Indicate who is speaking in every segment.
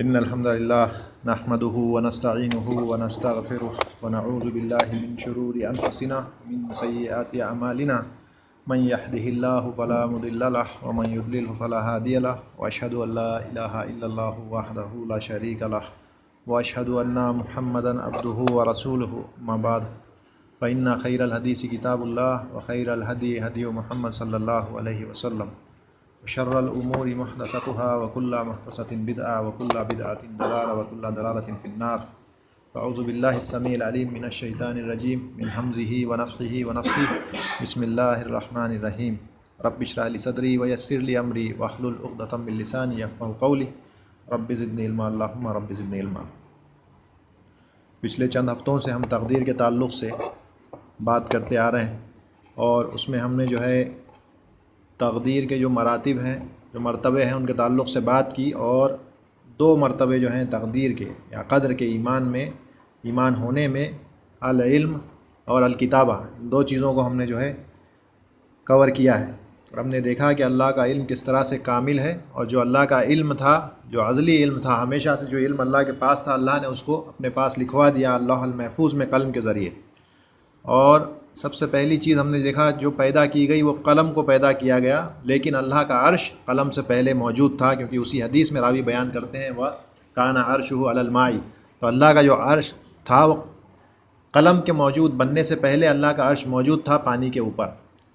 Speaker 1: إن الحمد لله نحمده ونستعينه ونستغفره ونعوذ بالله من شرور أنفسنا ومن سيئات أعمالنا من يهده الله فلا مضل له ومن يضلل فلا هادي له وأشهد أن لا إله إلا الله وحده لا شريك له وأشهد أن محمدا عبده ورسوله ما بعد فإن خير الحديث كتاب الله وخير الهدي هدي محمد صلى الله عليه وسلم وشر الأمور محدثاتها وكل محدثة بدعة وكل بدعة ضلالة وكل ضلالة في النار. أعوذ بالله السميع العليم من الشيطان الرجيم من همزه ونفخه ونفثه. بسم الله الرحمن الرحيم. رب اشرح لي صدري ويسر لي أمري واحلل عقدة من لساني يفقهوا قولي. رب زدني علما اللهم رب زدني علما. پچھلے چند ہفتوں سے ہم تقدیر کے تعلق سے بات کرتے آ رہے ہیں اور اس میں ہم نے جو ہے تقدیر کے جو مراتب ہیں، جو مرتبے ہیں، ان کے تعلق سے بات کی، اور دو مرتبے جو ہیں تقدیر کے یا قدر کے ایمان ہونے میں العلم اور الکتابہ، دو چیزوں کو ہم نے جو ہے کور کیا ہے. اور ہم نے دیکھا کہ اللہ کا علم کس طرح سے کامل ہے، اور جو اللہ کا علم تھا، جو ازلی علم تھا، ہمیشہ سے جو علم اللہ کے پاس تھا، اللہ نے اس کو اپنے پاس لکھوا دیا اللہ المحفوظ میں قلم کے ذریعے. اور سب سے پہلی چیز ہم نے دیکھا جو پیدا کی گئی وہ قلم کو پیدا کیا گیا، لیکن اللہ کا عرش قلم سے پہلے موجود تھا، کیونکہ اسی حدیث میں راوی بیان کرتے ہیں وہ کان عرشہ علی الماء. تو اللہ کا جو عرش تھا وہ قلم کے موجود بننے سے پہلے اللہ کا عرش موجود تھا پانی کے اوپر.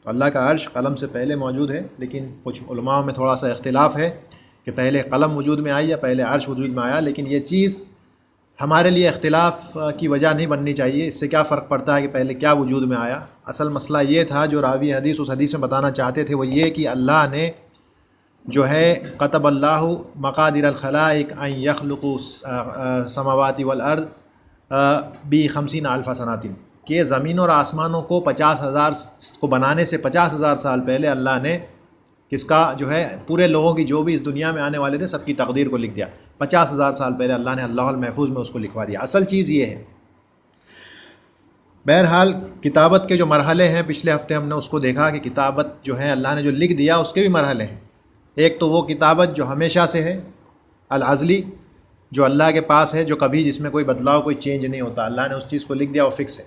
Speaker 1: تو اللہ کا عرش قلم سے پہلے موجود ہے، لیکن کچھ علماء میں تھوڑا سا اختلاف ہے کہ پہلے قلم وجود میں آئی یا پہلے عرش وجود میں آیا، لیکن یہ چیز ہمارے لیے اختلاف کی وجہ نہیں بننی چاہیے. اس سے کیا فرق پڑتا ہے کہ پہلے کیا وجود میں آیا؟ اصل مسئلہ یہ تھا جو راوی حدیث اس حدیث میں بتانا چاہتے تھے، وہ یہ کہ اللہ نے جو ہے کتب اللہ مقادیر الخلائق ان یخلقوا السماوات والارض ب50,000 سنۃ، کہ زمین اور آسمانوں کو 50,000 کو بنانے سے 50,000 سال پہلے اللہ نے کس کا جو ہے پورے لوگوں کی جو بھی اس دنیا میں آنے والے تھے سب کی تقدیر کو لکھ دیا. 50,000 سال پہلے اللہ نے اللہ المحفوظ میں اس کو لکھوا دیا. اصل چیز یہ ہے. بہرحال کتابت کے جو مرحلے ہیں، پچھلے ہفتے ہم نے اس کو دیکھا کہ کتابت جو ہے اللہ نے جو لکھ دیا اس کے بھی مرحلے ہیں. ایک تو وہ کتابت جو ہمیشہ سے ہے، الازلی، جو اللہ کے پاس ہے، جو کبھی جس میں کوئی بدلاؤ، کوئی چینج نہیں ہوتا. اللہ نے اس چیز کو لکھ دیا، وہ فکس ہے.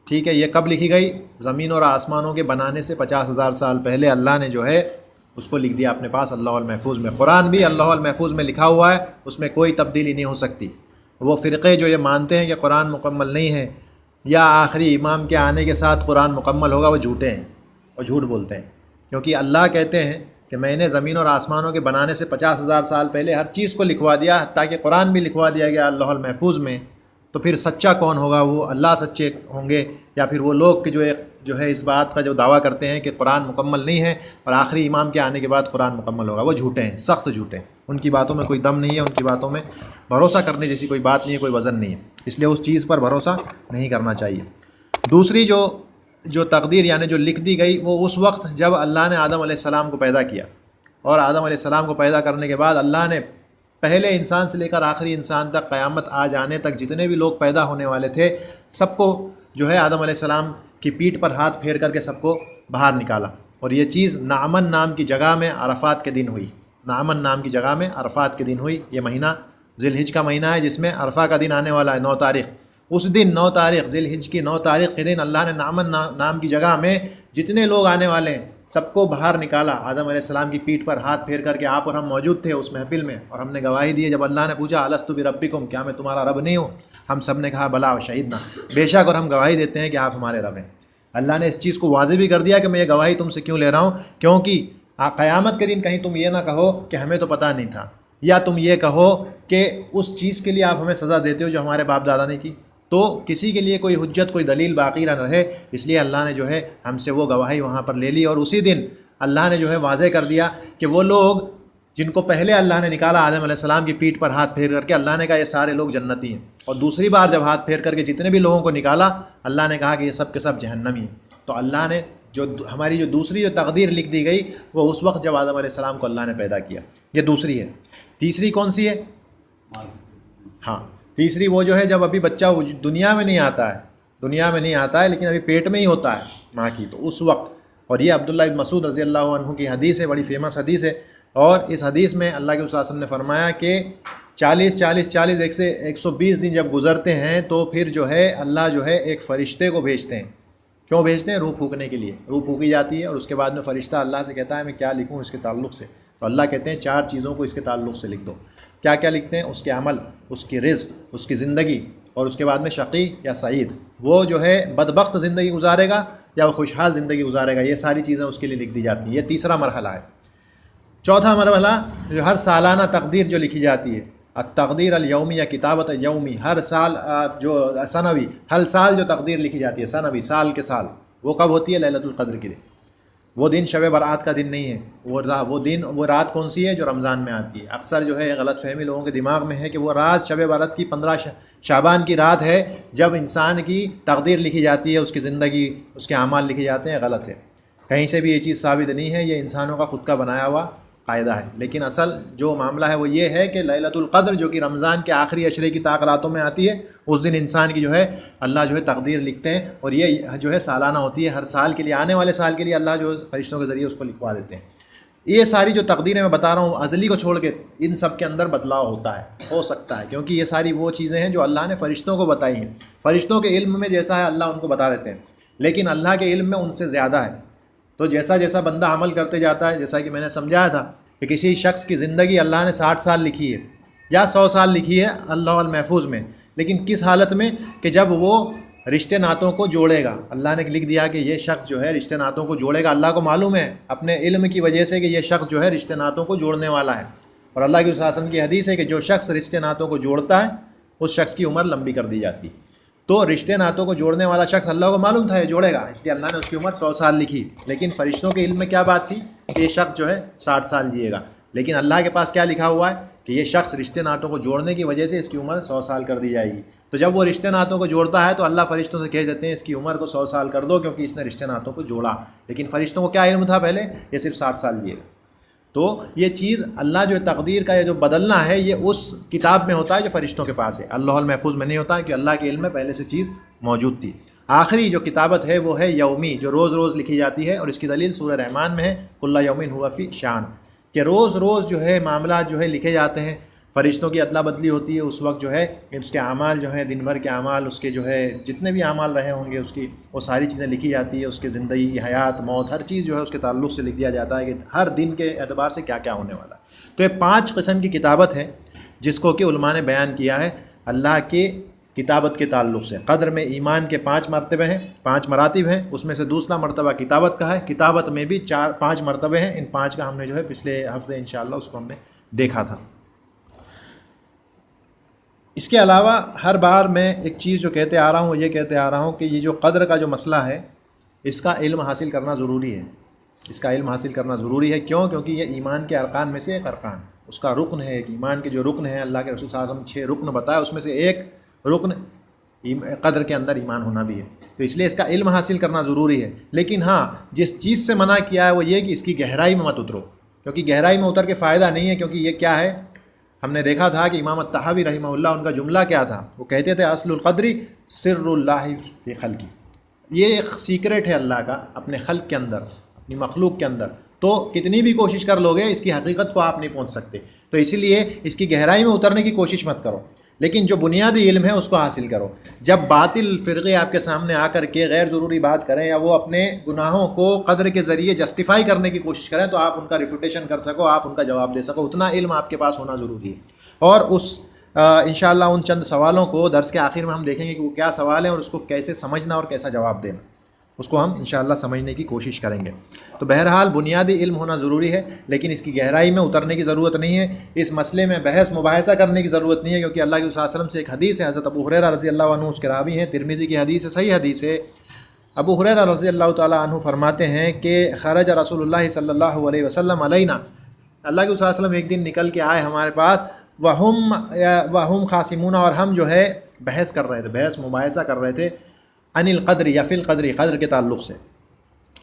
Speaker 1: ٹھیک ہے، یہ کب لکھی گئی؟ زمین اور آسمانوں کے بنانے سے 50,000 سال پہلے اللہ نے جو ہے اس کو لکھ دیا اپنے پاس اللہ المحفوظ میں. قرآن بھی اللہ المحفوظ میں لکھا ہوا ہے، اس میں کوئی تبدیلی نہیں ہو سکتی. وہ فرقے جو یہ مانتے ہیں کہ قرآن مکمل نہیں ہے یا آخری امام کے آنے کے ساتھ قرآن مکمل ہوگا، وہ جھوٹے ہیں اور جھوٹ بولتے ہیں. کیونکہ اللہ کہتے ہیں کہ میں نے زمین اور آسمانوں کے بنانے سے 50,000 سال پہلے ہر چیز کو لکھوا دیا، حتیٰ کہ قرآن بھی لکھوا دیا گیا اللہ المحفوظ میں. تو پھر سچا کون ہوگا؟ وہ اللہ سچے ہوں گے یا پھر وہ لوگ کہ جو ہے اس بات کا جو دعویٰ کرتے ہیں کہ قرآن مکمل نہیں ہے اور آخری امام کے آنے کے بعد قرآن مکمل ہوگا؟ وہ جھوٹے ہیں، سخت جھوٹے ہیں. ان کی باتوں میں کوئی دم نہیں ہے، ان کی باتوں میں بھروسہ کرنے جیسی کوئی بات نہیں ہے، کوئی وزن نہیں ہے. اس لیے اس چیز پر بھروسہ نہیں کرنا چاہیے. دوسری جو تقدیر یعنی جو لکھ دی گئی، وہ اس وقت جب اللہ نے آدم علیہ السلام کو پیدا کیا، اور آدم علیہ السلام کو پیدا کرنے کے بعد اللہ نے پہلے انسان سے لے کر آخری انسان تک، قیامت آ جانے تک جتنے بھی لوگ پیدا ہونے والے تھے سب کو جو ہے آدم علیہ السلام کی پیٹھ پر ہاتھ پھیر کر کے سب کو باہر نکالا. اور یہ چیز نعمن نام کی جگہ میں عرفات کے دن ہوئی. نعمن نام کی جگہ میں عرفات کے دن ہوئی. یہ مہینہ ذی الحج کا مہینہ ہے جس میں عرفہ کا دن آنے والا ہے، 9 تاریخ. اس دن 9 تاریخ ذی الحج کی 9 تاریخ کے دن اللہ نے نعمن نام کی جگہ میں جتنے لوگ آنے والے ہیں سب کو باہر نکالا. آدم علیہ السلام کی پیٹھ پر ہاتھ پھیر کر کے آپ اور ہم موجود تھے اس محفل میں، اور ہم نے گواہی دی. جب اللہ نے پوچھا الستو بربکم، کیا میں تمہارا رب نہیں ہوں؟ ہم سب نے کہا بلا وشہدنا، بے شک اور ہم گواہی دیتے ہیں کہ آپ ہمارے رب ہیں. اللہ نے اس چیز کو واضح بھی کر دیا کہ میں یہ گواہی تم سے کیوں لے رہا ہوں، کیونکہ قیامت کے دن کہیں تم یہ نہ کہو کہ ہمیں تو پتہ نہیں تھا، یا تم یہ کہو کہ اس چیز کے لیے آپ ہمیں سزا دیتے ہو جو ہمارے باپ دادا نے کی. تو کسی کے لیے کوئی حجت، کوئی دلیل باقی نہ رہے، اس لیے اللہ نے جو ہے ہم سے وہ گواہی وہاں پر لے لی. اور اسی دن اللہ نے جو ہے واضح کر دیا کہ وہ لوگ جن کو پہلے اللہ نے نکالا آدم علیہ السلام کی پیٹھ پر ہاتھ پھیر کر کے، اللہ نے کہا یہ سارے لوگ جنتی ہیں. اور دوسری بار جب ہاتھ پھیر کر کے جتنے بھی لوگوں کو نکالا، اللہ نے کہا کہ یہ سب کے سب جہنمی ہیں. تو اللہ نے ہماری جو دوسری جو تقدیر لکھ دی گئی وہ اس وقت جب آدم علیہ السلام کو اللہ نے پیدا کیا. یہ دوسری ہے. تیسری کون سی ہے؟ ہاں، تیسری وہ جو ہے جب ابھی بچہ دنیا میں نہیں آتا ہے لیکن ابھی پیٹ میں ہی ہوتا ہے ماں کی، تو اس وقت. اور یہ عبداللہ بن مسعود رضی اللہ عنہ کی حدیث ہے، بڑی فیمس حدیث ہے. اور اس حدیث میں اللہ کے رسول صلی اللہ علیہ وسلم نے فرمایا کہ 40 120 دن جب گزرتے ہیں تو پھر جو ہے اللہ جو ہے ایک فرشتے کو بھیجتے ہیں. کیوں بھیجتے ہیں؟ روح پھونکنے کے لیے. روح پھونکی جاتی ہے اور اس کے بعد میں فرشتہ اللہ سے کہتا ہے میں کیا لکھوں اس کے تعلق سے. تو اللہ کہتے ہیں 4 چیزوں کو اس کے تعلق سے لکھ دو. کیا کیا لکھتے ہیں؟ اس کے عمل، اس کی رزق، اس کی زندگی، اور اس کے بعد میں شقی یا سعید، وہ جو ہے بدبخت زندگی گزارے گا یا وہ خوشحال زندگی گزارے گا. یہ ساری چیزیں اس کے لیے لکھ دی جاتی ہیں. یہ تیسرا مرحلہ ہے. چوتھا مرحلہ جو ہر سالانہ تقدیر جو لکھی جاتی ہے، التقدیر الیومی یا کتابت یومی، ہر سال جو سنوی، ہر سال جو تقدیر لکھی جاتی ہے سنوی، سال کے سال، وہ کب ہوتی ہے؟ لیلۃ القدر کے دن. وہ دن شب برات کا دن نہیں ہے. وہ رات کون سی ہے؟ جو رمضان میں آتی ہے. اکثر جو ہے غلط فہمی لوگوں کے دماغ میں ہے کہ وہ رات شب برات کی 15 شعبان کی رات ہے جب انسان کی تقدیر لکھی جاتی ہے، اس کی زندگی، اس کے اعمال لکھے جاتے ہیں. غلط ہے. کہیں سے بھی یہ چیز ثابت نہیں ہے. یہ انسانوں کا خود کا بنایا ہوا قاعدہ ہے. لیکن اصل جو معاملہ ہے وہ یہ ہے کہ لیلۃ القدر جو کہ رمضان کے آخری عشرے کی طاق راتوں میں آتی ہے، اس دن انسان کی جو ہے اللہ جو ہے تقدیر لکھتے ہیں. اور یہ جو ہے سالانہ ہوتی ہے. ہر سال کے لیے، آنے والے سال کے لیے اللہ جو فرشتوں کے ذریعے اس کو لکھوا دیتے ہیں. یہ ساری جو تقدیریں میں بتا رہا ہوں ازلی کو چھوڑ کے، ان سب کے اندر بدلاؤ ہوتا ہے، ہو سکتا ہے، کیونکہ یہ ساری وہ چیزیں ہیں جو اللہ نے فرشتوں کو بتائی ہیں. فرشتوں کے علم میں جیسا ہے اللہ ان کو بتا دیتے ہیں، لیکن اللہ کے علم میں ان سے زیادہ ہے. تو جیسا جیسا بندہ عمل کرتے جاتا ہے، جیسا کہ میں نے سمجھایا تھا کہ کسی شخص کی زندگی اللہ نے 60 سال لکھی ہے یا 100 سال لکھی ہے اللہ المحفوظ میں، لیکن کس حالت میں؟ کہ جب وہ رشتے ناتوں کو جوڑے گا. اللہ نے لکھ دیا کہ یہ شخص جو ہے رشتے ناتوں کو جوڑے گا. اللہ کو معلوم ہے اپنے علم کی وجہ سے کہ یہ شخص جو ہے رشتے ناتوں کو جوڑنے والا ہے. اور اللہ کے وسلم کی حدیث ہے کہ جو شخص رشتے ناتوں کو جوڑتا ہے اس شخص کی عمر لمبی کر دی جاتی. تو رشتے ناتوں کو جوڑنے والا شخص اللہ کو معلوم تھا یہ جوڑے گا، اس لیے اللہ نے اس کی عمر 100 سال لکھی. لیکن فرشتوں کے علم میں کیا بات تھی کہ یہ شخص جو ہے 60 سال جیے گا. لیکن اللہ کے پاس کیا لکھا ہوا ہے کہ یہ شخص رشتے ناتوں کو جوڑنے کی وجہ سے اس کی عمر 100 سال کر دی جائے گی. تو جب وہ رشتے ناتوں کو جوڑتا ہے تو اللہ فرشتوں سے کہہ دیتے ہیں اس کی عمر کو 100 سال کر دو، کیونکہ اس نے رشتے ناتوں کو جوڑا. لیکن فرشتوں کو کیا علم تھا پہلے؟ یہ صرف 60 سال جیے گا. تو یہ چیز اللہ جو تقدیر کا یہ جو بدلنا ہے یہ اس کتاب میں ہوتا ہے جو فرشتوں کے پاس ہے. اللہ المحفوظ میں نہیں ہوتا ہے کہ اللہ کے علم میں پہلے سے چیز موجود تھی. آخری جو کتابت ہے وہ ہے یومی، جو روز روز لکھی جاتی ہے. اور اس کی دلیل سورہ رحمان میں ہے، کل یوم ہوا فی شان، کہ روز روز جو ہے معاملات جو ہے لکھے جاتے ہیں. فرشتوں کی ادلا بدلی ہوتی ہے اس وقت جو ہے اس کے اعمال جو ہے دن بھر کے اعمال، اس کے جو ہے جتنے بھی اعمال رہے ہوں گے اس کی وہ ساری چیزیں لکھی جاتی ہے. اس کی زندگی، حیات، موت، ہر چیز جو ہے اس کے تعلق سے لکھ دیا جاتا ہے کہ ہر دن کے اعتبار سے کیا کیا ہونے والا ہے. تو یہ 5 قسم کی کتابت ہے جس کو کہ علماء نے بیان کیا ہے اللہ کی کتابت کے تعلق سے. قدر میں ایمان کے 5 مرتبے ہیں، 5 مراتب ہیں. اس میں سے دوسرا مرتبہ کتابت کا ہے. کتابت میں بھی 5 مرتبے ہیں. ان 5 کا ہم نے جو ہے پچھلے ہفتے انشاءاللہ اس کو ہم نے دیکھا تھا. اس کے علاوہ ہر بار میں ایک چیز جو کہتے آ رہا ہوں، یہ کہتے آ رہا ہوں کہ یہ جو قدر کا جو مسئلہ ہے اس کا علم حاصل کرنا ضروری ہے. اس کا علم حاصل کرنا ضروری ہے. کیوں؟ کیونکہ یہ ایمان کے ارکان میں سے ایک ارکان، اس کا رکن ہے. ایک ایمان کے جو رکن ہیں، اللہ کے رسول صلی اللہ علیہ وسلم 6 رکن بتایا، اس میں سے ایک رکن قدر کے اندر ایمان ہونا بھی ہے. تو اس لیے اس کا علم حاصل کرنا ضروری ہے. لیکن ہاں جس چیز سے منع کیا ہے وہ یہ کہ اس کی گہرائی میں مت اترو، کیونکہ گہرائی میں اتر کے فائدہ نہیں ہے. کیونکہ یہ کیا ہے، ہم نے دیکھا تھا کہ امام الطحاوی رحمہ اللہ ان کا جملہ کیا تھا. وہ کہتے تھے اصل القدری سر اللہ فی خلقی، یہ ایک سیکرٹ ہے اللہ کا اپنے خلق کے اندر، اپنی مخلوق کے اندر. تو کتنی بھی کوشش کر لو گے اس کی حقیقت کو آپ نہیں پہنچ سکتے. تو اسی لیے اس کی گہرائی میں اترنے کی کوشش مت کرو، لیکن جو بنیادی علم ہے اس کو حاصل کرو. جب باطل فرقے آپ کے سامنے آ کر کے غیر ضروری بات کریں یا وہ اپنے گناہوں کو قدر کے ذریعے جسٹیفائی کرنے کی کوشش کریں تو آپ ان کا ریفیوٹیشن کر سکو، آپ ان کا جواب دے سکو. اتنا علم آپ کے پاس ہونا ضروری ہے. اور اس انشاءاللہ ان چند سوالوں کو درس کے آخر میں ہم دیکھیں گے کہ وہ کیا سوال ہیں اور اس کو کیسے سمجھنا اور کیسا جواب دینا، اس کو ہم انشاءاللہ سمجھنے کی کوشش کریں گے. تو بہرحال بنیادی علم ہونا ضروری ہے، لیکن اس کی گہرائی میں اترنے کی ضرورت نہیں ہے. اس مسئلے میں بحث مباحثہ کرنے کی ضرورت نہیں ہے، کیونکہ اللہ کے صلی اللہ علیہ وسلم سے ایک حدیث ہے، حضرت ابو ہریرہ رضی اللہ عنہ اس کے راوی ہیں، ترمذی کی حدیث ہے، صحیح حدیث ہے. ابو ہریرہ رضی اللہ تعالیٰ عنہ فرماتے ہیں کہ خرج رسول اللہ صلی اللہ علیہ وسلم علینا، اللہ کے صلی اللہ علیہ وسلم ایک دن نکل کے آئے ہمارے پاس، وہم خاصمون، اور ہم جو ہے بحث کر رہے تھے، بحث مباحثہ کر رہے تھے، عن القدر یا فی القدر، قدر کے تعلق سے.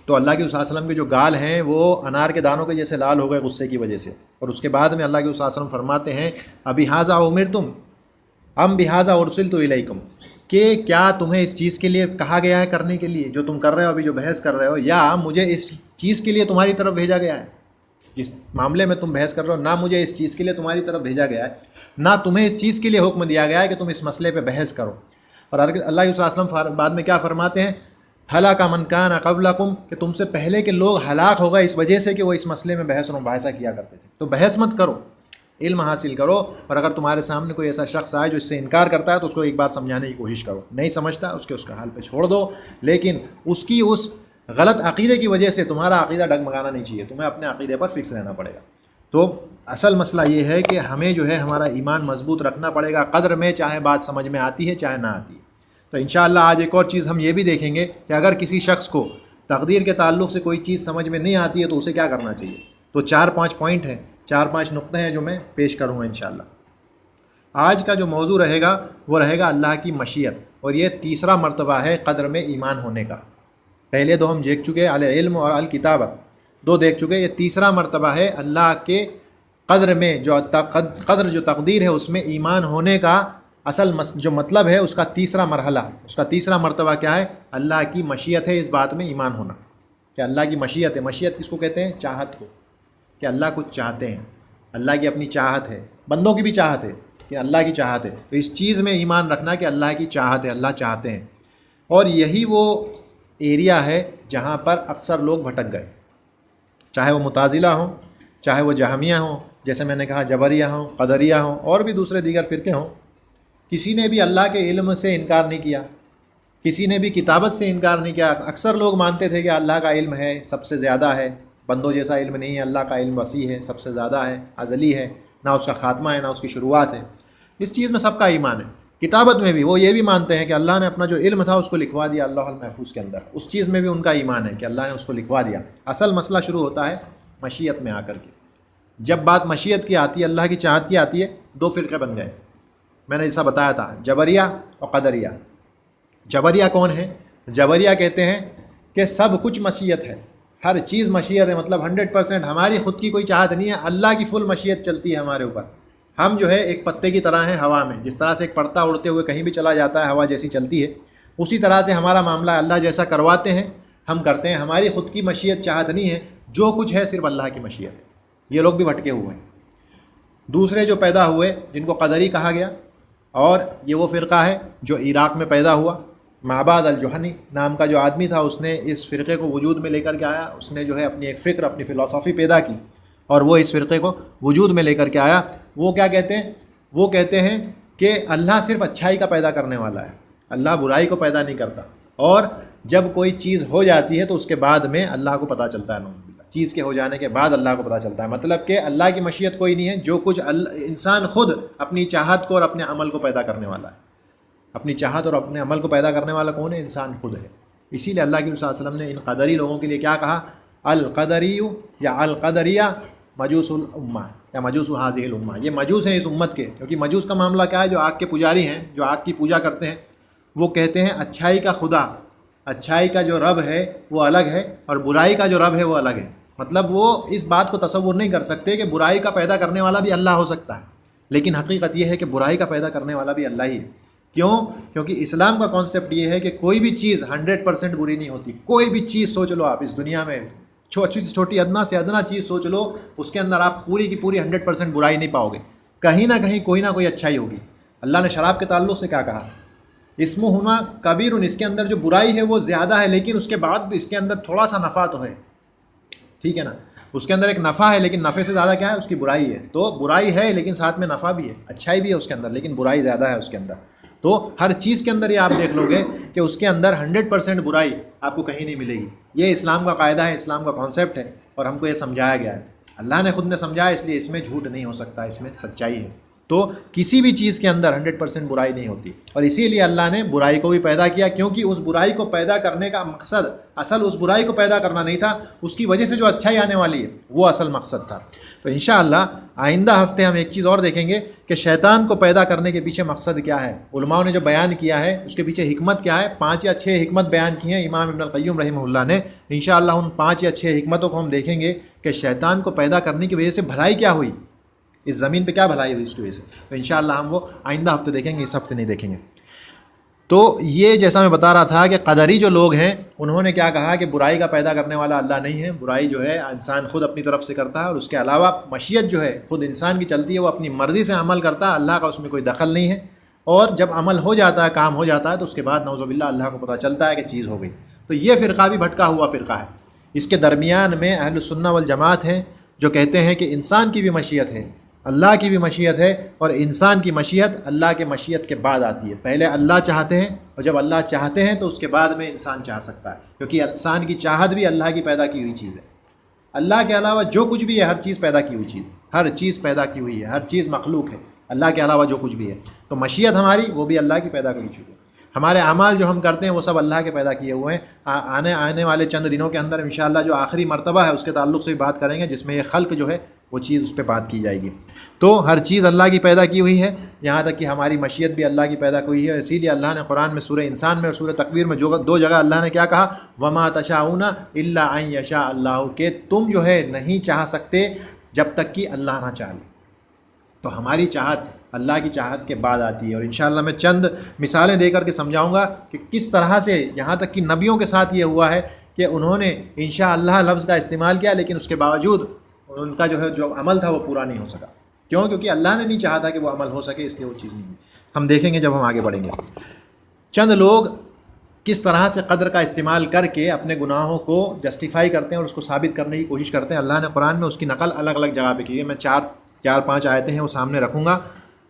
Speaker 1: تو اللہ کے صلی اللہ علیہ وسلم کے جو گال ہیں وہ انار کے دانوں کے جیسے لال ہو گئے غصے کی وجہ سے. اور اس کے بعد میں اللہ کے صلی اللہ علیہ وسلم فرماتے ہیں ابھٰذا امرتم ام بھٰذا ارسلت الیکم، کہ کیا تمہیں اس چیز کے لیے کہا گیا ہے کرنے کے لیے جو تم کر رہے ہو ابھی جو بحث کر رہے ہو، یا مجھے اس چیز کے لیے تمہاری طرف بھیجا گیا ہے. جس معاملے میں تم بحث کر رہے ہو نہ مجھے اس چیز کے لیے تمہاری طرف بھیجا گیا ہے، نہ تمہیں اس چیز کے لیے حکم دیا گیا ہے کہ تم اس مسئلے پہ بحث کرو۔ اور اللہ کے صلی اللہ علیہ وسلم بعد میں کیا فرماتے ہیں، ہلاک من کان قبلکم، کہ تم سے پہلے کے لوگ ہلاک ہو گئے اس وجہ سے کہ وہ اس مسئلے میں بحث و مباحثہ کیا کرتے تھے۔ تو بحث مت کرو، علم حاصل کرو، اور اگر تمہارے سامنے کوئی ایسا شخص آئے جو اس سے انکار کرتا ہے تو اس کو ایک بار سمجھانے کی کوشش کرو، نہیں سمجھتا اس کا حال پہ چھوڑ دو، لیکن اس کی اس غلط عقیدے کی وجہ سے تمہارا عقیدہ ڈگمگانا نہیں چاہیے، تمہیں اپنے عقیدے پر فکس رہنا پڑے گا۔ تو اصل مسئلہ یہ ہے کہ ہمیں جو ہے ہمارا ایمان مضبوط رکھنا پڑے گا قدر میں، چاہے بات سمجھ میں آتی ہے چاہے نہ آتی ہے۔ تو انشاءاللہ آج ایک اور چیز ہم یہ بھی دیکھیں گے کہ اگر کسی شخص کو تقدیر کے تعلق سے کوئی چیز سمجھ میں نہیں آتی ہے تو اسے کیا کرنا چاہیے۔ تو 4-5 پوائنٹ ہیں، 4-5 نقطے ہیں جو میں پیش کروں گا انشاءاللہ۔ آج کا جو موضوع رہے گا وہ رہے گا اللہ کی مشیت، اور یہ تیسرا مرتبہ ہے قدر میں ایمان ہونے کا۔ پہلے 2 ہم دیکھ چکے، العلم اور الکتابت 2 دیکھ چکے، یہ تیسرا مرتبہ ہے اللہ کے قدر میں، جو قدر جو تقدیر ہے اس میں ایمان ہونے کا اصل جو مطلب ہے اس کا تیسرا مرحلہ، اس کا تیسرا مرتبہ کیا ہے؟ اللہ کی مشیت ہے، اس بات میں ایمان ہونا کہ اللہ کی مشیت ہے۔ مشیت کس کو کہتے ہیں؟ چاہت کو، کہ اللہ کچھ چاہتے ہیں، اللہ کی اپنی چاہت ہے، بندوں کی بھی چاہت ہے کہ اللہ کی چاہت ہے، تو اس چیز میں ایمان رکھنا کہ اللہ کی چاہت ہے، اللہ چاہتے ہیں۔ اور یہی وہ ایریا ہے جہاں پر اکثر لوگ بھٹک گئے، چاہے وہ معتزلہ ہوں، چاہے وہ جہمیہ ہوں، جیسے میں نے کہا جبریہ ہوں، قدریہ ہوں، اور بھی دوسرے دیگر فرقے ہوں، کسی نے بھی اللہ کے علم سے انکار نہیں کیا، کسی نے بھی کتابت سے انکار نہیں کیا۔ اکثر لوگ مانتے تھے کہ اللہ کا علم ہے، سب سے زیادہ ہے، بندوں جیسا علم نہیں ہے، اللہ کا علم وسیع ہے، سب سے زیادہ ہے، ازلی ہے، نہ اس کا خاتمہ ہے نہ اس کی شروعات ہے۔ اس چیز میں سب کا ایمان ہے۔ کتابت میں بھی وہ یہ بھی مانتے ہیں کہ اللہ نے اپنا جو علم تھا اس کو لکھوا دیا اللہ المحفوظ کے اندر، اس چیز میں بھی ان کا ایمان ہے کہ اللہ نے اس کو لکھوا دیا۔ اصل مسئلہ شروع ہوتا ہے مشیت میں آ کر کے۔ جب بات مشیت کی آتی ہے، اللہ کی چاہت کی آتی ہے، 2 فرقے بن گئے۔ میں نے جیسا بتایا تھا، جبریہ اور قدریہ۔ جبریہ کون ہے؟ جبریہ کہتے ہیں کہ سب کچھ مشیت ہے، ہر چیز مشیت ہے، مطلب 100% ہماری خود کی کوئی چاہت نہیں ہے، اللہ کی فل مشیت چلتی ہے ہمارے اوپر۔ ہم جو ہے ایک پتے کی طرح ہیں ہوا میں، جس طرح سے ایک پرتا اڑتے ہوئے کہیں بھی چلا جاتا ہے، ہوا جیسی چلتی ہے، اسی طرح سے ہمارا معاملہ اللہ جیسا کرواتے ہیں ہم کرتے ہیں، ہماری خود کی مشیت چاہت نہیں ہے، جو کچھ ہے صرف اللہ کی مشیت ہے۔ یہ لوگ بھی بھٹکے ہوئے ہیں۔ دوسرے جو پیدا ہوئے جن کو قدری کہا گیا، اور یہ وہ فرقہ ہے جو عراق میں پیدا ہوا، معبد الجہنی نام کا جو آدمی تھا، اس نے اس فرقے کو وجود میں لے کر کے آیا، اس نے جو ہے اپنی ایک فکر، اپنی فلسفی پیدا کی، اور وہ اس فرقے کو وجود میں لے کر کے آیا۔ وہ کیا کہتے ہیں؟ وہ کہتے ہیں کہ اللہ صرف اچھائی کا پیدا کرنے والا ہے، اللہ برائی کو پیدا نہیں کرتا، اور جب کوئی چیز ہو جاتی ہے تو اس کے بعد میں اللہ کو پتہ چلتا ہے، چیز کے ہو جانے کے بعد اللہ کو پتہ چلتا ہے، مطلب کہ اللہ کی مشیت کوئی نہیں ہے، جو کچھ انسان خود اپنی چاہت کو اور اپنے عمل کو پیدا کرنے والا ہے۔ اپنی چاہت اور اپنے عمل کو پیدا کرنے والا کون ہے؟ انسان خود ہے۔ اسی لیے اللہ کے رسول صلی اللہ علیہ وسلم نے ان قدری لوگوں کے لیے کیا کہا؟ القدری یا القدریہ مجوس الامہ یا مجوس حاضح الامہ، یہ مجوس ہیں اس امت کے، کیونکہ مجوس کا معاملہ کیا ہے؟ جو آگ کے پجاری ہیں، جو آگ کی پوجا کرتے ہیں، وہ کہتے ہیں اچھائی کا خدا، اچھائی کا جو رب ہے وہ الگ ہے اور برائی کا جو رب ہے وہ الگ ہے۔ مطلب وہ اس بات کو تصور نہیں کر سکتے کہ برائی کا پیدا کرنے والا بھی اللہ ہو سکتا ہے، لیکن حقیقت یہ ہے کہ برائی کا پیدا کرنے والا بھی اللہ ہی ہے۔ کیوں؟ کیونکہ اسلام کا کانسیپٹ یہ ہے کہ کوئی بھی چیز 100% بری نہیں ہوتی۔ کوئی بھی چیز سوچ لو آپ اس دنیا میں، چھوٹی ادنا سے ادنا چیز سوچ لو، اس کے اندر آپ پوری کی پوری 100% برائی نہیں پاؤ گے، کہیں نہ کہیں کوئی نہ کوئی اچھائی ہوگی۔ اللہ نے شراب کے تعلق سے کیا کہا؟ اسمہما کبیر، اس کے اندر جو برائی ہے وہ زیادہ ہے، لیکن اس کے بعد بھی اس کے اندر تھوڑا سا نفع تو ہے، ٹھیک ہے نا؟ اس کے اندر ایک نفع ہے، لیکن نفع سے زیادہ کیا ہے؟ اس کی برائی ہے۔ تو برائی ہے لیکن ساتھ میں نفع بھی ہے، اچھائی بھی ہے اس کے اندر، لیکن برائی زیادہ ہے اس کے اندر۔ تو ہر چیز کے اندر یہ آپ دیکھ لو گے کہ اس کے اندر 100% برائی آپ کو کہیں نہیں ملے گی۔ یہ اسلام کا قاعدہ ہے، اسلام کا کانسیپٹ ہے، اور ہم کو یہ سمجھایا گیا ہے، اللہ نے خود نے سمجھایا، اس لیے اس میں جھوٹ نہیں ہو سکتا، اس میں سچائی ہے۔ تو کسی بھی چیز کے اندر 100% برائی نہیں ہوتی، اور اسی لیے اللہ نے برائی کو بھی پیدا کیا، کیونکہ اس برائی کو پیدا کرنے کا مقصد اصل اس برائی کو پیدا کرنا نہیں تھا، اس کی وجہ سے جو اچھائی آنے والی ہے وہ اصل مقصد تھا۔ تو انشاءاللہ آئندہ ہفتے ہم ایک چیز اور دیکھیں گے کہ شیطان کو پیدا کرنے کے پیچھے مقصد کیا ہے، علماء نے جو بیان کیا ہے اس کے پیچھے حکمت کیا ہے۔ 5 یا 6 حکمت بیان کی ہیں امام ابن القیم رحمہ اللہ نے۔ انشاءاللہ ان 5 یا 6 حکمتوں کو ہم دیکھیں گے کہ شیطان کو پیدا کرنے کی وجہ سے بھلائی کیا ہوئی، اس زمین پہ کیا بھلائی ہوئی اس کی وجہ سے۔ تو انشاءاللہ ہم وہ آئندہ ہفتے دیکھیں گے، اس ہفتے نہیں دیکھیں گے۔ تو یہ جیسا میں بتا رہا تھا کہ قدری جو لوگ ہیں انہوں نے کیا کہا کہ برائی کا پیدا کرنے والا اللہ نہیں ہے، برائی جو ہے انسان خود اپنی طرف سے کرتا ہے، اور اس کے علاوہ مشیت جو ہے خود انسان کی چلتی ہے، وہ اپنی مرضی سے عمل کرتا ہے، اللہ کا اس میں کوئی دخل نہیں ہے، اور جب عمل ہو جاتا ہے، کام ہو جاتا ہے، تو اس کے بعد نعوذ باللہ اللہ کو پتہ چلتا ہے کہ چیز ہو گئی۔ تو یہ فرقہ بھی بھٹکا ہوا فرقہ ہے۔ اس کے درمیان میں اہل السنہ والجماعت ہیں جو کہتے ہیں کہ انسان کی بھی مشیت ہے، اللہ کی بھی مشیت ہے، اور انسان کی مشیت اللہ کے مشیت کے بعد آتی ہے۔ پہلے اللہ چاہتے ہیں، اور جب اللہ چاہتے ہیں تو اس کے بعد میں انسان چاہ سکتا ہے، کیونکہ انسان کی چاہت بھی اللہ کی پیدا کی ہوئی چیز ہے۔ اللہ کے علاوہ جو کچھ بھی ہے ہر چیز پیدا کی ہوئی چیز، ہر چیز پیدا کی ہوئی ہے، ہر چیز مخلوق ہے اللہ کے علاوہ جو کچھ بھی ہے۔ تو مشیت ہماری وہ بھی اللہ کی پیدا کی چیز ہے۔ ہمارے اعمال جو ہم کرتے ہیں وہ سب اللہ کے پیدا کیے ہوئے ہیں۔ آنے والے چند دنوں کے اندر انشاءاللہ جو آخری مرتبہ ہے اس کے تعلق سے بھی بات کریں گے، جس میں یہ خلق جو ہے وہ چیز اس پہ بات کی جائے گی۔ تو ہر چیز اللہ کی پیدا کی ہوئی ہے، یہاں تک کہ ہماری مشیت بھی اللہ کی پیدا کی ہوئی ہے۔ اسی لیے اللہ نے قرآن میں سورہ انسان میں اور سورہ تکویر میں دو جگہ اللہ نے کیا کہا، وَمَا تَشَاءُونَ إِلَّا أَن يَشَاءَ اللَّهُ، کہ تم جو ہے نہیں چاہ سکتے جب تک کہ اللہ نہ چاہے۔ تو ہماری چاہت اللہ کی چاہت کے بعد آتی ہے، اور انشاءاللہ میں چند مثالیں دے کر کے سمجھاؤں گا کہ کس طرح سے یہاں تک کہ نبیوں کے ساتھ یہ ہوا ہے کہ انہوں نے انشاءاللہ لفظ کا استعمال کیا، لیکن اس کے باوجود ان کا جو عمل تھا وہ پورا نہیں ہو سکا۔ کیوں؟ کیونکہ اللہ نے نہیں چاہا تھا کہ وہ عمل ہو سکے، اس لیے وہ چیز نہیں ہوئی۔ ہم دیکھیں گے جب ہم آگے بڑھیں گے۔ چند لوگ کس طرح سے قدر کا استعمال کر کے اپنے گناہوں کو جسٹیفائی کرتے ہیں اور اس کو ثابت کرنے کی کوشش کرتے ہیں۔ اللہ نے قرآن میں اس کی نقل الگ الگ جگہ پہ کی ہے۔ میں چار پانچ آیتیں ہیں وہ سامنے رکھوں گا۔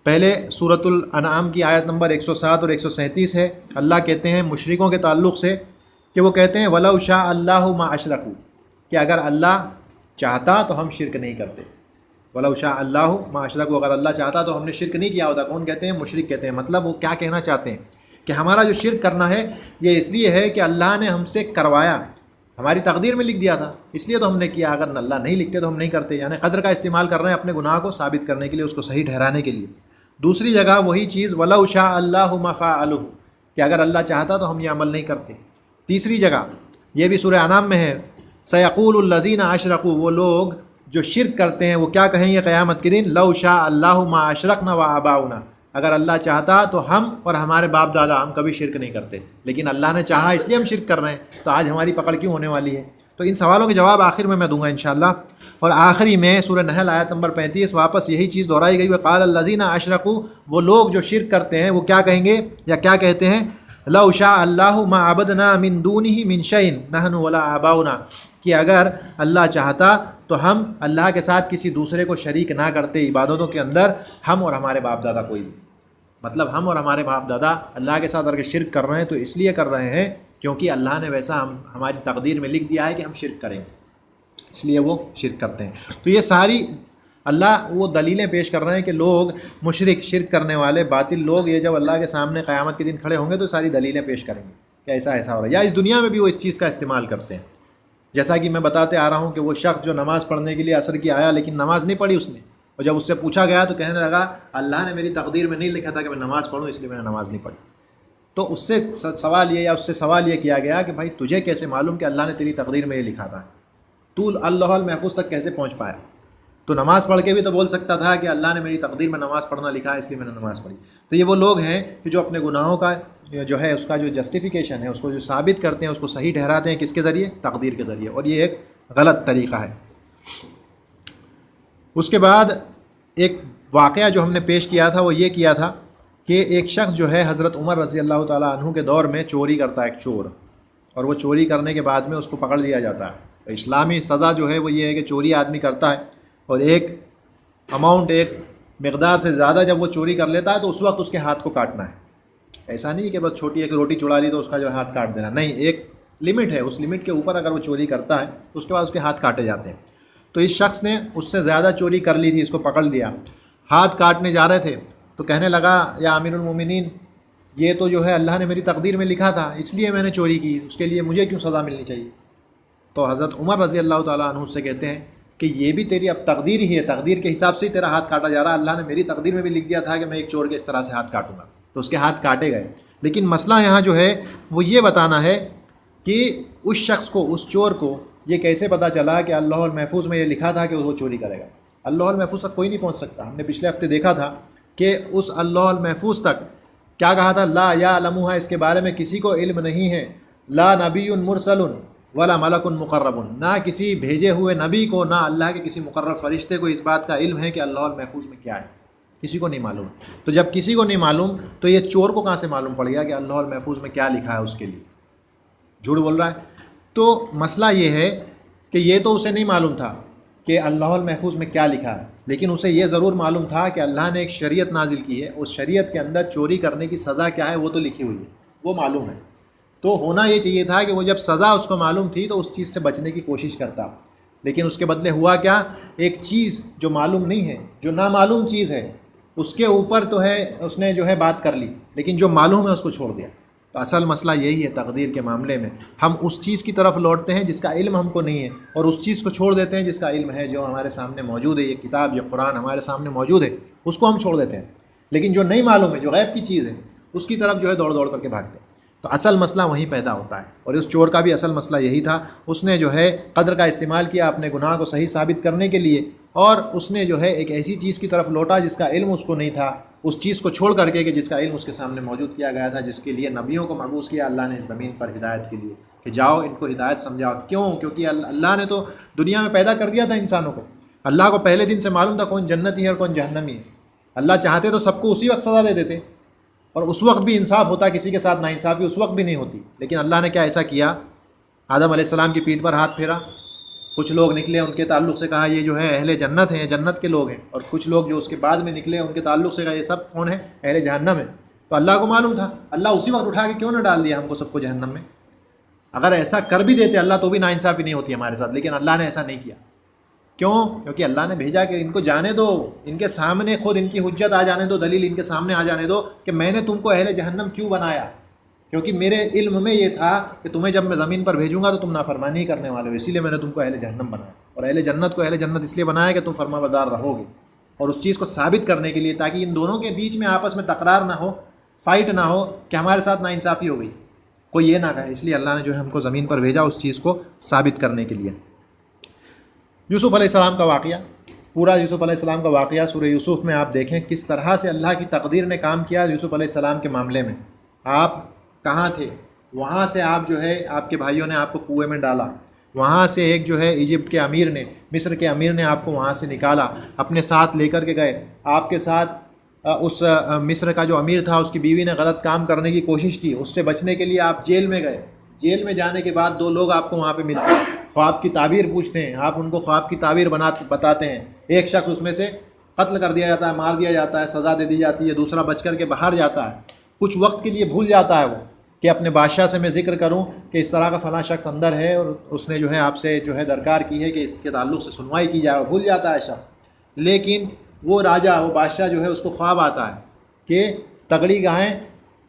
Speaker 1: پہلے سورۃ الانعام کی آیت نمبر 107 اور 137 ہے۔ اللہ کہتے ہیں مشرکوں کے تعلق سے کہ وہ کہتے ہیں وَلَوْ شَاءَ اللَّهُ مَا أَشْرَكُوا، کہ اگر اللہ چاہتا تو ہم شرک نہیں کرتے۔ وَلَوْ شَاءَ اللَّهُ مَا أَشْرَكُوا، اگر اللہ چاہتا تو ہم نے شرک نہیں کیا ہوتا۔ کون کہتے ہیں؟ مشرک کہتے ہیں۔ مطلب وہ کیا کہنا چاہتے ہیں کہ ہمارا جو شرک کرنا ہے یہ اس لیے ہے کہ اللہ نے ہم سے کروایا، ہماری تقدیر میں لکھ دیا تھا، اس لیے تو ہم نے کیا، اگر اللہ نہیں لکھتے تو ہم نہیں کرتے۔ یعنی قدر کا استعمال کر رہے ہیں اپنے گناہ کو ثابت کرنے کے لیے، اس کو صحیح ٹھہرانے کے لیے۔ دوسری جگہ وہی چیز وَلَوْ شَاءَ اللَّهُ مَا فَعَلُوهُ، کہ اگر اللہ چاہتا تو ہم یہ عمل نہیں کرتے۔ تیسری جگہ یہ بھی سورہ انعام میں ہے، سَيَقُولُ الَّذِينَ أَشْرَكُوا، وہ لوگ جو شرک کرتے ہیں وہ کیا کہیں گے قیامت کے دن، لَوْ شَاءَ اللَّهُ مَا أَشْرَكْنَا وَآبَاؤُنَا، اگر اللہ چاہتا تو ہم اور ہمارے باپ دادا ہم کبھی شرک نہیں کرتے، لیکن اللہ نے چاہا اس لیے ہم شرک کر رہے ہیں، تو آج ہماری پکڑ کیوں ہونے والی ہے؟ تو ان سوالوں کے جواب آخر میں دوں گا انشاءاللہ۔ اور آخری میں سورہ نحل آیت نمبر 35 واپس یہی چیز دہرائی گئی، وَقَالَ الَّذِينَ أَشْرَكُوا، وہ لوگ جو شرک کرتے ہیں وہ کیا کہیں گے یا کیا کہتے ہیں، لَوْ شَاءَ اللَّهُ مَا عَبَدْنَا مِن دُونِهِ مِن شَيْءٍ نَحْنُ وَلَا آبَاؤُنَا، کہ اگر اللہ چاہتا تو ہم اللہ کے ساتھ کسی دوسرے کو شریک نہ کرتے عبادتوں کے اندر، ہم اور ہمارے باپ دادا کوئی بھی۔ مطلب ہم اور ہمارے باپ دادا اللہ کے ساتھ اگر شرک کر رہے ہیں تو اس لیے کر رہے ہیں کیونکہ اللہ نے ویسا ہماری تقدیر میں لکھ دیا ہے کہ ہم شرک کریں، اس لیے وہ شرک کرتے ہیں۔ تو یہ ساری اللہ وہ دلیلیں پیش کر رہے ہیں کہ لوگ مشرک، شرک کرنے والے باطل لوگ، یہ جب اللہ کے سامنے قیامت کے دن کھڑے ہوں گے تو ساری دلیلیں پیش کریں گے کہ ایسا ایسا ہو رہا ہے، یا اس دنیا میں بھی وہ اس چیز کا استعمال کرتے ہیں۔ جیسا کہ میں بتاتے آ رہا ہوں کہ وہ شخص جو نماز پڑھنے کے لیے عصر کی آیا لیکن نماز نہیں پڑھی اس نے، اور جب اس سے پوچھا گیا تو کہنے لگا اللہ نے میری تقدیر میں نہیں لکھا تھا کہ میں نماز پڑھوں، اس لیے میں نے نماز نہیں پڑھی۔ تو اس سے سوال یہ کیا گیا کہ بھائی تجھے کیسے معلوم کہ اللہ نے تیری تقدیر میں یہ لکھا تھا؟ تو اللہ المحفوظ تک کیسے پہنچ پایا؟ تو نماز پڑھ کے بھی تو بول سکتا تھا کہ اللہ نے میری تقدیر میں نماز پڑھنا لکھا ہے اس لیے میں نے نماز پڑھی۔ تو یہ وہ لوگ ہیں کہ جو اپنے گناہوں کا جو ہے اس کا جو جسٹیفیکیشن ہے، اس کو جو ثابت کرتے ہیں، اس کو صحیح ٹھہراتے ہیں، کس کے ذریعے؟ تقدیر کے ذریعے، اور یہ ایک غلط طریقہ ہے۔ اس کے بعد ایک واقعہ جو ہم نے پیش کیا تھا وہ یہ کیا تھا کہ ایک شخص جو ہے حضرت عمر رضی اللہ تعالیٰ عنہ کے دور میں چوری کرتا ہے، ایک چور، اور وہ چوری کرنے کے بعد میں اس کو پکڑ لیا جاتا ہے۔ اسلامی سزا جو ہے وہ یہ ہے کہ چوری آدمی کرتا ہے اور ایک اماؤنٹ، ایک مقدار سے زیادہ جب وہ چوری کر لیتا ہے تو اس وقت اس کے ہاتھ کو کاٹنا ہے۔ ایسا نہیں کہ بس چھوٹی ایک روٹی چڑا لی تو اس کا جو ہاتھ کاٹ دینا، نہیں، ایک لمٹ ہے، اس لمٹ کے اوپر اگر وہ چوری کرتا ہے تو اس کے بعد اس کے ہاتھ کاٹے جاتے ہیں۔ تو اس شخص نے اس سے زیادہ چوری کر لی تھی، اس کو پکڑ لیا، ہاتھ کاٹنے جا رہے تھے تو کہنے لگا یا امیر المومنین، یہ تو جو ہے اللہ نے میری تقدیر میں لکھا تھا، اس لیے میں نے چوری کی، اس کے لیے مجھے کیوں سزا ملنی چاہیے؟ تو حضرت عمر رضی اللہ تعالیٰ عنہ سے کہتے ہیں کہ یہ بھی تیری اب تقدیر ہی ہے، تقدیر کے حساب سے ہی تیرا ہاتھ کاٹا جا رہا ہے، اللہ نے میری تقدیر میں بھی لکھ دیا تھا کہ میں ایک چور کے اس طرح سے ہاتھ کاٹوں گا، تو اس کے ہاتھ کاٹے گئے۔ لیکن مسئلہ یہاں جو ہے وہ یہ بتانا ہے کہ اس شخص کو، اس چور کو یہ کیسے پتہ چلا کہ اللہ المحفوظ میں یہ لکھا تھا کہ وہ چوری کرے گا؟ اللہ المحفوظ تک کوئی نہیں پہنچ سکتا۔ ہم نے پچھلے ہفتے دیکھا تھا کہ اس اللہ المحفوظ تک کیا کہا تھا؟ لا یعلمھا، اس کے بارے میں کسی کو علم نہیں ہے، لا نبی مرسل ولا ملک مقرب، نہ کسی بھیجے ہوئے نبی کو، نہ اللہ کے کسی مقرب فرشتے کو اس بات کا علم ہے کہ اللہ المحفوظ میں کیا ہے، کسی کو نہیں معلوم۔ تو جب کسی کو نہیں معلوم تو یہ چور کو کہاں سے معلوم پڑ گیا کہ اللہ المحفوظ میں کیا لکھا ہے اس کے لیے؟ جھوٹ بول رہا ہے۔ تو مسئلہ یہ ہے کہ یہ تو اسے نہیں معلوم تھا کہ اللہ المحفوظ میں کیا لکھا ہے، لیکن اسے یہ ضرور معلوم تھا کہ اللہ نے ایک شریعت نازل کی ہے، اس شریعت کے اندر چوری کرنے کی سزا کیا ہے وہ تو لکھی ہوئی ہے، وہ معلوم ہے۔ تو ہونا یہ چاہیے تھا کہ وہ جب سزا اس کو معلوم تھی تو اس چیز سے بچنے کی کوشش کرتا، لیکن اس کے بدلے ہوا کیا؟ ایک چیز جو معلوم نہیں ہے، جو نامعلوم چیز ہے، اس کے اوپر تو ہے اس نے جو ہے بات کر لی، لیکن جو معلوم ہے اس کو چھوڑ دیا۔ تو اصل مسئلہ یہی ہے تقدیر کے معاملے میں، ہم اس چیز کی طرف لوٹتے ہیں جس کا علم ہم کو نہیں ہے، اور اس چیز کو چھوڑ دیتے ہیں جس کا علم ہے، جو ہمارے سامنے موجود ہے، یہ کتاب، یہ قرآن ہمارے سامنے موجود ہے، اس کو ہم چھوڑ دیتے ہیں، لیکن جو نہیں معلوم ہے، جو غیب کی چیز ہے، اس کی طرف جو ہے دوڑ دوڑ کر کے بھاگتے ہیں۔ تو اصل مسئلہ وہیں پیدا ہوتا ہے، اور اس چور کا بھی اصل مسئلہ یہی تھا، اس نے جو ہے قدر کا استعمال کیا اپنے گناہ کو صحیح ثابت کرنے کے لیے، اور اس نے جو ہے ایک ایسی چیز کی طرف لوٹا جس کا علم اس کو نہیں تھا، اس چیز کو چھوڑ کر کے کہ جس کا علم اس کے سامنے موجود کیا گیا تھا، جس کے لیے نبیوں کو مبعوث کیا اللہ نے اس زمین پر ہدایت کے لیے، کہ جاؤ ان کو ہدایت سمجھاؤ۔ کیوں؟ کیونکہ اللہ نے تو دنیا میں پیدا کر دیا تھا انسانوں کو، اللہ کو پہلے دن سے معلوم تھا کون جنتی ہے اور کون جہنمی ہے۔ اللہ چاہتے تو سب کو اسی وقت سزا دے دیتے، اور اس وقت بھی انصاف ہوتا، کسی کے ساتھ ناانصافی اس وقت بھی نہیں ہوتی، لیکن اللہ نے کیا ایسا کیا؟ آدم علیہ السلام کی پیٹھ پر ہاتھ پھیرا، کچھ لوگ نکلے ان کے تعلق سے کہا یہ جو ہے اہل جنت ہیں، جنت کے لوگ ہیں، اور کچھ لوگ جو اس کے بعد میں نکلے ان کے تعلق سے کہا یہ سب کون ہیں؟ اہل جہنم ہیں۔ تو اللہ کو معلوم تھا، اللہ اسی وقت اٹھا کے کیوں نہ ڈال دیا ہم کو سب کو جہنم میں؟ اگر ایسا کر بھی دیتے اللہ تو بھی ناانصافی نہیں ہوتی ہمارے ساتھ، لیکن اللہ نے ایسا نہیں کیا۔ کیوں؟ کیونکہ اللہ نے بھیجا کہ ان کو جانے دو، ان کے سامنے خود ان کی حجت آ جانے دو، دلیل ان کے سامنے آ جانے دو کہ میں نے تم کو اہل جہنم کیوں بنایا، کیونکہ میرے علم میں یہ تھا کہ تمہیں جب میں زمین پر بھیجوں گا تو تم نافرمانی ہی کرنے والے ہو، اسی لیے میں نے تم کو اہل جہنم بنایا، اور اہل جنت کو اہل جنت اس لیے بنایا کہ تم فرما بردار رہو گے، اور اس چیز کو ثابت کرنے کے لیے تاکہ ان دونوں کے بیچ میں آپس میں تکرار نہ ہو، فائٹ نہ ہو کہ ہمارے ساتھ ناانصافی ہو گئی، کوئی یہ نہ کہے، اس لیے اللہ نے جو ہے ہم کو زمین پر بھیجا اس چیز کو ثابت کرنے کے لیے۔ یوسف علیہ السلام کا واقعہ، پورا یوسف علیہ السلام کا واقعہ سورہ یوسف میں آپ دیکھیں کس طرح سے اللہ کی تقدیر نے کام کیا یوسف علیہ السلام کے معاملے میں۔ آپ کہاں تھے؟ وہاں سے آپ جو ہے آپ کے بھائیوں نے آپ کو کنویں میں ڈالا، وہاں سے ایک جو ہے ایجپٹ کے امیر نے، مصر کے امیر نے آپ کو وہاں سے نکالا، اپنے ساتھ لے کر کے گئے، آپ کے ساتھ اس مصر کا جو امیر تھا اس کی بیوی نے غلط کام کرنے کی کوشش کی، اس سے بچنے کے لیے آپ جیل میں گئے، جیل میں جانے کے بعد دو لوگ آپ کو وہاں پہ ملا، خواب کی تعبیر پوچھتے ہیں، آپ ان کو خواب کی تعبیر بتاتے ہیں، ایک شخص اس میں سے قتل کر دیا جاتا ہے، مار دیا جاتا ہے، سزا دے دی جاتی ہے، دوسرا بچ کر کے باہر جاتا ہے، کچھ وقت کے لیے بھول جاتا ہے وہ کہ اپنے بادشاہ سے میں ذکر کروں کہ اس طرح کا فلاں شخص اندر ہے اور اس نے جو ہے آپ سے جو ہے درکار کی ہے کہ اس کے تعلق سے سنوائی کی جائے، وہ بھول جاتا ہے شخص، لیکن وہ راجا، وہ بادشاہ جو ہے اس کو خواب آتا ہے کہ تگڑی گائیں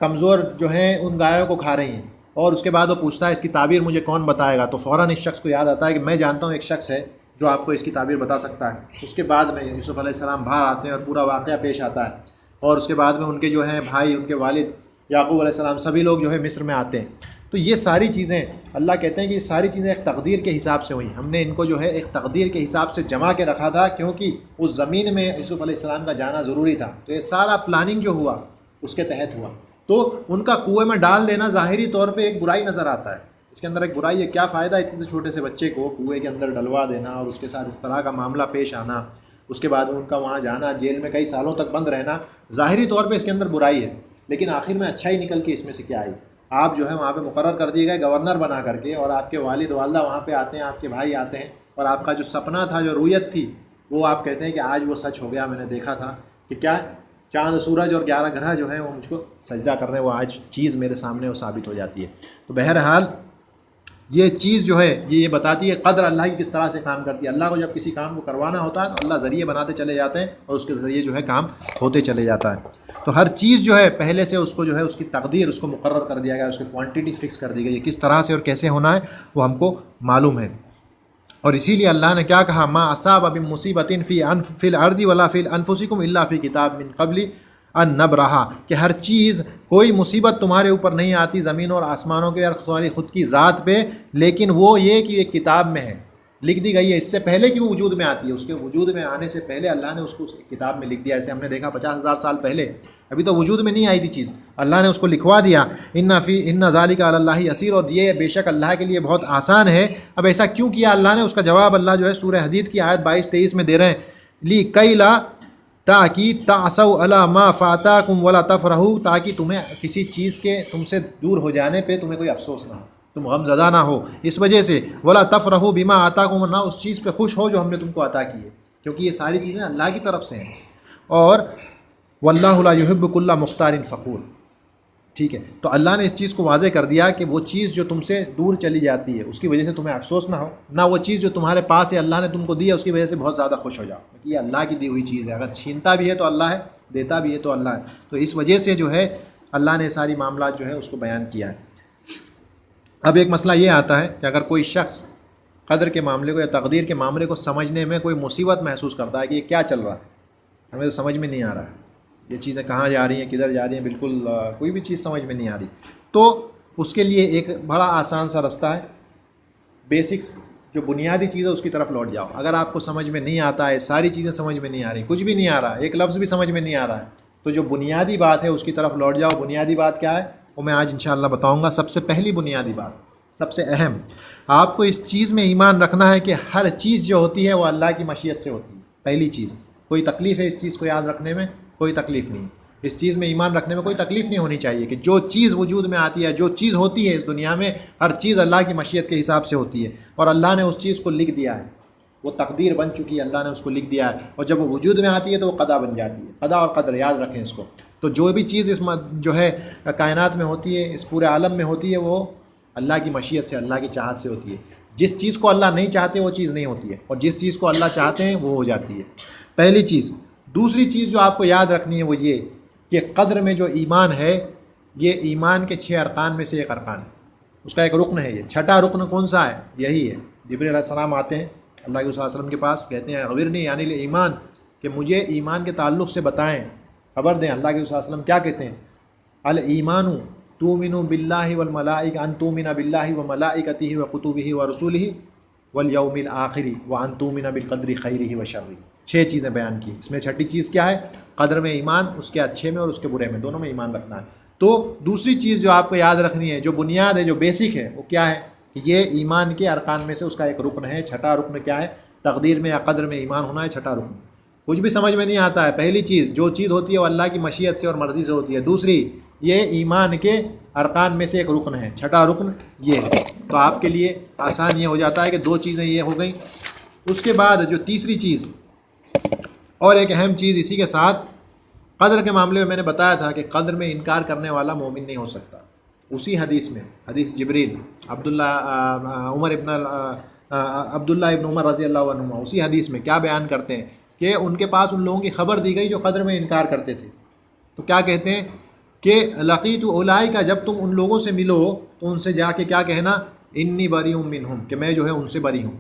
Speaker 1: کمزور جو ہیں ان گایوں کو کھا رہی ہیں، اور اس کے بعد وہ پوچھتا ہے اس کی تعبیر مجھے کون بتائے گا، تو فوراً اس شخص کو یاد آتا ہے کہ میں جانتا ہوں ایک شخص ہے جو آپ کو اس کی تعبیر بتا سکتا ہے۔ اس کے بعد میں یوسف علیہ السلام باہر آتے ہیں اور پورا واقعہ پیش آتا ہے، اور اس کے بعد میں ان کے جو ہیں بھائی، ان کے والد یعقوب علیہ السلام، سبھی لوگ جو ہے مصر میں آتے ہیں۔ تو یہ ساری چیزیں اللہ کہتے ہیں کہ یہ ساری چیزیں ایک تقدیر کے حساب سے ہوئیں، ہم نے ان کو جو ہے ایک تقدیر کے حساب سے جمع کے رکھا تھا، کیونکہ اس زمین میں یوسف علیہ السلام کا جانا ضروری تھا، تو یہ سارا پلاننگ جو ہوا اس کے تحت ہوا۔ تو ان کا کنویں میں ڈال دینا ظاہری طور پہ ایک برائی نظر آتا ہے، اس کے اندر ایک برائی ہے، کیا فائدہ اتنے چھوٹے سے بچے کو کنویں کے اندر ڈلوا دینا اور اس کے ساتھ اس طرح کا معاملہ پیش آنا، اس کے بعد ان کا وہاں جانا، جیل میں کئی سالوں تک بند رہنا، ظاہری طور پہ اس کے اندر برائی ہے، لیکن آخر میں اچھائی نکل کے اس میں سے کیا آئی؟ آپ جو ہے وہاں پہ مقرر کر دیے گئے گورنر بنا کر کے، اور آپ کے والد والدہ وہاں پہ آتے ہیں، آپ کے بھائی آتے ہیں، اور آپ کا جو سپنا تھا، جو رویت تھی، وہ آپ کہتے ہیں کہ آج وہ سچ ہو گیا، میں نے دیکھا تھا کہ کیا چاند سورج اور 11 گرہ جو ہیں وہ مجھ کو سجدہ کر رہے ہیں، وہ آج چیز میرے سامنے وہ ثابت ہو جاتی ہے۔ تو بہرحال یہ چیز جو ہے یہ بتاتی ہے قدر اللہ کی کس طرح سے کام کرتی ہے۔ اللہ کو جب کسی کام کو کروانا ہوتا ہے تو اللہ ذریعے بناتے چلے جاتے ہیں، اور اس کے ذریعے جو ہے کام ہوتے چلے جاتا ہے۔ تو ہر چیز جو ہے پہلے سے اس کو جو ہے اس کی تقدیر اس کو مقرر کر دیا گیا، اس کی کوانٹٹی فکس کر دی گئی ہے، کس طرح سے اور کیسے ہونا ہے وہ ہم کو معلوم ہے۔ اور اسی لیے اللہ نے کیا کہا، ما اصاب من مصیبۃ فی الارض ولا فی انفسکم الا فی کتاب من قبل ان نبرہا، کہ ہر چیز، کوئی مصیبت تمہارے اوپر نہیں آتی زمین اور آسمانوں کے اور تمہاری خود کی ذات پہ، لیکن وہ یہ کہ ایک کتاب میں ہے، لکھ دی گئی ہے اس سے پہلے کہ وہ وجود میں آتی ہے، اس کے وجود میں آنے سے پہلے اللہ نے اس کو کتاب میں لکھ دیا. ایسے ہم نے دیکھا 50,000 سال پہلے ابھی تو وجود میں نہیں آئی تھی چیز، اللہ نے اس کو لکھوا دیا. ان ذالک علی اللہ یسیر، اور یہ بے شک اللہ کے لیے بہت آسان ہے. اب ایسا کیوں کیا اللہ نے؟ اس کا جواب اللہ جو ہے سورہ حدید کی آیت 22-23 میں دے رہے ہیں. لی کئی لا تاکہ تعصوا علی ما فاتاکم ولا تفرحوا، تاکہ تمہیں کسی چیز کے تم سے دور ہو جانے پہ تمہیں کوئی افسوس نہ ہو، تم غم زدہ نہ ہو اس وجہ سے. ولا تفرحوا بما آتاکم، نہ اس چیز پہ خوش ہو جو ہم نے تم کو عطا کی ہے، کیونکہ یہ ساری چیزیں اللہ کی طرف سے ہیں. اور واللہ لا یحب کل مختار فخور. ٹھیک ہے، تو اللہ نے اس چیز کو واضح کر دیا کہ وہ چیز جو تم سے دور چلی جاتی ہے اس کی وجہ سے تمہیں افسوس نہ ہو، نہ وہ چیز جو تمہارے پاس ہے اللہ نے تم کو دی ہے اس کی وجہ سے بہت زیادہ خوش ہو جاؤ. یہ اللہ کی دی ہوئی چیز ہے، اگر چھینتا بھی ہے تو اللہ ہے، دیتا بھی ہے تو اللہ ہے. تو اس وجہ سے جو ہے اللہ نے ساری معاملات جو ہے اس کو بیان کیا ہے. اب ایک مسئلہ یہ آتا ہے کہ اگر کوئی شخص قدر کے معاملے کو یا تقدیر کے معاملے کو سمجھنے میں کوئی مصیبت محسوس کرتا ہے کہ یہ کیا چل رہا ہے، ہمیں تو سمجھ میں نہیں آ رہا ہے، یہ چیزیں کہاں جا رہی ہیں، کدھر جا رہی ہیں، بالکل کوئی بھی چیز سمجھ میں نہیں آ رہی، تو اس کے لیے ایک بڑا آسان سا رستہ ہے. بیسکس جو بنیادی چیز ہے اس کی طرف لوٹ جاؤ. اگر آپ کو سمجھ میں نہیں آتا ہے، ساری چیزیں سمجھ میں نہیں آ رہی، کچھ بھی نہیں آ رہا، ایک لفظ بھی سمجھ میں نہیں آ رہا ہے، تو جو بنیادی بات ہے اس کی طرف لوٹ جاؤ. بنیادی بات کیا ہے وہ میں آج انشاءاللہ بتاؤں گا. سب سے پہلی بنیادی بات، سب سے اہم، آپ کو اس چیز میں ایمان رکھنا ہے کہ ہر چیز جو ہوتی ہے وہ اللہ کی مشیت سے ہوتی ہے. پہلی چیز، کوئی تکلیف ہے اس چیز کو یاد رکھنے میں؟ کوئی تکلیف نہیں. اس چیز میں ایمان رکھنے میں کوئی تکلیف نہیں ہونی چاہیے کہ جو چیز وجود میں آتی ہے، جو چیز ہوتی ہے اس دنیا میں، ہر چیز اللہ کی مشیت کے حساب سے ہوتی ہے، اور اللہ نے اس چیز کو لکھ دیا ہے، وہ تقدیر بن چکی ہے، اللہ نے اس کو لکھ دیا ہے، اور جب وہ وجود میں آتی ہے تو وہ قضا بن جاتی ہے. قضا اور قدر یاد رکھیں اس کو. تو جو بھی چیز اس جو ہے کائنات میں ہوتی ہے، اس پورے عالم میں ہوتی ہے، وہ اللہ کی مشیت سے، اللہ کی چاہت سے ہوتی ہے. جس چیز کو اللہ نہیں چاہتے وہ چیز نہیں ہوتی ہے، اور جس چیز کو اللہ چاہتے ہیں وہ ہو جاتی ہے. پہلی چیز. دوسری چیز جو آپ کو یاد رکھنی ہے وہ یہ کہ قدر میں جو ایمان ہے، یہ ایمان کے 6 ارکان میں سے ایک ارکان ہے، اس کا ایک رکن ہے. یہ چھٹا رکن کون سا ہے؟ یہی ہے. جبریل علیہ السلام آتے ہیں اللہ کے صلی اللہ علیہ وسلم کے پاس، کہتے ہیں اخبرنی یعنی ایمان، کہ مجھے ایمان کے تعلق سے بتائیں، خبر دیں. اللہ کے صلی اللہ علیہ وسلم کیا کہتے ہیں؟ الایمان تؤمن باللہ والملائکہ، ان تؤمن باللہ وملائکتہ وکتبہ ورسولہ والیوم الآخر وان تؤمن بالقدر خیرہ وشرہ. 6 چیزیں بیان کی، اس میں چھٹی چیز کیا ہے؟ قدر میں ایمان، اس کے اچھے میں اور اس کے برے میں، دونوں میں ایمان رکھنا ہے. تو دوسری چیز جو آپ کو یاد رکھنی ہے، جو بنیاد ہے، جو بیسک ہے، وہ کیا ہے؟ یہ ایمان کے ارکان میں سے اس کا ایک رکن ہے. چھٹا رکن کیا ہے؟ تقدیر میں یا قدر میں ایمان ہونا ہے. چھٹا رکن کچھ بھی سمجھ میں نہیں آتا ہے. پہلی چیز، جو چیز ہوتی ہے وہ اللہ کی مشیت سے اور مرضی سے ہوتی ہے. دوسری، یہ ایمان کے ارکان میں سے ایک رکن ہے. چھٹا رکن یہ ہے. تو آپ کے لیے آسان یہ ہو جاتا ہے کہ 2 چیزیں یہ ہو گئیں. اس کے بعد جو تیسری چیز اور ایک اہم چیز اسی کے ساتھ، قدر کے معاملے میں نے بتایا تھا کہ قدر میں انکار کرنے والا مومن نہیں ہو سکتا. اسی حدیث میں، حدیث جبریل، عبداللہ ابن عمر رضی اللہ عنہ، اسی حدیث میں کیا بیان کرتے ہیں کہ ان کے پاس ان لوگوں کی خبر دی گئی جو قدر میں انکار کرتے تھے. تو کیا کہتے ہیں کہ لقیت اولئک، جب تم ان لوگوں سے ملو تو ان سے جا کے کیا کہنا؟ انی بری منہم، کہ میں جو ہے ان سے بری ہوں،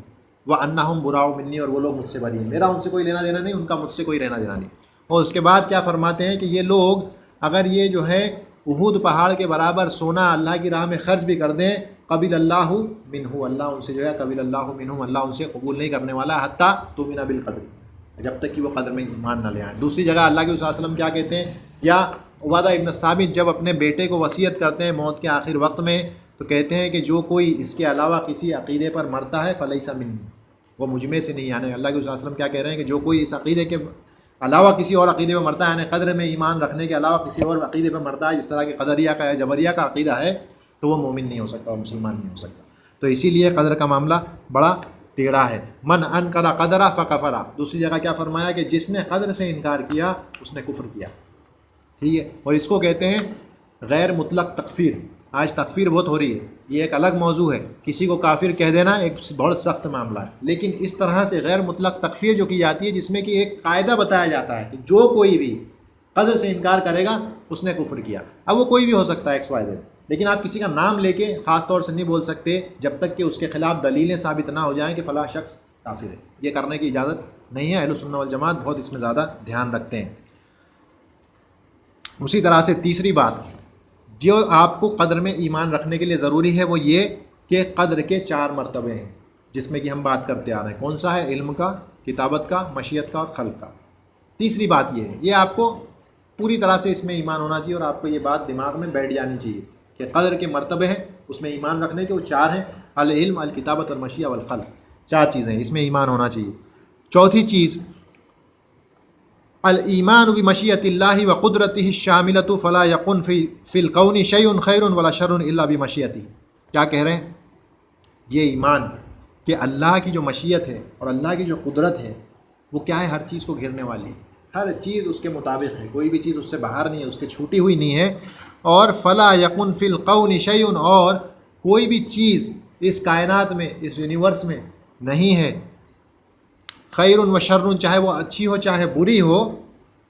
Speaker 1: وانہم براء منی، اور وہ لوگ مجھ سے بری ہیں، میرا ان سے کوئی لینا دینا نہیں، ان کا مجھ سے کوئی لینا دینا نہیں. اور اس کے بعد کیا فرماتے ہیں کہ یہ لوگ اگر یہ جو ہے احد پہاڑ کے برابر سونا اللہ کی راہ میں خرچ بھی کر دیں، قبل اللہ منہ، اللہ ان سے جو ہے قبل اللہ منہم، اللہ ان سے قبول نہیں کرنے والا، حتیٰ تؤمن بالقدر، جب تک کہ وہ قدر میں ایمان نہ لے آئیں. دوسری جگہ اللہ کے صلی اللہ علیہ وسلم کیا کہتے ہیں؟ یا عبادہ ابن ثابت جب اپنے بیٹے کو وصیت کرتے ہیں موت کے آخر وقت میں، تو کہتے ہیں کہ جو کوئی اس کے علاوہ کسی عقیدے پر مرتا ہے فلیس منی، وہ مجھ میں سے نہیں. یعنی اللہ کے صلی اللہ علیہ وسلم کیا کہہ رہے ہیں کہ جو کوئی اس عقیدے کے علاوہ کسی اور عقیدے پہ مرتا ہے، یعنی قدر میں ایمان رکھنے کے علاوہ کسی اور عقیدے پہ مرتا ہے، جس طرح کہ قدریہ کا ہے، جبریہ کا عقیدہ ہے، تو وہ مومن نہیں ہو سکتا اور مسلمان نہیں ہو سکتا. تو اسی لیے قدر کا معاملہ بڑا ٹیڑھا ہے. من انکر قدر فکفر. دوسری جگہ کیا فرمایا کہ جس نے قدر سے انکار کیا اس نے کفر کیا. ٹھیک ہے، اور اس کو کہتے ہیں غیر مطلق تکفیر. آج تکفیر بہت ہو رہی ہے، یہ ایک الگ موضوع ہے. کسی کو کافر کہہ دینا ایک بہت سخت معاملہ ہے، لیکن اس طرح سے غیر مطلق تکفیر جو کی جاتی ہے جس میں کہ ایک قاعدہ بتایا جاتا ہے کہ جو کوئی بھی قدر سے انکار کرے گا اس نے کفر کیا. اب وہ کوئی بھی ہو سکتا ہے XYZ، لیکن آپ کسی کا نام لے کے خاص طور سے نہیں بول سکتے جب تک کہ اس کے خلاف دلیلیں ثابت نہ ہو جائیں کہ فلاں شخص کافر ہے. یہ کرنے کی اجازت نہیں ہے. اہل سنت والجماعت بہت اس میں زیادہ دھیان رکھتے ہیں. اسی طرح سے تیسری بات جو آپ کو قدر میں ایمان رکھنے کے لیے ضروری ہے وہ یہ کہ قدر کے 4 مرتبے ہیں. جس میں کہ ہم بات کرتے آ رہے ہیں، کون سا ہے؟ علم کا، کتابت کا، مشیت کا اور خلق کا۔ تیسری بات یہ ہے، یہ آپ کو پوری طرح سے اس میں ایمان ہونا چاہیے، اور آپ کو یہ بات دماغ میں بیٹھ جانی چاہیے کہ قدر کے مرتبے ہیں اس میں ایمان رکھنے کے، وہ 4 ہیں: العلم، الکتابت، المشیہ والخلق، 4 چیزیں ہیں، اس میں ایمان ہونا چاہیے۔ چوتھی چیز، الایمان بمشیۃ اللہ وقدرتہ الشاملۃ فلا یکن فی الکون شیء خیر ولا شر الا بمشیتہ۔ کیا کہہ رہے ہیں؟ یہ ایمان کہ اللہ کی جو مشیت ہے اور اللہ کی جو قدرت ہے وہ کیا ہے؟ ہر چیز کو گھیرنے والی ہے، ہر چیز اس کے مطابق ہے، کوئی بھی چیز اس سے باہر نہیں ہے، اس کے چھوٹی ہوئی نہیں ہے۔ اور فلا یکن فی الکون شیء، اور کوئی بھی چیز اس کائنات میں، اس یونیورس میں نہیں ہے، خیر و شر، چاہے وہ اچھی ہو چاہے بری ہو،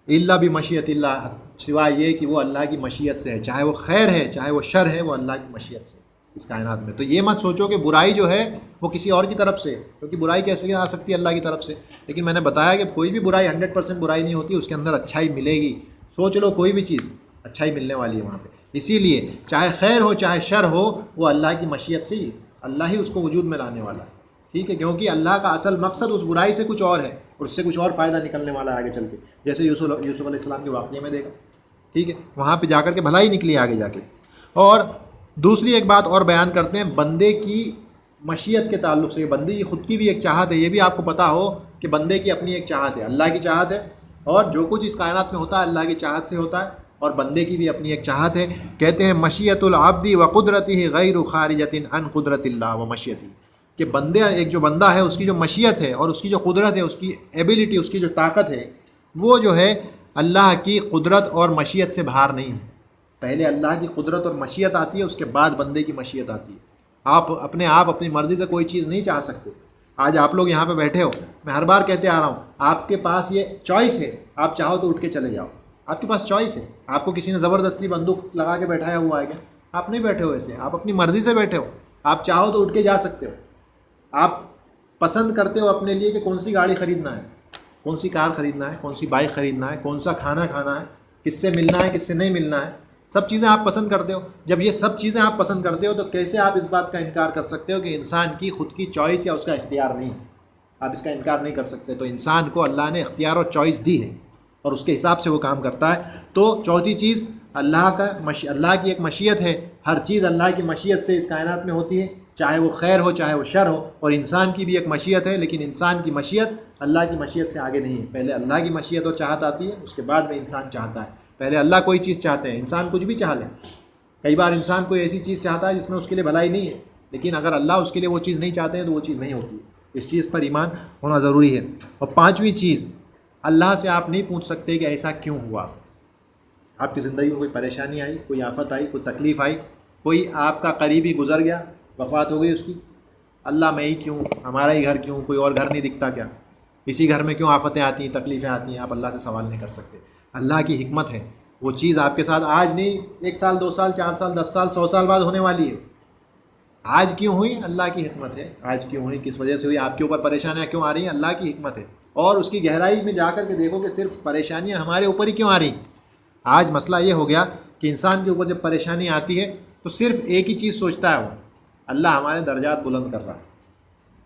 Speaker 1: الا بمشیۃ اللہ، سوائے یہ کہ وہ اللہ کی مشیت سے ہے، چاہے وہ خیر ہے چاہے وہ شر ہے، وہ اللہ کی مشیت سے اس کائنات میں۔ تو یہ مت سوچو کہ برائی جو ہے وہ کسی اور کی طرف سے، کیونکہ برائی کیسے آ سکتی ہے؟ اللہ کی طرف سے۔ لیکن میں نے بتایا کہ کوئی بھی برائی 100% برائی نہیں ہوتی، اس کے اندر اچھائی ملے گی۔ سوچ لو کوئی بھی چیز اچھائی ملنے والی ہے وہاں پہ، اسی لیے چاہے خیر ہو چاہے شر ہو، وہ اللہ کی مشیت سے ہی، اللہ ہی اس کو وجود میں لانے والا ہے، ٹھیک ہے؟ کیونکہ اللہ کا اصل مقصد اس برائی سے کچھ اور ہے، اور اس سے کچھ اور فائدہ نکلنے والا ہے آگے چل کے، جیسے یوسف علیہ السلام کے واقعے میں دیکھا، ٹھیک ہے؟ وہاں پہ جا کر کے بھلائی نکلی آگے جا کے۔ اور دوسری ایک بات اور بیان کرتے ہیں بندے کی مشیت کے تعلق سے، بندے کی خود کی بھی ایک چاہت ہے، یہ بھی آپ کو پتہ ہو کہ بندے کی اپنی ایک چاہت ہے، اللہ کی چاہت ہے، اور جو کچھ اس کائنات میں ہوتا ہے اللہ کی چاہت سے ہوتا ہے، اور بندے کی بھی اپنی ایک چاہت ہے۔ کہتے ہیں مشیت العبد وقدرتہ غیر خارجۃ عن قدرت اللہ ومشیتہ، کہ بندے، ایک جو بندہ ہے اس کی جو مشیت ہے اور اس کی جو قدرت ہے، اس کی ایبیلٹی، اس کی جو طاقت ہے، وہ جو ہے اللہ کی قدرت اور مشیت سے باہر نہیں ہے۔ پہلے اللہ کی قدرت اور مشیت آتی ہے، اس کے بعد بندے کی مشیت آتی ہے۔ آپ اپنی مرضی سے کوئی چیز نہیں چاہ سکتے۔ آج آپ لوگ یہاں پہ بیٹھے ہو، میں ہر بار کہتے آ رہا ہوں، آپ کے پاس یہ چوائس ہے، آپ چاہو تو اٹھ کے چلے جاؤ، آپ کے پاس چوائس ہے۔ آپ کو کسی نے زبردستی بندوق لگا کے بیٹھایا ہوا ہے کیا؟ آپ نہیں بیٹھے ہو ایسے، آپ اپنی مرضی سے بیٹھے ہو، آپ چاہو تو اٹھ کے جا سکتے ہو۔ آپ پسند کرتے ہو اپنے لیے کہ کون سی گاڑی خریدنا ہے، کون سی کار خریدنا ہے، کون سی بائک خریدنا ہے، کون سا کھانا کھانا ہے، کس سے ملنا ہے کس سے نہیں ملنا ہے، سب چیزیں آپ پسند کرتے ہو۔ جب یہ سب چیزیں آپ پسند کرتے ہو تو کیسے آپ اس بات کا انکار کر سکتے ہو کہ انسان کی خود کی چوائس یا اس کا اختیار نہیں ہے؟ آپ اس کا انکار نہیں کر سکتے۔ تو انسان کو اللہ نے اختیار اور چوائس دی ہے، اور اس کے حساب سے وہ کام کرتا ہے۔ تو چوتھی چیز، اللہ کی ایک مشیت ہے، ہر چیز اللہ کی مشیت سے اس کائنات میں ہوتی ہے، چاہے وہ خیر ہو چاہے وہ شر ہو۔ اور انسان کی بھی ایک مشیت ہے، لیکن انسان کی مشیت اللہ کی مشیت سے آگے نہیں ہے۔ پہلے اللہ کی مشیت اور چاہت آتی ہے، اس کے بعد میں انسان چاہتا ہے۔ پہلے اللہ کوئی چیز چاہتے ہیں، انسان کچھ بھی چاہ لے۔ کئی بار انسان کوئی ایسی چیز چاہتا ہے جس میں اس کے لیے بھلائی نہیں ہے، لیکن اگر اللہ اس کے لیے وہ چیز نہیں چاہتے ہیں تو وہ چیز نہیں ہوتی۔ اس چیز پر ایمان ہونا ضروری ہے۔ اور پانچویں چیز، اللہ سے آپ نہیں پوچھ سکتے کہ ایسا کیوں ہوا۔ آپ کی زندگی میں کوئی پریشانی آئی، کوئی آفت آئی، کوئی تکلیف آئی، کوئی آپ کا قریبی گزر گیا، وفات ہو گئی اس کی، اللہ میں ہی کیوں، ہمارا ہی گھر کیوں، کوئی اور گھر نہیں دکھتا کیا، اسی گھر میں کیوں آفتیں آتی ہیں، تکلیفیں آتی ہیں؟ آپ اللہ سے سوال نہیں کر سکتے۔ اللہ کی حکمت ہے، وہ چیز آپ کے ساتھ آج نہیں، 1 سال 2 سال 4 سال 10 سال 100 سال بعد ہونے والی ہے۔ آج کیوں ہوئی؟ اللہ کی حکمت ہے۔ آج کیوں ہوئی، کس وجہ سے ہوئی، آپ کے اوپر پریشانیاں کیوں آ رہی ہیں، اللہ کی حکمت ہے۔ اور اس کی گہرائی میں جا کر کے دیکھو کہ صرف پریشانیاں ہمارے اوپر ہی کیوں آ رہی ہیں۔ آج مسئلہ یہ ہو گیا کہ انسان کے اوپر جب پریشانی آتی ہے تو صرف ایک ہی چیز سوچتا ہے، وہ اللہ ہمارے درجات بلند کر رہا ہے۔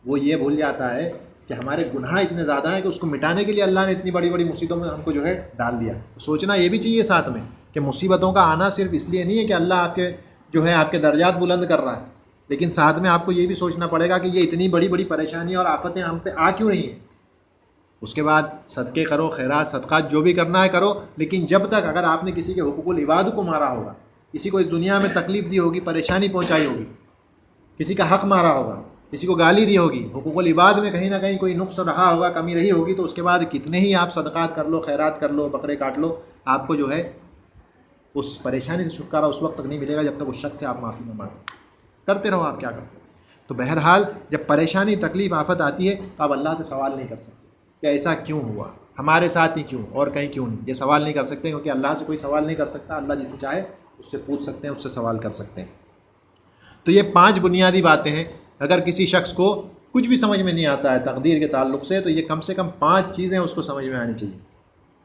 Speaker 1: وہ یہ بھول جاتا ہے کہ ہمارے گناہ اتنے زیادہ ہیں کہ اس کو مٹانے کے لیے اللہ نے اتنی بڑی بڑی مصیبتوں میں ہم کو جو ہے ڈال دیا۔ سوچنا یہ بھی چاہیے ساتھ میں کہ مصیبتوں کا آنا صرف اس لیے نہیں ہے کہ اللہ آپ کے جو ہے آپ کے درجات بلند کر رہا ہے، لیکن ساتھ میں آپ کو یہ بھی سوچنا پڑے گا کہ یہ اتنی بڑی بڑی پریشانیاں اور آفتیں ہم پہ آ کیوں رہی ہیں۔ اس کے بعد صدقے کرو، خیرات صدقات جو بھی کرنا ہے کرو، لیکن جب تک اگر آپ نے کسی کے حقوق العباد کو مارا ہوگا، کسی کو اس دنیا میں تکلیف دی ہوگی، پریشانی پہنچائی ہوگی، کسی کا حق مارا ہوگا، کسی کو گالی دی ہوگی، حقوق العباد میں کہیں نہ کہیں کوئی نقص رہا ہوگا، کمی رہی ہوگی، تو اس کے بعد کتنے ہی آپ صدقات کر لو، خیرات کر لو، بکرے کاٹ لو، آپ کو جو ہے اس پریشانی سے چھٹکارا اس وقت تک نہیں ملے گا جب تک اس شخص سے آپ معافی نہ مانگو۔ کرتے رہو آپ کیا کرتے ہو۔ تو بہرحال جب پریشانی تکلیف آفت آتی ہے تو آپ اللہ سے سوال نہیں کر سکتے کہ ایسا کیوں ہوا، ہمارے ساتھ ہی کیوں اور کہیں کیوں نہیں، یہ سوال نہیں کر سکتے، کیونکہ اللہ سے کوئی سوال نہیں کر سکتا۔ اللہ جسے چاہے اس سے پوچھ سکتے ہیں، اس سے سوال کر سکتے ہیں۔ تو یہ 5 بنیادی باتیں ہیں۔ اگر کسی شخص کو کچھ بھی سمجھ میں نہیں آتا ہے تقدیر کے تعلق سے، تو یہ کم سے کم 5 چیزیں اس کو سمجھ میں آنی چاہیے،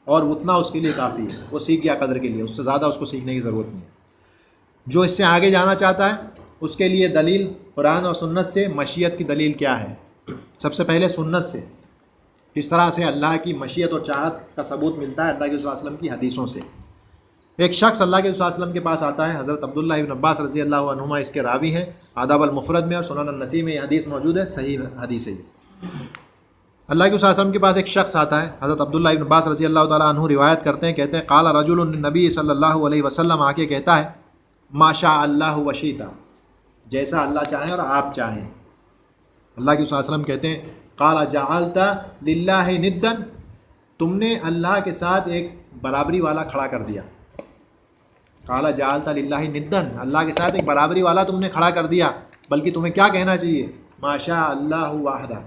Speaker 1: اور اتنا اس کے لیے کافی ہے۔ وہ سیکھ گیا قدر کے لیے، اس سے زیادہ اس کو سیکھنے کی ضرورت نہیں ہے۔ جو اس سے آگے جانا چاہتا ہے اس کے لیے دلیل قرآن اور سنت سے مشیت کی دلیل کیا ہے؟ سب سے پہلے سنت سے، کس طرح سے اللہ کی مشیت اور چاہت کا ثبوت ملتا ہے؟ اللہ کے رسول صلی اللہ علیہ وسلم کی حدیثوں سے۔ ایک شخص اللہ کے رسول صلی اللہ علیہ وسلم کے پاس آتا ہے، حضرت عبداللہ ابن عباس رضی اللہ عنہما اس کے راوی ہیں، آداب المفرد میں اور سنن النسائی میں یہ حدیث موجود ہے، صحیح حدیث ہے۔ اللہ کے رسول صلی اللہ علیہ وسلم کے پاس ایک شخص آتا ہے، حضرت عبداللہ ابن عباس رضی اللہ تعالیٰ عنہ روایت کرتے ہیں، کہتے ہیں قال رجل النبی صلی اللہ علیہ وسلم، آ کے کہتا ہے ما شاء اللہ وشیتا، جیسا اللہ چاہیں اور آپ چاہیں۔ اللہ کے رسول صلی اللہ علیہ وسلم کہتے ہیں قال جعلت للہ ندا، تم نے اللہ کے ساتھ ایک برابری والا کھڑا کر دیا۔ قال جعلت للہ ندا، اللہ کے ساتھ ایک برابری والا تم نے کھڑا کر دیا، بلکہ تمہیں کیا کہنا چاہیے؟ ما شاء اللہ واحدہ،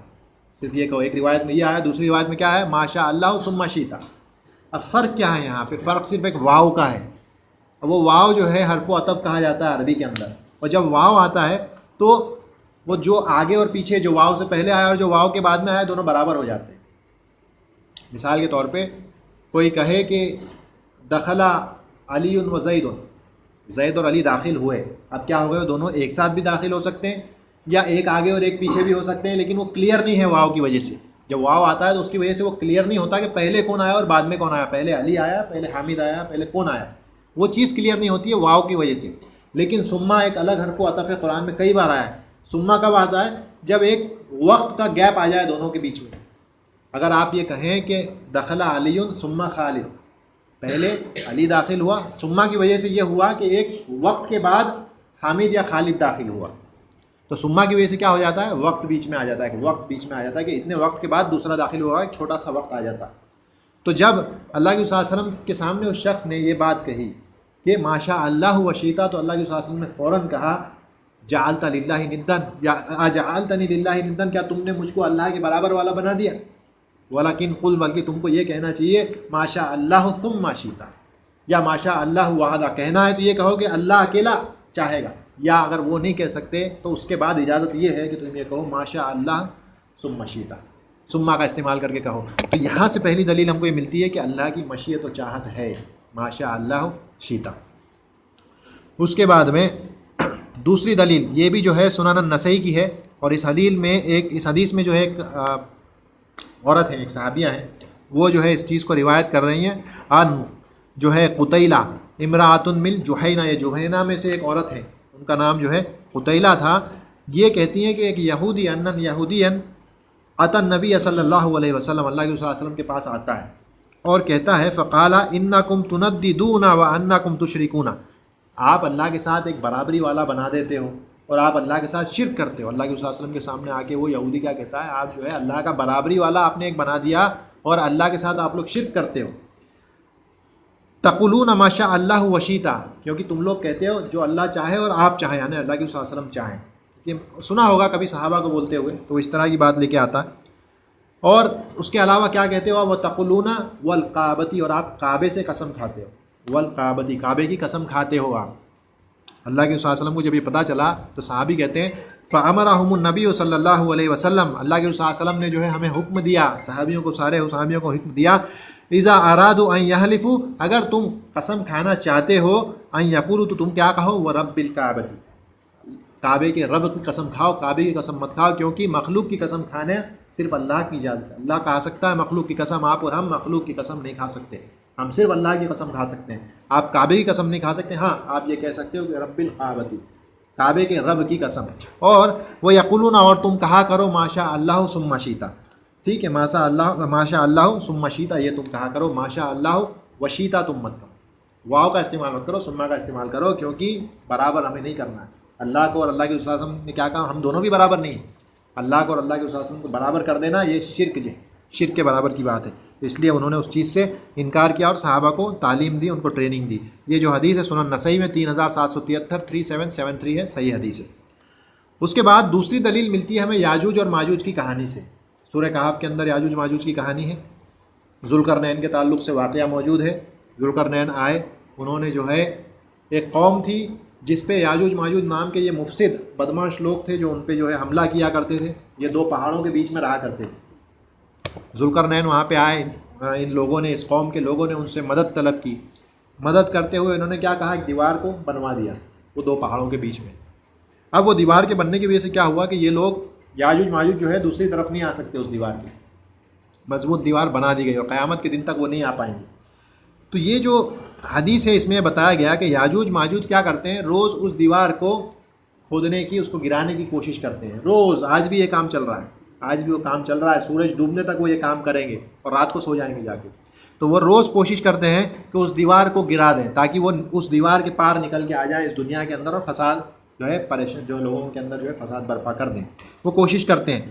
Speaker 1: صرف یہ کہو۔ ایک روایت میں یہ آیا، دوسری روایت میں کیا ہے؟ ما شاء اللہ ثم شئت۔ اب فرق کیا ہے یہاں پہ؟ فرق صرف ایک واو کا ہے۔ وہ واو جو ہے حرف و عطف کہا جاتا ہے عربی کے اندر، اور جب واو آتا ہے تو وہ جو آگے اور پیچھے، جو واو سے پہلے آیا اور جو واو کے بعد میں آیا، دونوں برابر ہو جاتے ہیں۔ مثال کے طور پہ کوئی کہے کہ دخل علی و زید، زید اور علی داخل ہوئے، اب کیا ہو گئے؟ دونوں ایک ساتھ بھی داخل ہو سکتے ہیں یا ایک آگے اور ایک پیچھے بھی ہو سکتے ہیں، لیکن وہ کلیئر نہیں ہے واو کی وجہ سے۔ جب واو آتا ہے تو اس کی وجہ سے وہ کلیئر نہیں ہوتا کہ پہلے کون آیا اور بعد میں کون آیا، پہلے علی آیا، پہلے حامد آیا، پہلے کون آیا، وہ چیز کلیئر نہیں ہوتی ہے واو کی وجہ سے۔ لیکن ثم ایک الگ حرف و عطف قرآن میں کئی بار آیا ہے۔ ثم کب آتا ہے؟ جب ایک وقت کا گیپ آ جائے دونوں کے بیچ میں۔ اگر آپ یہ کہیں کہ دخل علی ثم خالد، پہلے علی داخل ہوا، ثم کی وجہ سے یہ ہوا کہ ایک وقت کے بعد حامد یا خالد داخل ہوا، تو ثم کی وجہ سے کیا ہو جاتا ہے؟ وقت بیچ میں آ جاتا ہے، کہ وقت بیچ میں آ جاتا ہے کہ اتنے وقت کے بعد دوسرا داخل ہوا، ایک چھوٹا سا وقت آ جاتا ہے۔ تو جب اللہ کے صلی اللہ علیہ وسلم کے سامنے اس شخص نے یہ بات کہی کہ ما شاء اللہ وشیتا، تو اللہ کے صلی اللہ علیہ وسلم نے فوراً کہا جعلت للہ ندا، یا اجعلتنی للہ ندا، کیا تم نے مجھ کو اللہ کے برابر والا بنا دیا؟ ولیکن قل، بلکہ تم کو یہ کہنا چاہیے ما شاء اللہ ثم شئت، یا ما شاء اللہ وحدہ، کہنا ہے تو یہ کہو کہ اللہ اکیلا چاہے گا، یا اگر وہ نہیں کہہ سکتے تو اس کے بعد اجازت یہ ہے کہ تم یہ کہو ما شاء اللہ ثم شئت، ثم کا استعمال کر کے کہو۔ تو یہاں سے پہلی دلیل ہم کو یہ ملتی ہے کہ اللہ کی مشیت و چاہت ہے، ما شاء اللہ شئت۔ اس کے بعد میں دوسری دلیل یہ بھی جو ہے سنن النسائی کی ہے، اور اس حدیث میں جو ہے ایک عورت ہے، ایک صحابیہ ہیں، وہ جو ہے اس چیز کو روایت کر رہی ہیں، ان جو ہے قتیلہ امراۃ من جوہینہ، یہ جوہینہ میں سے ایک عورت ہے، ان کا نام جو ہے قتیلہ تھا۔ یہ کہتی ہیں کہ ایک یہودی یہودین اتى النبی صلی اللہ علیہ وسلم، اللہ کے صلی اللہ علیہ وسلم کے پاس آتا ہے اور کہتا ہے فقال انکم تنددون وانکم تشرکون، آپ اللہ کے ساتھ ایک برابری والا بنا دیتے ہو اور آپ اللہ کے ساتھ شرک کرتے ہو۔ اللہ کے صلی اللہ علیہ وسلم کے سامنے آ کے وہ یہودی کیا کہتا ہے؟ آپ جو ہے اللہ کا برابری والا آپ نے ایک بنا دیا اور اللہ کے ساتھ آپ لوگ شرک کرتے ہو۔ تقولون ما شاء اللہ وشیتا، کیونکہ تم لوگ کہتے ہو جو اللہ چاہے اور آپ چاہیں، یعنی اللہ کے صلی اللہ علیہ وسلم چاہیں۔ یہ سنا ہوگا کبھی صحابہ کو بولتے ہوئے، تو اس طرح کی بات لے کے آتا ہے۔ اور اس کے علاوہ کیا کہتے ہو؟ وہ تقولون والکعبۃ، اور آپ کعبے سے قسم کھاتے ہو، والکعبۃ، کعبے کی قسم کھاتے ہو آپ۔ اللہ کے صلی اللہ علیہ وسلم کو جب یہ پتہ چلا تو صحابی کہتے ہیں فامرہم النبی صلی اللہ علیہ وسلم، اللہ کے صلی اللہ علیہ وسلم نے جو ہے ہمیں حکم دیا، صحابیوں کو، سارے صحابیوں کو حکم دیا، اذا ارادوا ان یحلفوا، اگر تم قسم کھانا چاہتے ہو، ان یقولوا، تو تم کیا کہو؟ ورب الکعبۃ، کعبے کے رب کی قسم کھاؤ، کعبے کی قسم مت کھاؤ، کیونکہ مخلوق کی قسم کھانے صرف اللہ کی اجازت ہے۔ اللہ کھا سکتا ہے مخلوق کی قسم، آپ اور ہم مخلوق کی قسم نہیں کھا سکتے، ہم صرف اللہ کی قسم کھا سکتے ہیں، آپ کعبے کی قسم نہیں کھا سکتے۔ ہاں آپ یہ کہہ سکتے ہو کہ رب الکعبۃ، کعبے کے رب کی قسم۔ اور وہ یقولون، اور تم کہا کرو ما شاء اللہ ثم شئت، ٹھیک ہے، ما شاء اللہ ثم شئت، یہ تم کہا کرو، ما شاء اللہ وشئت تم مت کرو، واو کا استعمال مت کرو، ثم کا استعمال کرو، کیونکہ برابر ہمیں نہیں کرنا ہے۔ اللہ کو اور اللہ کے رسول صلی اللہ علیہ وسلم نے کیا کہا؟ ہم دونوں بھی برابر نہیں ہیں، اللہ کو اور اللہ کے رسول صلی اللہ علیہ وسلم کو برابر کر دینا یہ شرک کے برابر کی بات ہے، اس لیے انہوں نے اس چیز سے انکار کیا اور صحابہ کو تعلیم دی، ان کو ٹریننگ دی۔ یہ جو حدیث ہے سنن نسائی میں 3773 3773 ہے، صحیح حدیث ہے۔ اس کے بعد دوسری دلیل ملتی ہے ہمیں یاجوج اور ماجوج کی کہانی سے۔ سورہ کہف کے اندر یاجوج ماجوج کی کہانی ہے، ذوالقرنین کے تعلق سے واقعہ موجود ہے۔ ذوالقرنین آئے، انہوں نے جو ہے ایک قوم تھی جس پہ یاجوج ماجوج نام کے یہ مفسد بدماش لوگ تھے، جو ان پہ جو ہے حملہ کیا کرتے تھے، یہ دو پہاڑوں کے بیچ میں رہا کرتے تھے۔ ذوالقرنین وہاں پہ آئے، ان لوگوں نے، اس قوم کے لوگوں نے ان سے مدد طلب کی، مدد کرتے ہوئے انہوں نے کیا کہا؟ ایک دیوار کو بنوا دیا وہ دو پہاڑوں کے بیچ میں، اب وہ دیوار کے بننے کی وجہ سے کیا ہوا کہ یہ لوگ یاجوج ماجوج جو ہے دوسری طرف نہیں آ سکتے اس دیوار کی، مضبوط دیوار بنا دی گئی اور قیامت کے دن تک وہ نہیں آ پائیں گے۔ تو یہ جو حدیث ہے اس میں بتایا گیا کہ یاجوج ماجوج کیا کرتے ہیں، روز اس دیوار کو کھودنے کی، اس کو گرانے کی کوشش کرتے ہیں، روز، آج بھی یہ کام چل رہا ہے، آج بھی وہ کام چل رہا ہے، سورج ڈوبنے تک وہ یہ کام کریں گے اور رات کو سو جائیں گے جا کے۔ تو وہ روز کوشش کرتے ہیں کہ اس دیوار کو گرا دیں تاکہ وہ اس دیوار کے پار نکل کے آ جائیں اس دنیا کے اندر اور فساد جو ہے جو لوگوں کے اندر جو ہے فساد برپا کر دیں۔ وہ کوشش کرتے ہیں،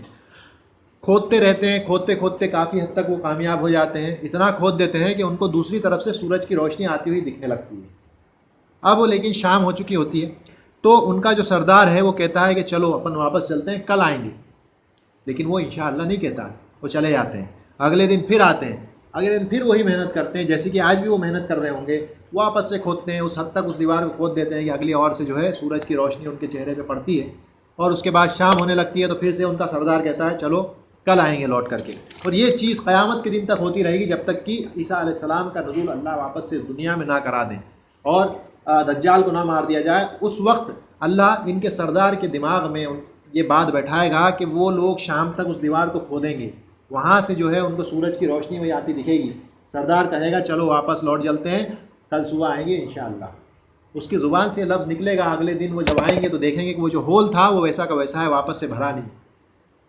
Speaker 1: کھودتے رہتے ہیں، کھودتے کھودتے کافی حد تک وہ کامیاب ہو جاتے ہیں، اتنا کھود دیتے ہیں کہ ان کو دوسری طرف سے سورج کی روشنی آتی ہوئی دکھنے لگتی ہے۔ اب وہ لیکن شام ہو چکی ہوتی ہے، تو ان کا جو سردار ہے وہ کہتا ہے کہ چلو اپن واپس چلتے ہیں، کل آئیں گے، لیکن وہ انشاءاللہ نہیں کہتا، وہ چلے جاتے ہیں۔ اگلے دن پھر آتے ہیں، اگلے دن پھر وہی محنت کرتے ہیں جیسے کہ آج بھی وہ محنت کر رہے ہوں گے، واپس سے کھودتے ہیں، اس حد تک اس دیوار کو کھود دیتے ہیں کہ اگلی اور سے جو ہے سورج کی روشنی ان کے چہرے پہ پڑتی ہے، اور اس کے بعد شام ہونے لگتی ہے تو پھر سے ان کا سردار کہتا ہے چلو کل آئیں گے لوٹ کر کے۔ اور یہ چیز قیامت کے دن تک ہوتی رہے گی جب تک کہ عیسیٰ علیہ السلام کا نزول اللہ واپس سے دنیا میں نہ کرا دیں اور دجال کو نہ مار دیا جائے۔ اس وقت اللہ ان کے سردار کے دماغ میں یہ بات بیٹھائے گا کہ وہ لوگ شام تک اس دیوار کو کھودیں گے، وہاں سے جو ہے ان کو سورج کی روشنی وہی آتی دکھے گی، سردار کہے گا چلو واپس لوٹ چلتے ہیں، کل صبح آئیں گے انشاءاللہ۔ اس کی زبان سے لفظ نکلے گا، اگلے دن وہ جب آئیں گے تو دیکھیں گے کہ وہ جو ہول تھا وہ ویسا کا ویسا ہے، واپس سے بھرا نہیں۔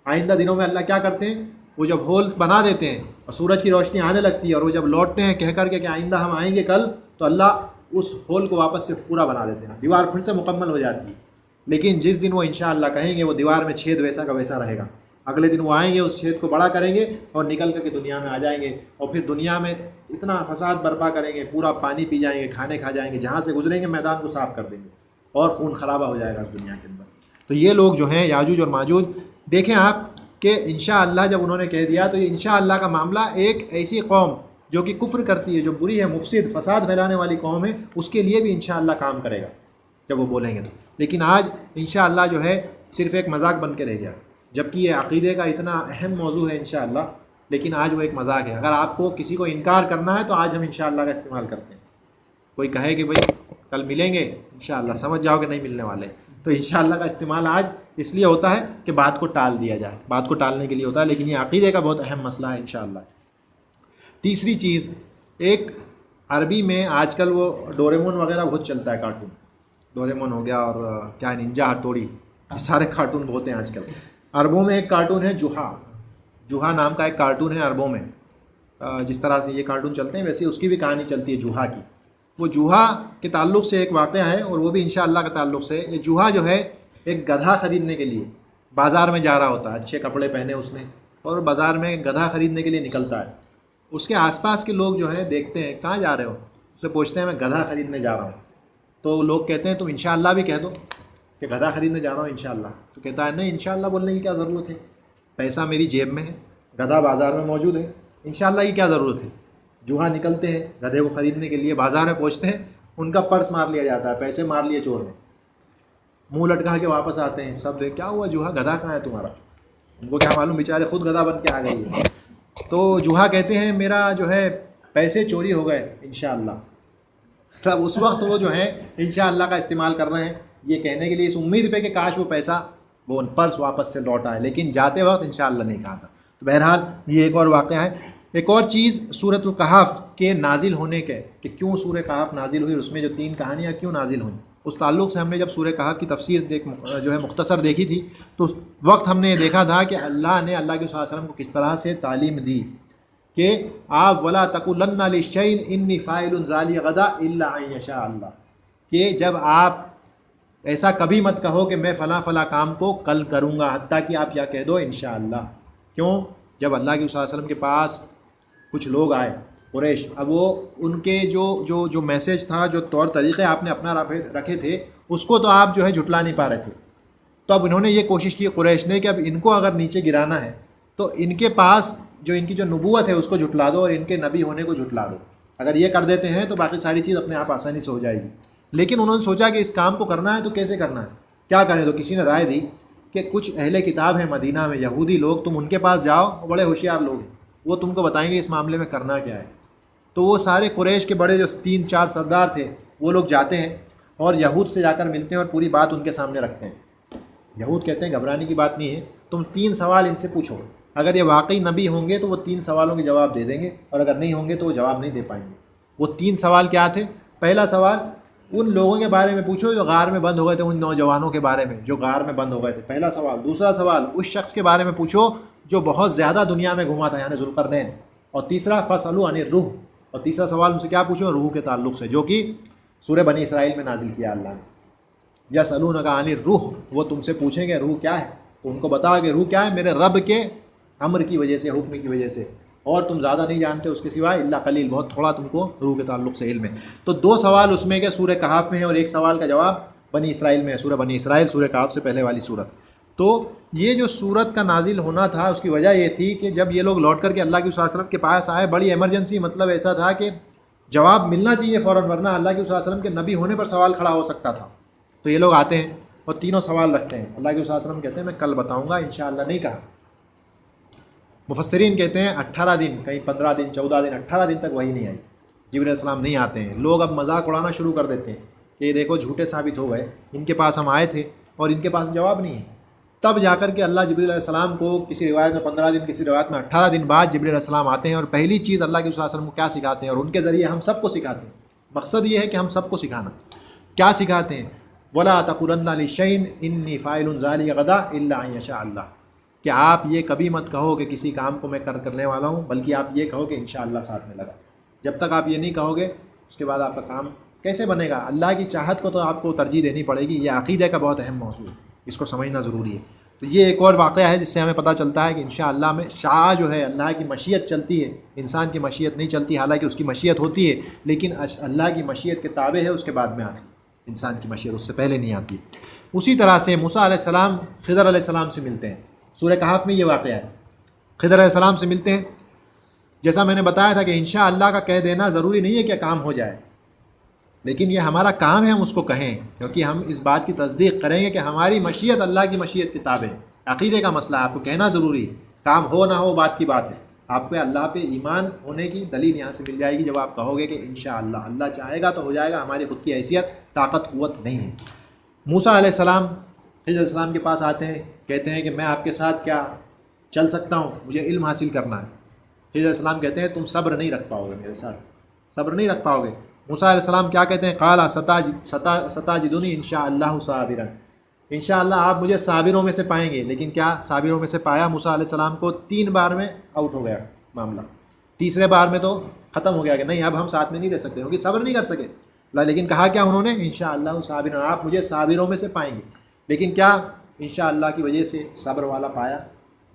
Speaker 1: آئندہ دنوں میں اللہ کیا کرتے ہیں، وہ جب ہول بنا دیتے ہیں اور سورج کی روشنی آنے لگتی ہے اور وہ جب لوٹتے ہیں کہہ کر کے کہ آئندہ ہم آئیں گے کل، تو اللہ اس ہول کو واپس سے پورا بنا دیتے ہیں، دیوار پھر سے مکمل ہو جاتی ہے۔ لیکن جس دن وہ انشاءاللہ کہیں گے وہ دیوار میں چھید ویسا کا ویسا رہے گا، اگلے دن وہ آئیں گے اس چھید کو بڑا کریں گے اور نکل کر کے دنیا میں آ جائیں گے، اور پھر دنیا میں اتنا فساد برپا کریں گے، پورا پانی پی جائیں گے، کھانے کھا جائیں گے، جہاں سے گزریں گے میدان کو صاف کر دیں گے اور خون خرابہ ہو جائے گا اس دنیا کے اندر۔ تو یہ لوگ جو ہیں یاجوج اور ماجوج، دیکھیں آپ کہ انشاءاللہ جب انہوں نے کہہ دیا تو یہ انشاءاللہ کا معاملہ ایک ایسی قوم جو کہ کفر کرتی ہے، جو بری ہے، مفسد، فساد پھیلانے والی قوم ہے، اس کے لیے بھی انشاءاللہ کام کرے گا جب وہ بولیں گے تو۔ لیکن آج انشاءاللہ جو ہے صرف ایک مذاق بن کے رہ گیا، جبکہ یہ عقیدے کا اتنا اہم موضوع ہے انشاءاللہ، لیکن آج وہ ایک مذاق ہے۔ اگر آپ کو کسی کو انکار کرنا ہے تو آج ہم انشاءاللہ کا استعمال کرتے ہیں۔ کوئی کہے کہ بھئی کل ملیں گے انشاءاللہ، سمجھ جاؤ کہ نہیں ملنے والے، تو انشاءاللہ کا استعمال آج اس لیے ہوتا ہے کہ بات کو ٹال دیا جائے، بات کو ٹالنے کے لیے ہوتا ہے، لیکن یہ عقیدے کا بہت اہم مسئلہ ہے انشاءاللہ۔ تیسری چیز، ایک عربی میں آج کل وہ ڈوریمون وغیرہ بہت چلتا ہے، کارٹون ڈوریمون ہو گیا اور کیا ننجا ہتھوڑی، یہ سارے کارٹون بہت ہیں آج کل۔ عربوں میں ایک کارٹون ہے جوہا، جوہا نام کا ایک کارٹون ہے عربوں میں، جس طرح سے یہ کارٹون چلتے ہیں ویسے اس کی بھی کہانی چلتی ہے جوہا کی۔ وہ جوہا کے تعلق سے ایک واقعہ ہے اور وہ بھی انشاءاللہ کے تعلق سے۔ یہ جوہا جو ہے ایک گدھا خریدنے کے لیے بازار میں جا رہا ہوتا ہے، اچھے کپڑے پہنے اس نے، اور بازار میں گدھا خریدنے کے لیے نکلتا ہے۔ اس کے آس پاس کے لوگ جو ہیں دیکھتے ہیں کہاں جا رہے ہو، اسے پوچھتے ہیں میں گدھا خریدنے جا رہا ہوں، تو لوگ کہتے ہیں تم انشاءاللہ بھی کہہ دو کہ گدھا خریدنے جا رہا ہوں انشاءاللہ، تو کہتا ہے نہیں انشاءاللہ بولنے کی کیا ضرورت ہے، پیسہ میری جیب میں ہے، گدھا بازار میں موجود ہے، انشاءاللہ کی کیا ضرورت ہے۔ جوہا نکلتے ہیں گدھے کو خریدنے کے لیے، بازار میں پہنچتے ہیں، ان کا پرس مار لیا جاتا ہے، پیسے مار لیے چور نے، منہ لٹکا کے واپس آتے ہیں، سب دیکھ کیا ہوا جوہا، گدھا کہاں ہے تمہارا؟ ان کو کیا معلوم بیچارے خود گدھا بن کے آ گئی ہے۔ تو جوہا کہتے ہیں میرا جو ہے پیسے چوری ہو گئے انشاءاللہ۔ تب اس وقت وہ جو ہے انشاءاللہ کا استعمال کر رہے ہیں یہ کہنے کے لیے، اس امید پہ کہ کاش وہ پیسہ، وہ پرس واپس سے لوٹ آئے، لیکن جاتے وقت انشاءاللہ نہیں کہا تھا۔ تو بہرحال یہ ایک اور واقعہ ہے۔ ایک اور چیز سورۃ الکہف کے نازل ہونے کے، کہ کیوں سورہ کہف نازل ہوئی، اس میں جو 3 کہانیاں کیوں نازل ہوئیں، اس تعلق سے ہم نے جب سورہ کہف کی تفسیر جو ہے مختصر دیکھی تھی، تو اس وقت ہم نے یہ دیکھا تھا کہ اللہ نے اللہ کے صلی اللہ علیہ وسلم کو کس طرح سے تعلیم دی کہ آپ ولا تقولن لشیء انی فاعل ذلک غدا الا ان یشاء اللہ، کہ جب آپ ایسا کبھی مت کہو کہ میں فلاں فلاں کام کو کل کروں گا، حتیٰ کہ آپ کیا کہہ دو انشاءاللہ۔ کیوں؟ جب اللہ کے صلی اللہ علیہ وسلم کے پاس کچھ لوگ آئے قریش، اب وہ ان کے جو میسیج تھا، جو طور طریقے آپ نے اپنا رکھے تھے، اس کو تو آپ جو ہے جھٹلا نہیں پا رہے تھے۔ تو اب انہوں نے یہ کوشش کی قریش نے کہ اب ان کو اگر نیچے گرانا ہے تو ان کے پاس جو ان کی جو نبوت ہے اس کو جھٹلا دو اور ان کے نبی ہونے کو جھٹلا دو۔ اگر یہ کر دیتے ہیں تو باقی ساری چیز اپنے آپ آسانی سے ہو جائے گی۔ لیکن انہوں نے سوچا کہ اس کام کو کرنا ہے تو کیسے کرنا ہے، کیا کریں؟ تو کسی نے رائے دی کہ کچھ اہل کتاب ہیں مدینہ میں، یہودی لوگ، تم ان کے پاس جاؤ، بڑے ہوشیار لوگ ہیں، وہ تم کو بتائیں گے اس معاملے میں کرنا کیا ہے۔ تو وہ سارے قریش کے بڑے جو 3-4 سردار تھے وہ لوگ جاتے ہیں اور یہود سے جا کر ملتے ہیں اور پوری بات ان کے سامنے رکھتے ہیں یہود کہتے ہیں گھبرانے کی بات نہیں ہے، تم 3 سوال ان سے پوچھو، اگر یہ واقعی نبی ہوں گے تو وہ 3 سوالوں کے جواب دے دیں گے، اور اگر نہیں ہوں گے تو وہ جواب نہیں دے پائیں گے۔ وہ 3 سوال کیا تھے؟ پہلا سوال ان لوگوں کے بارے میں پوچھو جو غار میں بند ہو گئے تھے، ان نوجوانوں کے بارے میں جو غار میں بند ہو گئے تھے، پہلا سوال۔ دوسرا سوال اس شخص کے بارے میں پوچھو جو بہت زیادہ دنیا میں گھوما تھا، یعنی ذوالقرنین۔ اور تیسرا فاسألوا عن الروح، اور تیسرا سوال ان سے کیا پوچھو؟ روح کے تعلق سے، جو کہ سورہ بنی اسرائیل میں نازل کیا اللہ نے۔ یسألونک عن الروح، وہ تم سے پوچھیں گے روح کیا ہے، تو ان کو بتاؤ کہ روح کیا ہے؟ میرے رب کے امر کی وجہ سے، حکم کی وجہ سے، اور تم زیادہ نہیں جانتے اس کے سوائے، الا قلیل، بہت تھوڑا تم کو روح کے تعلق سے علم ہے۔ تو 2 سوال اس میں کہ سورہ کہف میں ہے، اور ایک سوال کا جواب بنی اسرائیل میں ہے، سورہ بنی اسرائیل، سورہ کہف سے پہلے والی سورت۔ تو یہ جو سورت کا نازل ہونا تھا اس کی وجہ یہ تھی کہ جب یہ لوگ لوٹ کر کے اللہ کے صلی اللہ علیہ وسلم کے پاس آئے، بڑی ایمرجنسی، مطلب ایسا تھا کہ جواب ملنا چاہیے فوراً، ورنہ اللہ کے صلی اللہ علیہ وسلم کے نبی ہونے پر سوال کھڑا ہو سکتا تھا۔ تو یہ لوگ آتے ہیں اور تینوں سوال رکھتے ہیں، اللہ کے صلی اللہ علیہ وسلم کہتے ہیں میں کل بتاؤں گا، انشاءاللہ نہیں کہا۔ مفسرین کہتے ہیں 18 دن، کہیں 15 دن، 14 دن، 18 دن تک وہی نہیں آئی، جبرائیل علیہ السلام نہیں آتے ہیں۔ لوگ اب مذاق اڑانا شروع کر دیتے ہیں کہ یہ دیکھو جھوٹے ثابت ہو گئے، ان کے پاس ہم آئے تھے اور ان کے پاس جواب نہیں ہے۔ تب جا کر کے اللہ جبرائیل علیہ السلام کو کسی روایت میں 15 دن، کسی روایت میں 18 دن بعد جبرائیل علیہ السلام آتے ہیں، اور پہلی چیز اللہ کے صلی اللہ علیہ وسلم کو کیا سکھاتے ہیں، اور ان کے ذریعے ہم سب کو سکھاتے ہیں۔ مقصد یہ ہے کہ ہم سب کو سکھانا۔ کیا سکھاتے ہیں؟ وَلَا تَقُولَنَّ لِشَيْءٍ إِنِّي فَاعِلٌ ذَلِكَ غَدًا إِلَّا أَن يَشَاءَ اللَّهُ، کہ آپ یہ کبھی مت کہو کہ کسی کام کو میں کرنے والا ہوں، بلکہ آپ یہ کہو کہ انشاءاللہ ساتھ میں لگا۔ جب تک آپ یہ نہیں کہو گے اس کے بعد آپ کا کام کیسے بنے گا؟ اللہ کی چاہت کو تو آپ کو ترجیح دینی پڑے گی۔ یہ عقیدے کا بہت اہم موضوع ہے، اس کو سمجھنا ضروری ہے۔ تو یہ ایک اور واقعہ ہے جس سے ہمیں پتہ چلتا ہے کہ انشاءاللہ میں شاء جو ہے اللہ کی مشیت چلتی ہے، انسان کی مشیت نہیں چلتی، حالانکہ اس کی مشیت ہوتی ہے، لیکن اللہ کی مشیت کے تابع ہے، اس کے بعد میں آتی ہے، انسان کی مشیت اس سے پہلے نہیں آتی۔ اسی طرح سے موسیٰ علیہ السلام خضر علیہ السلام سے ملتے ہیں، سورہ کہف میں یہ واقعہ ہے، خضر علیہ السلام سے ملتے ہیں۔ جیسا میں نے بتایا تھا کہ انشاءاللہ کا کہہ دینا ضروری نہیں ہے کہ کام ہو جائے، لیکن یہ ہمارا کام ہے ہم اس کو کہیں، کیونکہ ہم اس بات کی تصدیق کریں گے کہ ہماری مشیت اللہ کی مشیت کے تابع ہے۔ عقیدے کا مسئلہ آپ کو کہنا ضروری ہے، کام ہو نہ ہو بات کی بات ہے۔ آپ کو اللہ پہ ایمان ہونے کی دلیل یہاں سے مل جائے گی جب آپ کہو گے کہ انشاءاللہ اللہ چاہے گا تو ہو جائے گا، ہماری خود کی حیثیت طاقت قوت نہیں ہے۔ موسیٰ علیہ السلام خضر علیہ السلام کے پاس آتے ہیں، کہتے ہیں کہ میں آپ کے ساتھ کیا چل سکتا ہوں، مجھے علم حاصل کرنا ہے۔ خضر علیہ السلام کہتے ہیں تم صبر نہیں رکھ پاؤ گے، میرے ساتھ صبر نہیں رکھ پاؤ گے۔ موسیٰ علیہ السلام کیا کہتے ہیں؟ قال ستجدنی انشاءاللہ صابرا، انشاءاللہ آپ مجھے صابروں میں سے پائیں گے۔ لیکن کیا صابروں میں سے پایا موسیٰ علیہ السلام کو؟ 3 بار میں آؤٹ ہو گیا معاملہ، تیسرے بار میں تو ختم ہو گیا کہ نہیں اب ہم ساتھ میں نہیں رہ سکتے، کیونکہ صبر نہیں کر سکے۔ لیکن کہا کیا انہوں نے؟ انشاءاللہ صابرا، آپ مجھے صابروں میں سے پائیں گے۔ لیکن کیا انشاءاللہ کی وجہ سے صبر والا پایا؟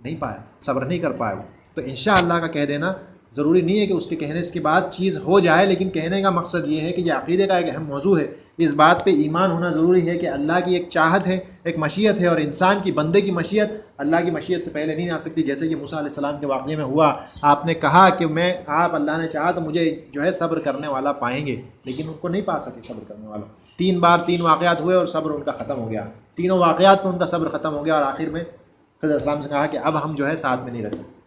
Speaker 1: نہیں پایا، صبر نہیں کر پایا وہ۔ تو انشاءاللہ کا کہہ دینا ضروری نہیں ہے کہ اس کے کہنے کے بعد چیز ہو جائے، لیکن کہنے کا مقصد یہ ہے کہ یہ عقیدے کا ایک اہم موضوع ہے، اس بات پہ ایمان ہونا ضروری ہے کہ اللہ کی ایک چاہت ہے، ایک مشیت ہے، اور انسان کی بندے کی مشیت اللہ کی مشیت سے پہلے نہیں آ سکتی۔ جیسے کہ موسیٰ علیہ السلام کے واقعے میں ہوا، آپ نے کہا کہ آپ اللہ نے چاہا تو مجھے جو ہے صبر کرنے والا پائیں گے، لیکن ان کو نہیں پا سکے صبر کرنے والا۔ 3 بار 3 واقعات ہوئے اور صبر ان کا ختم ہو گیا، تینوں واقعات میں ان کا صبر ختم ہو گیا، اور آخر میں خضر علیہ السلام سے کہا کہ اب ہم جو ہے ساتھ میں نہیں رہ سکتے۔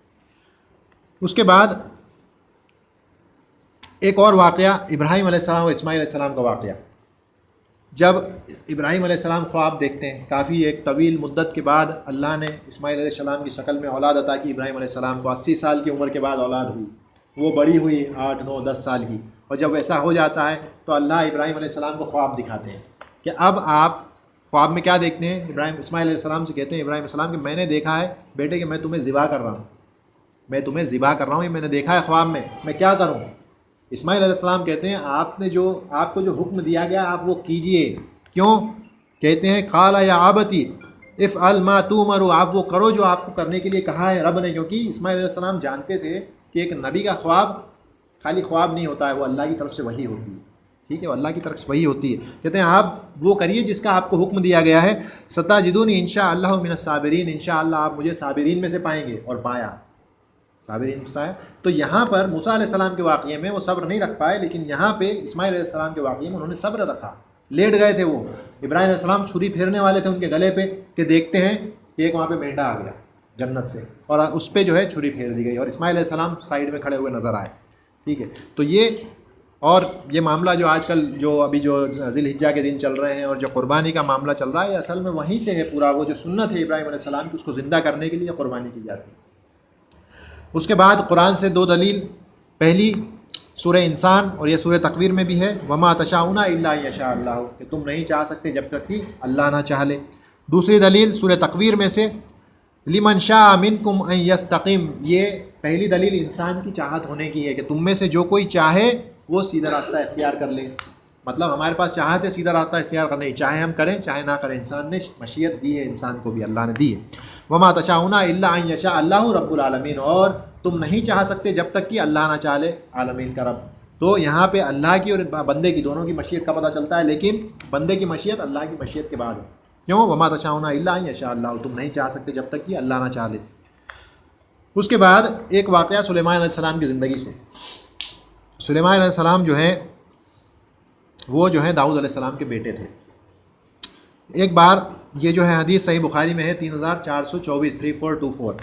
Speaker 1: اس کے بعد ایک اور واقعہ ابراہیم علیہ السلام اور اسماعیل علیہ السلام کا واقعہ۔ جب ابراہیم علیہ السلام خواب دیکھتے ہیں، کافی ایک طویل مدت کے بعد اللہ نے اسماعیل علیہ السلام کی شکل میں اولاد عطا کی ابراہیم علیہ السلام کو، 80 سال کی عمر کے بعد اولاد ہوئی، وہ بڑی ہوئی 8 9 10 سال کی، اور جب ایسا ہو جاتا ہے تو اللہ ابراہیم علیہ السلام کو خواب دکھاتے ہیں کہ اب آپ خواب میں کیا دیکھتے ہیں؟ اسماعیل علیہ السلام سے کہتے ہیں ابراہیم علیہ السلام کہ میں نے دیکھا ہے بیٹے کہ میں تمہیں ذبح کر رہا ہوں، میں تمہیں ذبح کر رہا ہوں، یہ میں نے دیکھا ہے خواب میں کیا کروں؟ اسماعیل علیہ السلام کہتے ہیں آپ کو جو حکم دیا گیا آپ وہ کیجئے۔ کیوں؟ کہتے ہیں قال یا ابتی افعل ما تؤمر، آپ وہ کرو جو آپ کو کرنے کے لیے کہا ہے رب نے، کیونکہ اسماعیل علیہ السلام جانتے تھے کہ ایک نبی کا خواب خالی خواب نہیں ہوتا ہے، وہ اللہ کی طرف سے وحی ہوتی ہے، ٹھیک ہے، وہ اللہ کی طرف سے وحی ہوتی ہے۔ کہتے ہیں آپ وہ کریے جس کا آپ کو حکم دیا گیا ہے، ستجدونی انشاءاللہ من الصابرین، انشاءاللہ آپ مجھے صابرین میں سے پائیں گے، اور پایا صابرین ہے۔ تو یہاں پر موسیٰ علیہ السلام کے واقعے میں وہ صبر نہیں رکھ پائے، لیکن یہاں پہ اسماعیل علیہ السلام کے واقعے میں انہوں نے صبر رکھا، لیٹ گئے تھے وہ، ابراہیم علیہ السلام چھری پھیرنے والے تھے ان کے گلے پہ کہ دیکھتے ہیں کہ ایک وہاں پہ مینڈا آ گیا جنت سے، اور اس پہ جو ہے چھری پھیر دی گئی، اور اسماعیل علیہ السلام سائیڈ میں کھڑے ہوئے نظر آئے، ٹھیک ہے۔ تو یہ اور یہ معاملہ جو آج کل جو ابھی جو ذی الحجہ کے دن چل رہے ہیں اور جو قربانی کا معاملہ چل رہا ہے، یہ اصل میں وہیں سے ہے پورا، وہ جو سنت ہے ابراہیم علیہ السلام کی، اس کو زندہ کرنے کے لیے قربانی کی جاتی ہے۔ اس کے بعد قرآن سے 2 دلیل، پہلی سورہ انسان اور یہ سورہ تکویر میں بھی ہے، وما تشاؤون الا ان یشاء اللہ، کہ تم نہیں چاہ سکتے جب تک کہ اللہ نہ چاہ لے۔ دوسری دلیل سورہ تکویر میں سے لمن شاء منکم ان یستقیم، یہ پہلی دلیل انسان کی چاہت ہونے کی ہے کہ تم میں سے جو کوئی چاہے وہ سیدھا راستہ اختیار کر لے۔ مطلب ہمارے پاس چاہت ہے سیدھا راستہ اختیار کرنے کی، چاہے ہم کریں چاہے نہ کریں، انسان نے مشیت دی ہے، انسان کو بھی اللہ نے دی ہے۔ وما تشاؤون الا ان یشاء اللہ رب العالمین، اور تم نہیں چاہ سکتے جب تک کہ اللہ نہ چاہ لے، عالمین کا رب۔ تو یہاں پہ اللہ کی اور بندے کی دونوں کی مشیت کا پتہ چلتا ہے، لیکن بندے کی مشیت اللہ کی مشیت کے بعد ہے۔ کیوں؟ وما تشاؤون الا ان یشاء اللہ، تم نہیں چاہ سکتے جب تک کہ اللہ نہ چاہ لے۔ اس کے بعد ایک واقعہ سلیمان علیہ السلام کی زندگی سے۔ سلیمان علیہ السلام جو ہیں وہ جو ہیں داؤد علیہ السلام کے بیٹے تھے۔ ایک بار یہ جو ہے حدیث صحیح بخاری میں ہے 3424 3424،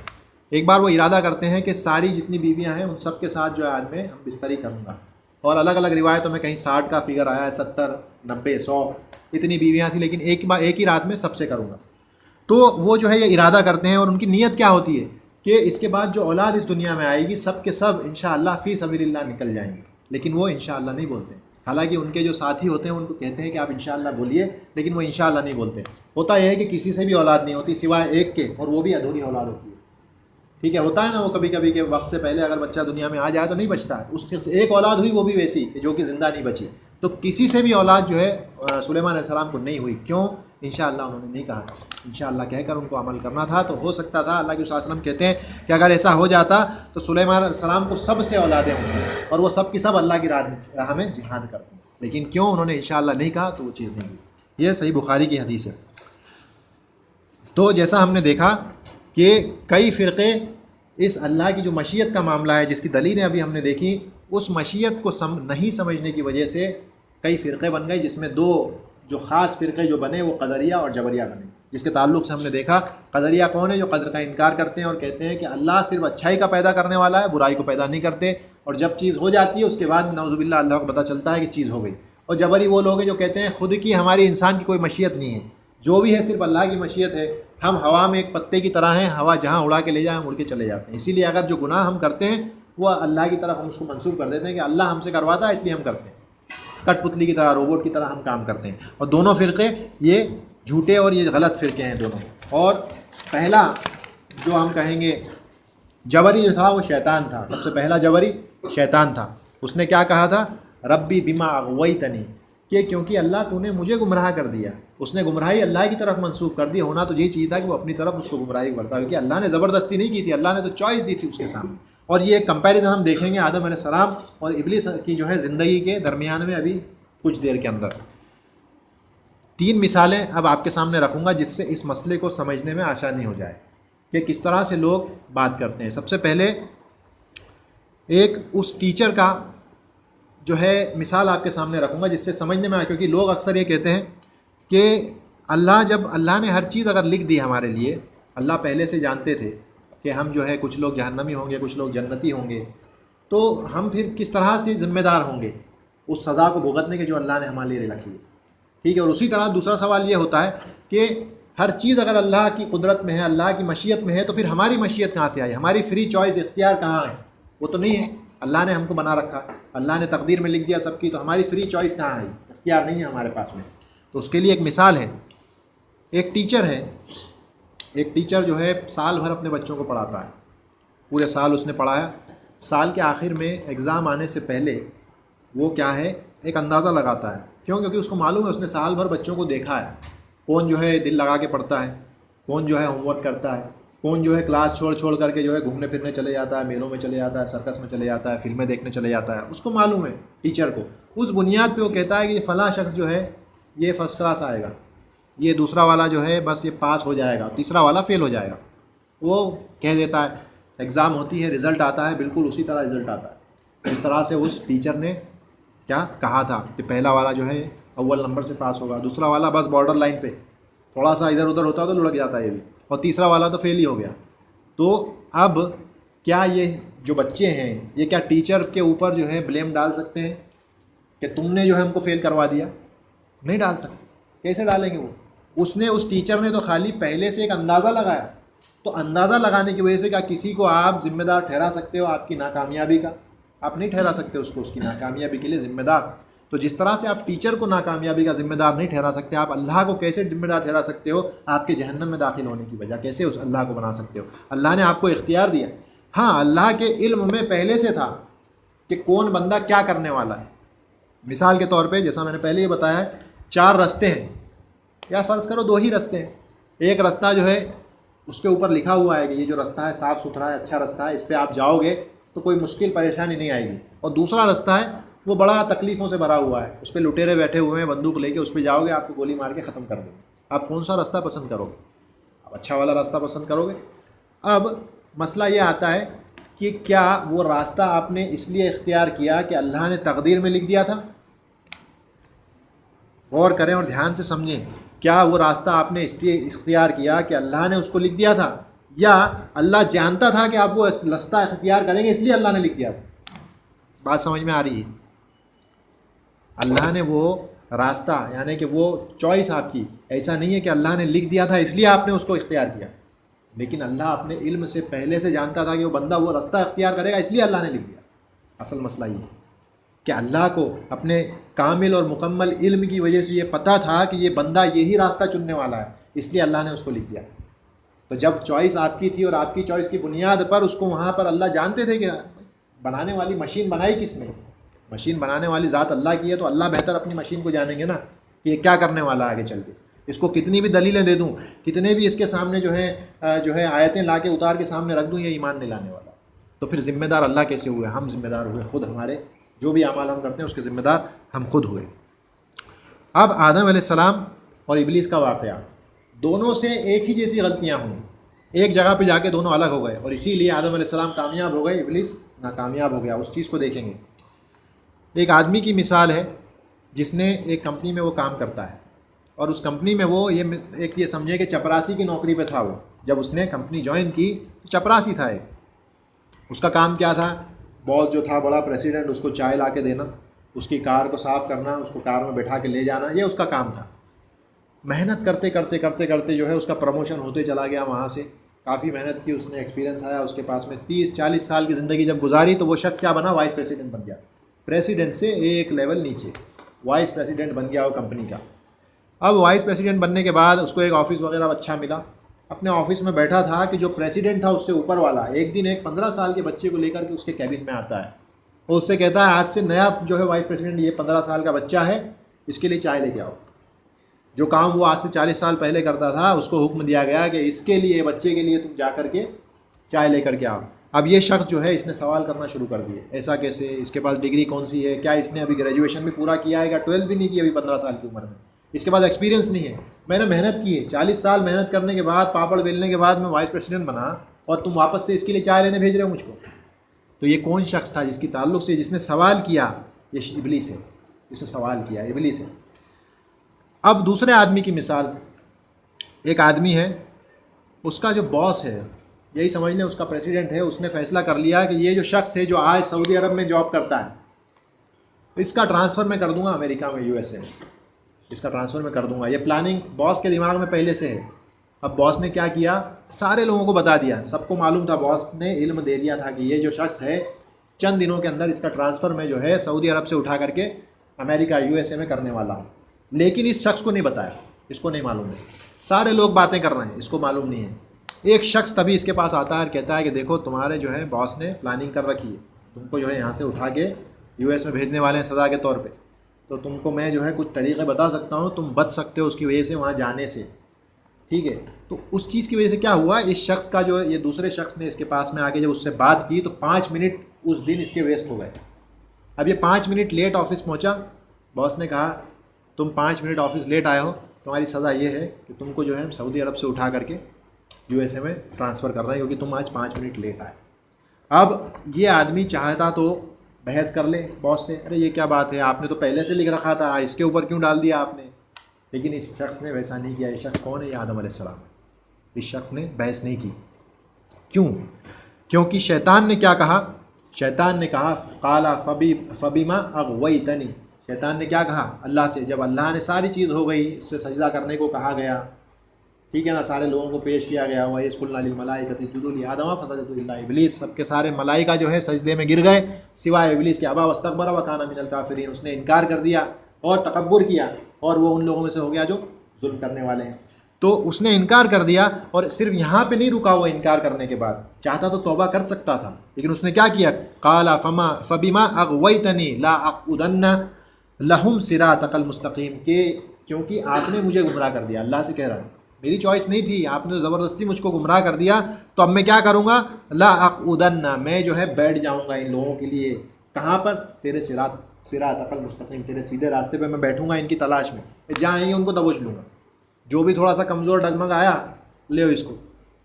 Speaker 1: ایک بار وہ ارادہ کرتے ہیں کہ ساری جتنی بیویاں ہیں ان سب کے ساتھ جو ہے آج میں ہم بستری کروں گا، اور الگ الگ روایتوں میں کہیں 60 کا فگر آیا ہے، 70 90 100 اتنی بیویاں تھیں، لیکن ایک ہی رات میں سب سے کروں گا۔ تو وہ جو ہے یہ ارادہ کرتے ہیں، اور ان کی نیت کیا ہوتی ہے کہ اس کے بعد جو اولاد اس دنیا میں آئے گی سب کے سب انشاءاللہ فی سبیل اللہ نکل جائیں گے، لیکن وہ انشاءاللہ نہیں بولتے۔ حالانکہ ان کے جو ساتھی ہوتے ہیں ان کو کہتے ہیں کہ آپ انشاءاللہ بولیے، لیکن وہ انشاءاللہ نہیں بولتے۔ ہوتا یہ ہے کہ کسی سے بھی اولاد نہیں ہوتی سوائے ایک کے، اور وہ بھی ادھوری اولاد ہوتی ہے۔ ٹھیک ہے، ہوتا ہے نا وہ کبھی کبھی کہ وقت سے پہلے اگر بچہ دنیا میں آ جائے تو نہیں بچتا ہے، اس سے ایک اولاد ہوئی وہ بھی ویسی کہ جو کہ زندہ نہیں بچی۔ تو کسی سے بھی اولاد جو ہے سلیمان علیہ السلام کو نہیں ہوئی، کیوں؟ انشاءاللہ انہوں نے نہیں کہا تھا، انشاءاللہ کہہ کر ان کو عمل کرنا تھا۔ تو ہو سکتا تھا، اللہ کے رسول صلی اللہ علیہ وسلم کہتے ہیں کہ اگر ایسا ہو جاتا تو سلیمان علیہ السلام کو سب سے اولادیں ہوں گی اور وہ سب کی سب اللہ کی راہ میں جہاد کرتے ہیں، لیکن کیوں انہوں نے انشاءاللہ نہیں کہا تو وہ چیز نہیں ہوئی۔ یہ صحیح بخاری کی حدیث ہے۔ تو جیسا ہم نے دیکھا کہ کئی فرقے اس اللہ کی جو مشیت کا معاملہ ہے، جس کی دلیلیں ابھی ہم نے دیکھی، اس مشیت کو نہیں سمجھنے کی وجہ سے کئی فرقے بن گئے، جس میں 2 جو خاص فرقے جو بنے وہ قدریہ اور جبریہ بنے، جس کے تعلق سے ہم نے دیکھا قدریہ کون ہے؟ جو قدر کا انکار کرتے ہیں اور کہتے ہیں کہ اللہ صرف اچھائی کا پیدا کرنے والا ہے، برائی کو پیدا نہیں کرتے، اور جب چیز ہو جاتی ہے اس کے بعد نعوذ باللہ اللہ کو پتہ چلتا ہے کہ چیز ہو گئی۔ اور جبری وہ لوگ ہیں جو کہتے ہیں خود کی ہماری انسان کی کوئی مشیت نہیں ہے، جو بھی ہے صرف اللہ کی مشیت ہے، ہم ہوا میں ایک پتے کی طرح ہیں، ہوا جہاں اڑا کے لے جائیں ہم اڑ کے چلے جاتے ہیں۔ اسی لیے اگر جو گناہ ہم کرتے ہیں وہ اللہ کی طرف ہم اس کو منسوب کر دیتے ہیں کہ اللہ ہم سے کرواتا ہے اس لیے ہم کرتے ہیں، کٹ پتلی کی طرح، روبوٹ کی طرح ہم کام کرتے ہیں۔ اور دونوں فرقے یہ جھوٹے اور یہ غلط فرقے ہیں دونوں۔ اور پہلا جو ہم کہیں گے جبری جو تھا وہ شیطان تھا، سب سے پہلا جبری شیطان تھا۔ اس نے کیا کہا تھا؟ ربی بما اغویتنی، کہ کیونکہ اللہ تو نے مجھے گمراہ کر دیا۔ اس نے گمراہی اللہ کی طرف منسوب کر دی، ہونا تو یہی چیز تھا کہ وہ اپنی طرف اس کو گمراہی کرتا، کیونکہ اللہ نے زبردستی نہیں کی تھی، اللہ نے تو چوائس دی تھی اس کے سامنے۔ اور یہ ایک کمپیریزن ہم دیکھیں گے آدم علیہ السلام اور ابلیس کی جو ہے زندگی کے درمیان میں ابھی کچھ دیر کے اندر۔ 3 مثالیں اب آپ کے سامنے رکھوں گا جس سے اس مسئلے کو سمجھنے میں آسانی ہو جائے کہ کس طرح سے لوگ بات کرتے ہیں۔ سب سے پہلے ایک اس ٹیچر کا جو ہے مثال آپ کے سامنے رکھوں گا جس سے سمجھنے میں آئے، کیونکہ لوگ اکثر یہ کہتے ہیں کہ جب اللہ نے ہر چیز اگر لکھ دی ہمارے لیے، اللہ پہلے سے جانتے تھے کہ ہم جو ہے کچھ لوگ جہنمی ہوں گے کچھ لوگ جنتی ہوں گے، تو ہم پھر کس طرح سے ذمہ دار ہوں گے اس سزا کو بھگتنے کے جو اللہ نے ہمارے لیے رکھی ہے۔ ٹھیک ہے، اور اسی طرح دوسرا سوال یہ ہوتا ہے کہ ہر چیز اگر اللہ کی قدرت میں ہے، اللہ کی مشیت میں ہے، تو پھر ہماری مشیت کہاں سے آئی؟ ہماری فری چوائس اختیار کہاں ہے؟ وہ تو نہیں ہے، اللہ نے ہم کو بنا رکھا، اللہ نے تقدیر میں لکھ دیا سب کی، تو ہماری فری چوائس کہاں آئی؟ اختیار نہیں ہے ہمارے پاس میں۔ تو اس کے لیے ایک مثال ہے، ایک ٹیچر ہے، ایک ٹیچر جو ہے سال بھر اپنے بچوں کو پڑھاتا ہے، پورے سال اس نے پڑھایا، سال کے آخر میں ایگزام آنے سے پہلے وہ کیا ہے ایک اندازہ لگاتا ہے، کیونکہ اس کو معلوم ہے اس نے سال بھر بچوں کو دیکھا ہے، کون جو ہے دل لگا کے پڑھتا ہے، کون جو ہے ہوم ورک کرتا ہے، کون جو ہے کلاس چھوڑ کر کے جو ہے گھومنے پھرنے چلے جاتا ہے، میلوں میں چلے جاتا ہے، سرکس میں چلے جاتا ہے، فلمیں دیکھنے چلے جاتا ہے، اس کو معلوم ہے ٹیچر کو۔ اس بنیاد پہ وہ کہتا ہے کہ یہ فلاں شخص جو ہے یہ فرسٹ کلاس آئے گا، یہ دوسرا والا جو ہے بس یہ پاس ہو جائے گا، تیسرا والا فیل ہو جائے گا، وہ کہہ دیتا ہے۔ ایگزام ہوتی ہے، رزلٹ آتا ہے، بالکل اسی طرح رزلٹ آتا ہے، اس طرح سے اس ٹیچر نے کیا کہا تھا کہ پہلا والا جو ہے اول نمبر سے پاس ہوگا، دوسرا والا بس بارڈر لائن پہ تھوڑا سا ادھر ادھر ہوتا تو لڑک جاتا ہے یہ بھی، اور تیسرا والا تو فیل ہی ہو گیا۔ تو اب کیا یہ جو بچے ہیں یہ کیا ٹیچر کے اوپر جو ہے بلیم ڈال سکتے ہیں؟ کہ تم نے جو ہے ہم کو فیل کروا دیا؟ نہیں ڈال سکتے. کیسے ڈالیں گے وہ؟ اس ٹیچر نے تو خالی پہلے سے ایک اندازہ لگایا. تو اندازہ لگانے کی وجہ سے کیا کسی کو آپ ذمہ دار ٹھہرا سکتے ہو آپ کی ناکامیابی کا؟ آپ نہیں ٹھہرا سکتے اس کو اس کی ناکامیابی کے لیے ذمہ دار. تو جس طرح سے آپ ٹیچر کو ناکامیابی کا ذمہ دار نہیں ٹھہرا سکتے، آپ اللہ کو کیسے ذمہ دار ٹھہرا سکتے ہو آپ کے جہنم میں داخل ہونے کی وجہ؟ کیسے اس اللہ کو بنا سکتے ہو؟ اللہ نے آپ کو اختیار دیا. ہاں، اللہ کے علم میں پہلے سے تھا کہ کون بندہ کیا کرنے والا ہے. مثال کے طور پہ جیسا میں نے پہلے ہی بتایا ہے، 4 رستے ہیں، یا فرض کرو 2 ہی رستے ہیں. ایک رستہ جو ہے اس کے اوپر لکھا ہوا ہے کہ یہ جو رستہ ہے صاف ستھرا ہے، اچھا رستہ ہے، اس پہ آپ جاؤ گے تو کوئی مشکل پریشانی نہیں آئے گی. اور دوسرا رستہ ہے وہ بڑا تکلیفوں سے بھرا ہوا ہے، اس پہ لٹیرے بیٹھے ہوئے ہیں بندوق لے کے، اس پہ جاؤ گے آپ کو گولی مار کے ختم کر دیں گے. آپ کون سا راستہ پسند کرو گے؟ آپ اچھا والا راستہ پسند کرو گے. اب مسئلہ یہ آتا ہے کہ کیا وہ راستہ آپ نے اس لیے اختیار کیا کہ اللہ نے تقدیر میں لکھ دیا تھا؟ غور کریں اور دھیان سے سمجھیں. کیا وہ راستہ آپ نے اس لیے اختیار کیا کہ اللہ نے اس کو لکھ دیا تھا، یا اللہ جانتا تھا کہ آپ وہ راستہ اختیار کریں گے اس لیے اللہ نے لکھ دیا تھا؟ بات سمجھ میں آ رہی ہے؟ اللہ نے وہ راستہ، یعنی کہ وہ چوائس آپ کی، ایسا نہیں ہے کہ اللہ نے لکھ دیا تھا اس لیے آپ نے اس کو اختیار کیا، لیکن اللہ اپنے علم سے پہلے سے جانتا تھا کہ وہ بندہ وہ راستہ اختیار کرے گا اس لیے اللہ نے لکھ دیا. اصل مسئلہ یہ ہے کہ اللہ کو اپنے کامل اور مکمل علم کی وجہ سے یہ پتہ تھا کہ یہ بندہ یہی راستہ چننے والا ہے، اس لیے اللہ نے اس کو لکھ دیا. تو جب چوائس آپ کی تھی اور آپ کی چوائس کی بنیاد پر اس کو وہاں پر اللہ جانتے تھے کہ بنانے والی مشین بنائی کس نے؟ مشین بنانے والی ذات اللہ کی ہے، تو اللہ بہتر اپنی مشین کو جانیں گے نا کہ یہ کیا کرنے والا ہے آگے چل کے. اس کو کتنی بھی دلیلیں دے دوں، کتنے بھی اس کے سامنے جو ہے آیتیں لا کے اتار کے سامنے رکھ دوں، یہ ایمان نہیں لانے والا. تو پھر ذمہ دار اللہ کیسے ہوئے؟ ہم ذمہ دار ہوئے خود. ہمارے جو بھی اعمال ہم کرتے ہیں اس کے ذمہ دار ہم خود ہوئے. اب آدم علیہ السلام اور ابلیس کا واقعہ، دونوں سے ایک ہی جیسی غلطیاں ہوں، ایک جگہ پہ جا کے دونوں الگ ہو گئے، اور اسی لیے آدم علیہ السلام کامیاب ہو گئے، ابلیس ناکامیاب ہو گیا. اس چیز کو دیکھیں گے. ایک آدمی کی مثال ہے جس نے ایک کمپنی میں وہ کام کرتا ہے، اور اس کمپنی میں وہ یہ سمجھے کہ چپراسی کی نوکری پہ تھا. وہ جب اس نے کمپنی جوائن کی تو چپراسی تھا. ایک اس کا کام کیا تھا؟ باس جو تھا بڑا پریسیڈنٹ، اس کو چائے لا کے دینا، اس کی کار کو صاف کرنا، اس کو کار میں بٹھا کے لے جانا، یہ اس کا کام تھا. محنت کرتے کرتے کرتے کرتے جو ہے اس کا پروموشن ہوتے چلا گیا. وہاں سے کافی محنت کی، اس نے ایکسپیرینس آیا اس کے پاس میں. 30-40 سال کی زندگی جب گزاری تو وہ شخص کیا بنا؟ وائس پریسیڈنٹ بن گیا. پریسیڈنٹ سے ایک لیول نیچے وائس پریسیڈنٹ بن گیا وہ کمپنی کا. اب وائس پریسیڈنٹ بننے کے بعد اس کو ایک آفس وغیرہ اچھا ملا. اپنے آفس میں بیٹھا تھا کہ جو پریسیڈنٹ تھا اس سے اوپر والا ایک دن ایک 15 سال کے بچے کو لے کر کے اس کے کیبن میں آتا ہے اور اس سے کہتا ہے آج سے نیا جو ہے وائس پریسیڈنٹ یہ 15 سال کا بچہ ہے، اس کے لیے چائے لے کے آؤ. جو کام وہ آج سے 40 سال پہلے کرتا تھا اس کو حکم دیا گیا کہ اس کے لیے، بچے کے لیے تم جا کر کے چائے لے کر کے آؤ. اب یہ شخص جو ہے اس نے سوال کرنا شروع کر دیے، ایسا کیسے؟ اس کے پاس ڈگری کون سی ہے؟ کیا اس نے ابھی گریجویشن بھی پورا کیا ہے؟ کیا 12 بھی نہیں کی ابھی 15 سال کی عمر میں؟ اس کے پاس ایکسپیرینس نہیں ہے. میں نے محنت کی ہے، 40 سال محنت کرنے کے بعد، پاپڑ بیلنے کے بعد میں وائس پریسیڈنٹ بنا، اور تم واپس سے اس کے لیے چائے لینے بھیج رہے ہو مجھ کو؟ تو یہ کون شخص تھا جس کی تعلق سے جس نے سوال کیا؟ یہ ابلیس ہے. جس نے سوال کیا ابلیس ہے. اب دوسرے آدمی کی مثال، ایک آدمی ہے، اس کا جو باس ہے، یہی سمجھ لیں اس کا پریسیڈنٹ ہے، اس نے فیصلہ کر لیا کہ یہ جو شخص ہے جو آج سعودی عرب میں جاب کرتا ہے، اس کا ٹرانسفر میں کر دوں گا امریکہ میں، USA میں، اس کا ٹرانسفر میں کر دوں گا. یہ پلاننگ باس کے دماغ میں پہلے سے ہے. اب باس نے کیا کیا؟ سارے لوگوں کو بتا دیا، سب کو معلوم تھا، باس نے علم دے دیا تھا کہ یہ جو شخص ہے چند دنوں کے اندر اس کا ٹرانسفر میں جو ہے سعودی عرب سے اٹھا کر کے امریکہ USA میں کرنے والا ہوں. لیکن اس شخص کو نہیں بتایا، اس کو نہیں معلوم ہے. سارے لوگ باتیں کر رہے ہیں، اس کو معلوم نہیں ہے. ایک شخص تبھی اس کے پاس آتا ہے اور کہتا ہے کہ دیکھو تمہارے جو ہے باس نے پلاننگ کر رکھی ہے، تم کو جو ہے یہاں سے اٹھا کے US میں بھیجنے والے ہیں سزا کے طور پہ. تو تم کو میں جو ہے کچھ طریقے بتا سکتا ہوں، تم بچ سکتے ہو اس کی وجہ سے وہاں جانے سے. ٹھیک ہے؟ تو اس چیز کی وجہ سے کیا ہوا؟ اس شخص کا جو یہ دوسرے شخص نے اس کے پاس میں آ کے جب اس سے بات کی تو 5 منٹ اس دن اس کے ویسٹ ہو گئے. اب یہ 5 منٹ لیٹ آفس پہنچا. باس نے کہا تم 5 منٹ آفس لیٹ آئے ہو، تمہاری سزا یہ ہے کہ تم کو جو ہے سعودی عرب سے اٹھا کر کے USA میں ٹرانسفر کر رہے ہیں کیونکہ تم آج 5 منٹ لیٹ آئے. اب یہ آدمی چاہتا تو بحث کر لے باس سے، ارے یہ کیا بات ہے، آپ نے تو پہلے سے لکھ رکھا تھا، اس کے اوپر کیوں ڈال دیا آپ نے؟ لیکن اس شخص نے ویسا نہیں کیا. یہ شخص کون ہے؟ یہ آدم علیہ السلام. اس شخص نے بحث نہیں کی. کیوں؟ کیونکہ شیطان نے کیا کہا؟ شیطان نے کہا قال فبما اغویتنی. شیطان نے کیا کہا اللہ سے؟ جب اللہ نے ساری چیز ہو گئی، اس سے سجدہ کرنے کو کہا گیا، ٹھیک ہے نا، سارے لوگوں کو پیش کیا گیا، وَإِذْ قُلْنَا لِلْمَلَائِكَةِ اسْجُدُوا لِآدَمَ فَسَجَدُوا إِلَّا إِبْلِيسَ، سب کے سارے ملائکہ جو ہے سجدے میں گر گئے سوائے ابلیس کے، ابا واستکبر وکان من الکافرین، اس نے انکار کر دیا اور تکبر کیا، اور وہ ان لوگوں میں سے ہو گیا جو ظلم کرنے والے ہیں۔ تو اس نے انکار کر دیا، اور صرف یہاں پہ نہیں رکا وہ انکار کرنے کے بعد، چاہتا تو توبہ کر سکتا تھا، لیکن اس نے کیا کیا؟ قال فبما اغویتنی لا اقعدن لہم صراطک المستقیم، کہ کیونکہ آپ نے مجھے گمراہ کر دیا، اللہ سے کہہ رہا ہے میری چوائس نہیں تھی، آپ نے زبردستی مجھ کو گمراہ کر دیا، تو اب میں کیا کروں گا؟ لا اقعدن، میں جو ہے بیٹھ جاؤں گا ان لوگوں کے لیے، کہاں پر؟ تیرے صراطک المستقیم، تیرے سیدھے راستے پہ میں بیٹھوں گا ان کی تلاش میں، جہاں آئیں گے ان کو دبوچ لوں گا، جو بھی تھوڑا سا کمزور ڈگمگ آیا لے اس کو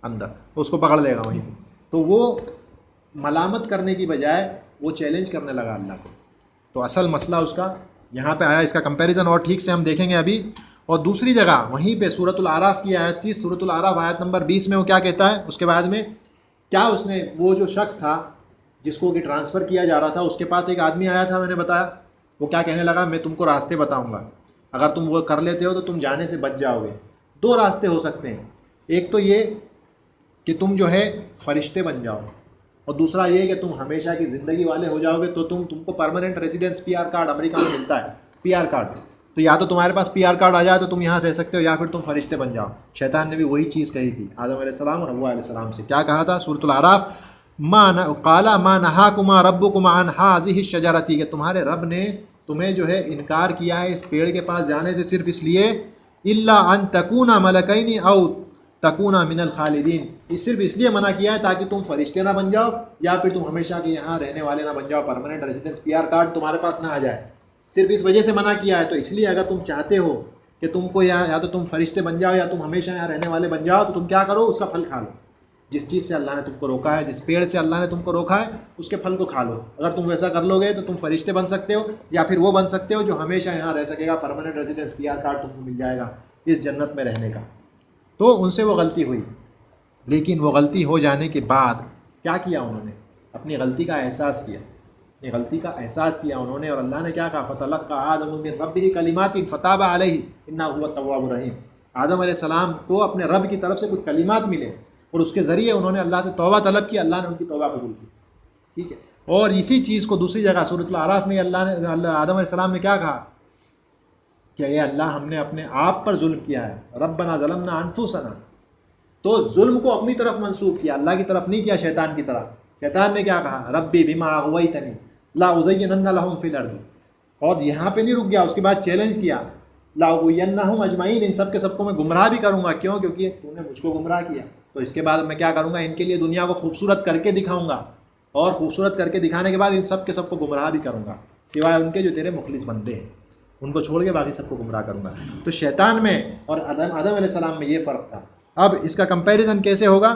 Speaker 1: اندر، اس کو پکڑ لے گا وہیں پہ۔ تو وہ ملامت کرنے کی بجائے وہ چیلنج کرنے لگا اللہ کو، تو اصل مسئلہ اس کا یہاں پہ آیا۔ اس کا کمپیریزن اور ٹھیک سے ہم دیکھیں گے ابھی۔ اور دوسری جگہ وہیں پہ سورۃ الاعراف کی آیت تھی، سورۃ الاعراف آیت نمبر 20 میں وہ کیا کہتا ہے؟ اس کے بعد میں کیا اس نے، وہ جو شخص تھا جس کو کہ ٹرانسفر کیا جا رہا تھا، اس کے پاس ایک آدمی آیا تھا، میں نے بتایا، وہ کیا کہنے لگا؟ میں تم کو راستے بتاؤں گا، اگر تم وہ کر لیتے ہو تو تم جانے سے بچ جاؤ گے۔ دو راستے ہو سکتے ہیں، ایک تو یہ کہ تم جو ہے فرشتے بن جاؤ، اور دوسرا یہ کہ تم ہمیشہ کی زندگی والے ہو جاؤ گے، تو تم کو permanent residence P R card امریکہ میں ملتا ہے، پی آر کارڈ، تو یا تو تمہارے پاس پی آر کارڈ آ جائے تو تم یہاں رہ سکتے ہو، یا پھر تم فرشتے بن جاؤ۔ شیطان نے بھی وہی چیز کہی تھی آدم علیہ السلام اور حوا علیہ السلام سے، کیا کہا تھا؟ سورۃ الاعراف قال ما نہاکما ربکما عن هذه الشجرۃ، کہ تمہارے رب نے تمہیں جو ہے انکار کیا ہے اس پیڑ کے پاس جانے سے صرف اس لیے الا ان تکونا ملکین او تکونا من الخالدین، یہ صرف اس لیے منع کیا ہے تاکہ تم فرشتے نہ بن جاؤ، یا پھر تم ہمیشہ کے یہاں رہنے والے نہ بن جاؤ، permanent residence P R card تمہارے پاس نہ آ جائے، صرف اس وجہ سے منع کیا ہے۔ تو اس لیے اگر تم چاہتے ہو کہ تم کو یا تو تم فرشتے بن جاؤ یا تم ہمیشہ یہاں رہنے والے بن جاؤ، تو تم کیا کرو؟ اس کا پھل کھا لو، جس چیز سے اللہ نے تم کو روکا ہے، جس پیڑ سے اللہ نے تم کو روکا ہے، اس کے پھل کو کھا لو۔ اگر تم ویسا کر لو گے تو تم فرشتے بن سکتے ہو، یا پھر وہ بن سکتے ہو جو ہمیشہ یہاں رہ سکے گا، permanent residence P R card تم کو مل جائے گا اس جنت میں رہنے کا۔ تو ان سے وہ غلطی ہوئی، لیکن وہ غلطی ہو جانے کے بعد کیا کیا انہوں نے؟ اپنی غلطی کا احساس کیا، اپنی غلطی کا احساس کیا انہوں نے، اور اللہ نے کیا کہا؟ فَتَلَقَّىٰ آدَمُ مِن رَبِّهِ كَلِمَاتٍ فَتَابَ عَلَيْهِ إِنَّهُ هُوَ التَّوَّابُ الرَّحِيمُ۔ آدم علیہ السلام کو اپنے رب کی طرف سے کچھ کلمات ملے، اور اس کے ذریعے انہوں نے اللہ سے توبہ طلب کی، اللہ نے ان کی توبہ قبول کی، ٹھیک ہے۔ اور اسی چیز کو دوسری جگہ سورۃ الاعراف میں اللہ نے آدم علیہ السلام نے کیا کہا کہ اے اللہ ہم نے اپنے آپ پر ظلم کیا ہے، ربنا ظلمنا انفسنا، تو ظلم کو اپنی طرف منسوب کیا، اللہ کی طرف نہیں کیا، شیطان کی طرف۔ شیطان نے کیا کہا؟ ربی بما اغویتنی لا ازینن لهم فی الارض، اور یہاں پہ نہیں رک گیا، اس کے بعد چیلنج کیا، لا اغوینہم اجمعین، ان سب کے سب کو میں گمراہ بھی کروں گا، کیوں؟ کیونکہ تو نے مجھ کو گمراہ کیا، تو اس کے بعد میں کیا کروں گا؟ ان کے لیے دنیا کو خوبصورت کر کے دکھاؤں گا، اور خوبصورت کر کے دکھانے کے بعد ان سب کے سب کو گمراہ بھی کروں گا، سوائے ان کے جو تیرے مخلص بندے ہیں، ان کو چھوڑ کے باقی سب کو گمراہ کروں گا۔ تو شیطان میں اور آدم علیہ السلام میں یہ فرق تھا۔ اب اس کا کمپیریزن کیسے ہوگا؟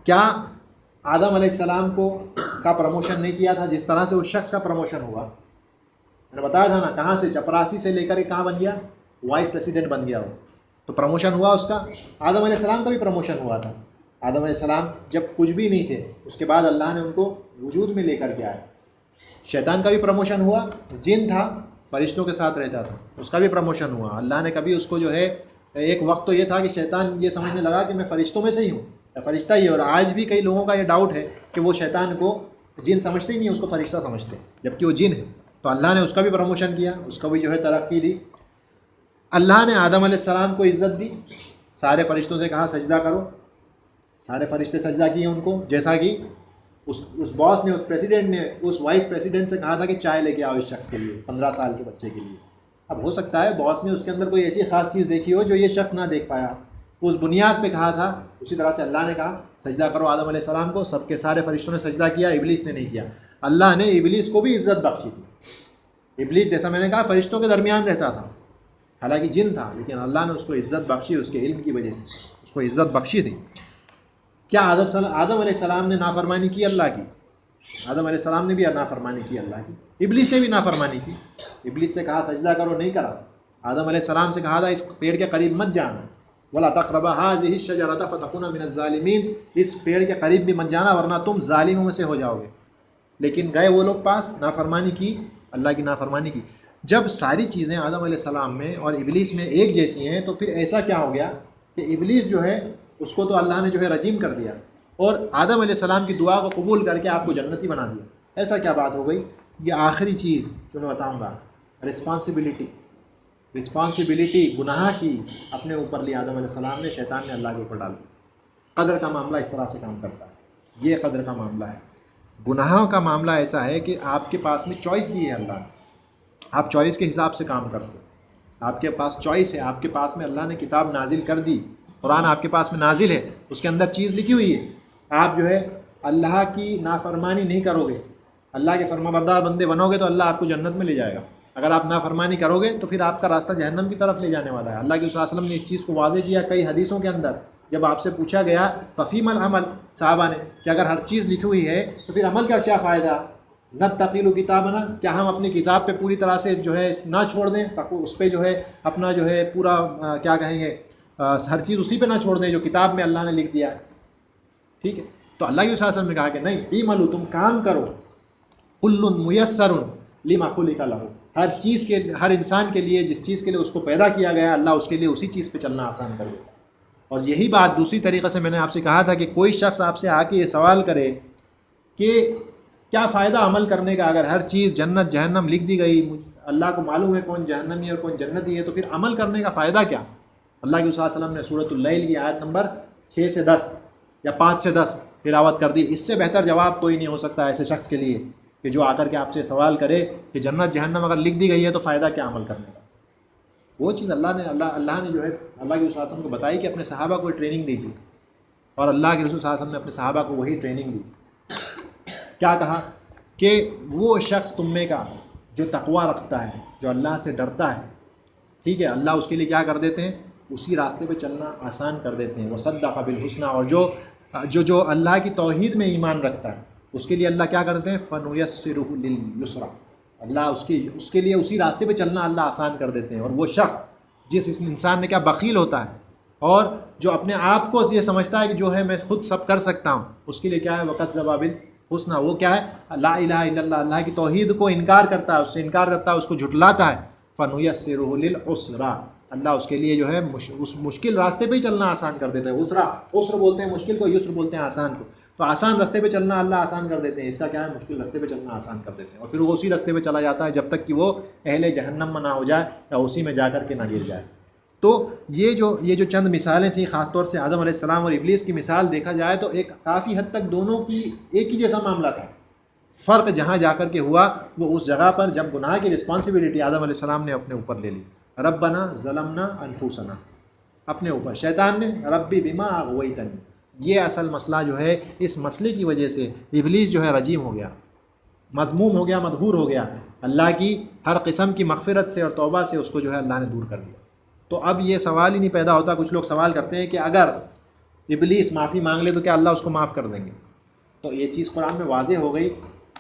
Speaker 1: کیا آدم علیہ السلام کا پروموشن نہیں کیا تھا جس طرح سے اس شخص کا پروموشن ہوا؟ میں نے بتایا تھا نا، کہاں سے؟ چپراسی سے لے کر کہاں بن گیا؟ وائس پریسیڈنٹ بن گیا وہ، تو پروموشن ہوا اس کا۔ آدم علیہ السلام کا بھی پروموشن ہوا تھا۔ آدم علیہ السلام جب کچھ بھی نہیں تھے، اس کے بعد اللہ نے ان کو وجود میں لے کر کے آیا۔ شیطان کا بھی پروموشن ہوا، جن تھا فرشتوں کے ساتھ رہتا تھا، اس کا بھی پروموشن ہوا۔ اللہ نے کبھی اس کو جو ہے، ایک وقت تو یہ تھا کہ شیطان یہ سمجھنے لگا کہ میں فرشتوں میں سے ہی ہوں، فرشتہ ہی ہے، اور آج بھی کئی لوگوں کا یہ ڈاؤٹ ہے کہ وہ شیطان کو جن سمجھتے ہی نہیں، اس کو فرشتہ سمجھتے جبکہ وہ جن ہے۔ تو اللہ نے اس کا بھی پروموشن کیا، اس کو بھی جو ہے ترقی دی۔ اللہ نے آدم علیہ السلام کو عزت دی، سارے فرشتوں سے کہا سجدہ کرو، سارے فرشتے سجدہ کیے ان کو، جیسا کہ اس باس نے، اس پریسیڈنٹ نے اس وائس پریسیڈنٹ سے کہا تھا کہ چائے لے کے آؤ اس شخص کے لیے، 15 سال کے بچے کے لیے۔ اب ہو سکتا ہے باس نے اس کے اندر کوئی ایسی خاص چیز دیکھی ہو جو یہ شخص نہ دیکھ پایا، اس بنیاد پہ کہا تھا۔ اسی طرح سے اللہ نے کہا سجدہ کرو آدم علیہ السلام کو، سب کے سارے فرشتوں نے سجدہ کیا، ابلیس نے نہیں کیا۔ اللہ نے ابلیس کو بھی عزت بخشی تھی۔ ابلیس جیسا میں نے کہا فرشتوں کے درمیان رہتا تھا، حالانکہ جن تھا، لیکن اللہ نے اس کو عزت بخشی، اس کے علم کی وجہ سے اس کو عزت بخشی تھی۔ کیا آدم علیہ السلام نے نافرمانی کی اللہ کی؟ آدم علیہ السلام نے بھی نافرمانی کی اللہ کی، ابلیس نے بھی نافرمانی کی۔ ابلیس سے کہا سجدہ کرو، نہیں کرا۔ آدم علیہ السلام سے کہا تھا اس پیڑ کے قریب مت جانا، وَلَا تَقْرَبَا هَٰذِهِ الشَّجَرَةَ فَتَكُونَ مِنَ الظَّالِمِينَ، اس پیڑ کے قریب بھی مت جانا ورنہ تم ظالموں میں سے ہو جاؤ گے۔ لیکن گئے وہ لوگ پاس، نافرمانی کی، اللہ کی نافرمانی کی. جب ساری چیزیں آدم علیہ السلام میں اور ابلیس میں ایک جیسی ہیں تو پھر ایسا کیا ہو گیا کہ ابلیس جو ہے اس کو تو اللہ نے جو ہے رجیم کر دیا اور آدم علیہ السلام کی دعا کو قبول کر کے آپ کو جنتی بنا دیا. ایسا کیا بات ہو گئی؟ یہ آخری چیز جو میں بتاؤں گا، رسپانسبلٹی گناہ کی اپنے اوپر لی آدم علیہ السلام نے، شیطان نے اللہ کے اوپر ڈال دی. قدر کا معاملہ اس طرح سے کام کرتا ہے. یہ قدر کا معاملہ ہے. گناہوں کا معاملہ ایسا ہے کہ آپ کے پاس میں چوائس دی ہے اللہ نے، آپ چوائس کے حساب سے کام کرتے ہیں. آپ کے پاس چوائس ہے، آپ کے پاس میں اللہ نے کتاب نازل کر دی، قرآن آپ کے پاس میں نازل ہے، اس کے اندر چیز لکھی ہوئی ہے. آپ جو ہے اللہ کی نافرمانی نہیں کرو گے، اللہ کے فرما بردار بندے بنو گے تو اللہ آپ کو جنت میں لے جائے گا. اگر آپ نافرمانی کرو گے تو پھر آپ کا راستہ جہنم کی طرف لے جانے والا ہے. اللہ کے رسول صلی اللہ علیہ وسلم نے اس چیز کو واضح کیا کئی حدیثوں کے اندر. جب آپ سے پوچھا گیا ففیم العمل، صحابہ نے، کہ اگر ہر چیز لکھی ہوئی ہے تو پھر عمل کا کیا فائدہ؟ نتقیل کتابنا، کیا ہم اپنی کتاب پہ پوری طرح سے جو ہے نہ چھوڑ دیں، اس پہ جو ہے اپنا جو ہے پورا کیا کہیں گے ہر چیز اسی پہ نہ چھوڑ دیں جو کتاب میں اللہ نے لکھ دیا ہے. ٹھیک ہے، تو اللہ کے رسول نے کہا کہ نہیں، ایملو، تم کام کرو، کل میسر لما خلق لہ، ہر چیز کے، ہر انسان کے لیے جس چیز کے لیے اس کو پیدا کیا گیا اللہ اس کے لیے اسی چیز پہ چلنا آسان کر دیتا. اور یہی بات دوسری طریقے سے میں نے آپ سے کہا تھا کہ کوئی شخص آپ سے آ کے یہ سوال کرے کہ کیا فائدہ عمل کرنے کا اگر ہر چیز جنت جہنم لکھ دی گئی، اللہ کو معلوم ہے کون جہنمی ہے اور کون جنتی ہے، تو پھر عمل کرنے کا فائدہ کیا؟ اللہ کے رسول صلی اللہ علیہ وسلم نے سورۃ اللیل کی آیت نمبر 6 سے 10 یا 5 سے 10 تلاوت کر دی. اس سے بہتر جواب کوئی نہیں ہو سکتا ایسے شخص کے لیے کہ جو آ کر کے آپ سے سوال کرے کہ جنت جہنم اگر لکھ دی گئی ہے تو فائدہ کیا عمل کرنے کا. وہ چیز اللہ نے جو ہے اللہ کے رسول صلی اللہ علیہ وسلم کو بتائی کہ اپنے صحابہ کو ٹریننگ دیجیے، اور اللہ کے رسول صلی اللہ علیہ وسلم نے اپنے صحابہ کو وہی ٹریننگ دی. کیا کہا کہ وہ شخص تم میں کا جو تقوی رکھتا ہے، جو اللہ سے ڈرتا ہے، ٹھیک ہے، اللہ اس کے لیے کیا کر دیتے ہیں؟ اسی راستے پہ چلنا آسان کر دیتے ہیں. وصدق بالحسنی، اور جو اللہ کی توحید میں ایمان رکھتا ہے اس کے لیے اللہ کیا کرتے ہیں؟ فنیسرہ للیسرا، اللہ اس کے لیے اسی راستے پہ چلنا اللہ آسان کر دیتے ہیں. اور وہ شخص جس انسان نے کیا بخیل ہوتا ہے اور جو اپنے آپ کو یہ سمجھتا ہے کہ جو ہے میں خود سب کر سکتا ہوں، اس کے لیے کیا ہے؟ وکذب بالحسنی، وہ کیا ہے؟ لا الہ الا اللہ، اللہ کی توحید کو انکار کرتا ہے، اس سے انکار کرتا ہے، اس کو جھٹلاتا ہے. فنیسرہ للعسرا، اللہ اس کے لیے جو ہے اس مشکل راستے پہ ہی چلنا آسان کر دیتا ہے. عسر بولتے ہیں مشکل کو، یسر بولتے ہیں آسان کو. تو آسان راستے پہ چلنا اللہ آسان کر دیتے ہیں، اس کا کیا ہے؟ مشکل راستے پہ چلنا آسان کر دیتے ہیں. اور پھر وہ اسی راستے پہ چلا جاتا ہے جب تک کہ وہ اہل جہنم میں نہ ہو جائے یا اسی میں جا کر کے نہ گر جائے. تو یہ جو چند مثالیں تھیں، خاص طور سے آدم علیہ السلام اور ابلیس کی مثال دیکھا جائے تو ایک کافی حد تک دونوں کی ایک ہی جیسا معاملہ تھا. فرق جہاں جا کر کے ہوا وہ اس جگہ پر جب گناہ کی رسپانسبلٹی آدم علیہ السلام نے اپنے اوپر لے لی. ربنا ظلمنا انفسنا، اپنے اوپر. شیطان نے ربی بما اغویتنی. یہ اصل مسئلہ جو ہے، اس مسئلے کی وجہ سے ابلیس جو ہے رجیم ہو گیا، مذموم ہو گیا، مدحور ہو گیا. اللہ کی ہر قسم کی مغفرت سے اور توبہ سے اس کو جو ہے اللہ نے دور کر دیا. تو اب یہ سوال ہی نہیں پیدا ہوتا. کچھ لوگ سوال کرتے ہیں کہ اگر ابلیس معافی مانگ لے تو کیا اللہ اس کو معاف کر دیں گے؟ تو یہ چیز قرآن میں واضح ہو گئی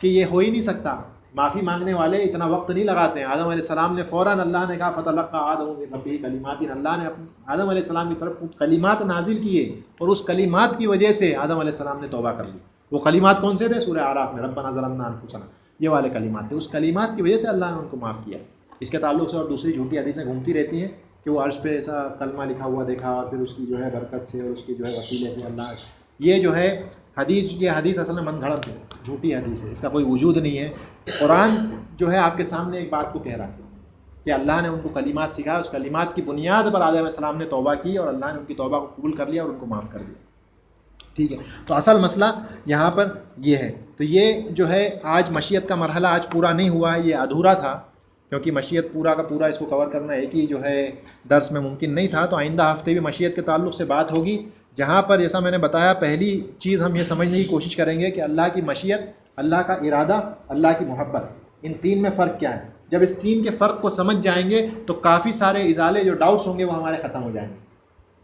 Speaker 1: کہ یہ ہو ہی نہیں سکتا. معافی مانگنے والے اتنا وقت نہیں لگاتے ہیں. آدم علیہ السلام نے فوراً اللہ نے کہا فتلقى آدم من ربہ کلمات، اللہ نے آدم علیہ السلام کی طرف کلمات نازل کیے اور اس کلمات کی وجہ سے آدم علیہ السلام نے توبہ کر لی. وہ کلمات کون سے تھے؟ سورہ اعراف میں ربنا ظلمنا انفسنا، یہ والے کلمات تھے. اس کلمات کی وجہ سے اللہ نے ان کو معاف کیا. اس کے تعلق سے اور دوسری جھوٹی حدیثیں گھومتی رہتی ہیں کہ وہ عرش پہ ایسا کلمہ لکھا ہوا دیکھا اور پھر اس کی جو ہے برکت سے اور اس کی جو ہے وسیلے سے اللہ، یہ جو ہے یہ حدیث اصل میں من گھڑت ہے، جھوٹی حدیث ہے، اس کا کوئی وجود نہیں ہے. قرآن جو ہے آپ کے سامنے ایک بات کو کہہ رہا ہے کہ اللہ نے ان کو کلمات سکھایا، اس کلمات کی بنیاد پر آدم علیہ السلام نے توبہ کی اور اللہ نے ان کی توبہ کو قبول کر لیا اور ان کو معاف کر دیا. ٹھیک ہے، تو اصل مسئلہ یہاں پر یہ ہے. تو یہ جو ہے آج مشیت کا مرحلہ آج پورا نہیں ہوا ہے، یہ ادھورا تھا کیونکہ مشیت پورا کا پورا اس کو کور کرنا ایک ہی جو ہے درس میں ممکن نہیں تھا. تو آئندہ ہفتے بھی مشیت کے تعلق سے بات ہوگی، جہاں پر جیسا میں نے بتایا پہلی چیز ہم یہ سمجھنے کی کوشش کریں گے کہ اللہ کی مشیت، اللہ کا ارادہ، اللہ کی محبت، ان تین میں فرق کیا ہے. جب اس تین کے فرق کو سمجھ جائیں گے تو کافی سارے ازالے جو ڈاؤٹس ہوں گے وہ ہمارے ختم ہو جائیں گے.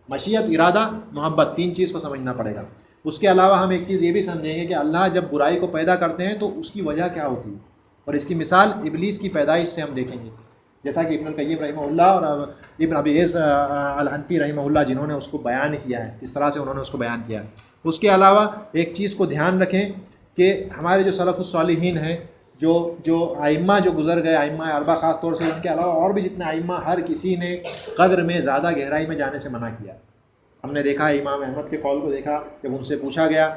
Speaker 1: مشیت، ارادہ، محبت، تین چیز کو سمجھنا پڑے گا. اس کے علاوہ ہم ایک چیز یہ بھی سمجھیں گے کہ اللہ جب برائی کو پیدا کرتے ہیں تو اس کی وجہ کیا ہوتی ہے، اور اس کی مثال ابلیس کی پیدائش سے ہم دیکھیں گے، جیسا کہ ابن القیم رحمہ اللہ اور ابن ابی عیسی الحنفی رحمہ اللہ جنہوں نے اس کو بیان کیا ہے، اس طرح سے انہوں نے اس کو بیان کیا ہے. اس کے علاوہ ایک چیز کو دھیان رکھیں کہ ہمارے جو سلف الصالحین ہیں جو ائمہ جو گزر گئے، ائمہ اربعہ خاص طور سے، ان کے علاوہ اور بھی جتنے ائمہ، ہر کسی نے قدر میں زیادہ گہرائی میں جانے سے منع کیا۔ ہم نے دیکھا امام احمد کے قول کو دیکھا، جب ان سے پوچھا گیا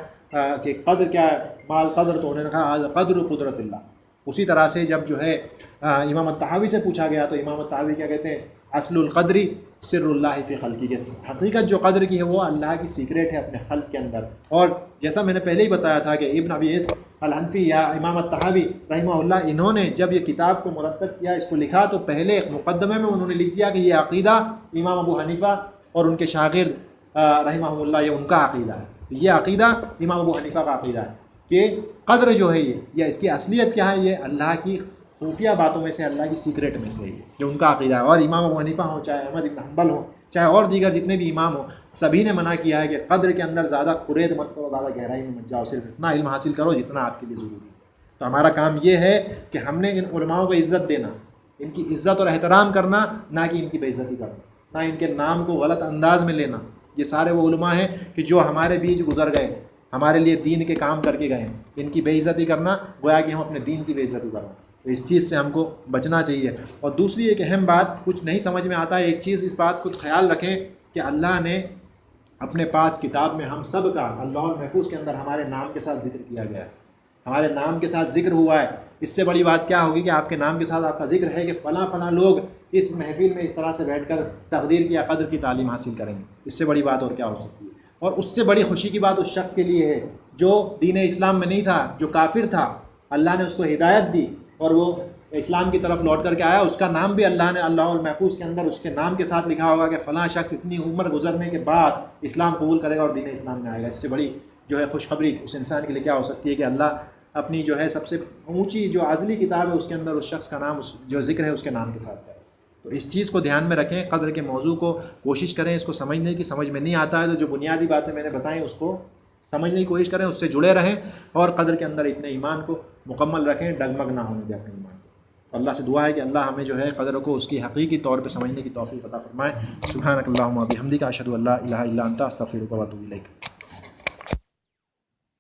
Speaker 1: کہ قدر کیا ہے، مال قدر، تو انہوں نے کہا قدر قدرت اللہ۔ اسی طرح سے جب جو ہے امام الطحاوی سے پوچھا گیا تو امام الطحاوی کیا کہتے ہیں، اصل القدری سر اللہ فی خلقی، کے حقیقت جو قدر کی ہے وہ اللہ کی سیکریٹ ہے اپنے خلق کے اندر۔ اور جیسا میں نے پہلے ہی بتایا تھا کہ ابن ابی عیسیٰ الحنفی یا امام الطحاوی رحمہ اللہ، انہوں نے جب یہ کتاب کو مرتب کیا، اس کو لکھا، تو پہلے مقدمے میں انہوں نے لکھ دیا کہ یہ عقیدہ امام ابو حنیفہ اور ان کے شاگرد رحمہ اللہ، یہ ان کا عقیدہ ہے، یہ عقیدہ امام ابو حنیفہ کا عقیدہ ہے کہ قدر جو ہے یہ اس کی اصلیت کیا ہے، یہ اللہ کی خفیہ باتوں میں سے، اللہ کی سیکریٹ میں سے ہے، جو ان کا عقیدہ ہے۔ اور امام ابو حنیفہ ہوں، چاہے احمد بن حنبل ہوں، چاہے اور دیگر جتنے بھی امام ہوں، سبھی نے منع کیا ہے کہ قدر کے اندر زیادہ قرید مت کرو، زیادہ گہرائی میں مت جاؤ، صرف اتنا علم حاصل کرو جتنا آپ کے لیے ضروری ہے۔ تو ہمارا کام یہ ہے کہ ہم نے ان علماؤں کو عزت دینا، ان کی عزت اور احترام کرنا، نہ کہ ان کی بے عزتی کرنا، نہ ان کے نام کو غلط انداز میں لینا۔ یہ سارے وہ علماء ہیں کہ جو ہمارے بیچ گزر گئے، ہمارے لیے دین کے کام کر کے گئے ہیں، ان کی بے عزتی کرنا گویا کہ ہم اپنے دین کی بے عزتی کرنا۔ تو اس چیز سے ہم کو بچنا چاہیے۔ اور دوسری ایک اہم بات، کچھ نہیں سمجھ میں آتا ہے ایک چیز، اس بات کو خیال رکھیں کہ اللہ نے اپنے پاس کتاب میں ہم سب کا اللہ المحفوظ کے اندر ہمارے نام کے ساتھ ذکر کیا گیا ہے، ہمارے نام کے ساتھ ذکر ہوا ہے۔ اس سے بڑی بات کیا ہوگی کہ آپ کے نام کے ساتھ آپ کا ذکر ہے کہ فلاں فلاں لوگ اس محفل میں اس طرح سے بیٹھ کر تقدیر کی یا قدر کی تعلیم حاصل کریں گے۔ اس سے بڑی بات اور کیا ہو سکتی ہے؟ اور اس سے بڑی خوشی کی بات اس شخص کے لیے ہے جو دین اسلام میں نہیں تھا، جو کافر تھا، اللہ نے اس کو ہدایت دی اور وہ اسلام کی طرف لوٹ کر کے آیا، اس کا نام بھی اللہ نے اللہ المحفوظ کے اندر اس کے نام کے ساتھ لکھا ہوگا کہ فلاں شخص اتنی عمر گزرنے کے بعد اسلام قبول کرے گا اور دین اسلام میں آئے گا۔ اس سے بڑی جو ہے خوشخبری اس انسان کے لیے کیا ہو سکتی ہے کہ اللہ اپنی جو ہے سب سے اونچی جو ازلی کتاب ہے اس کے اندر اس شخص کا نام، اس جو ذکر ہے اس کے نام کے ساتھ ہے۔ تو اس چیز کو دھیان میں رکھیں، قدر کے موضوع کو کوشش کریں اس کو سمجھنے کی، سمجھ میں نہیں آتا ہے تو جو بنیادی باتیں میں نے بتائیں اس کو سمجھنے کی کوشش کریں، اس سے جڑے رہیں اور قدر کے اندر اپنے ایمان کو مکمل رکھیں، ڈگمگ نہ ہونے دیں اپنے ایمان کو۔ اللہ سے دعا ہے کہ اللہ ہمیں جو ہے قدر کو اس کی حقیقی طور پہ سمجھنے کی توفیق عطا فرمائے۔ سبحانک اللہم و بحمدک، اشہد ان لا الہ الا انت، استغفرک و اتوب الیک۔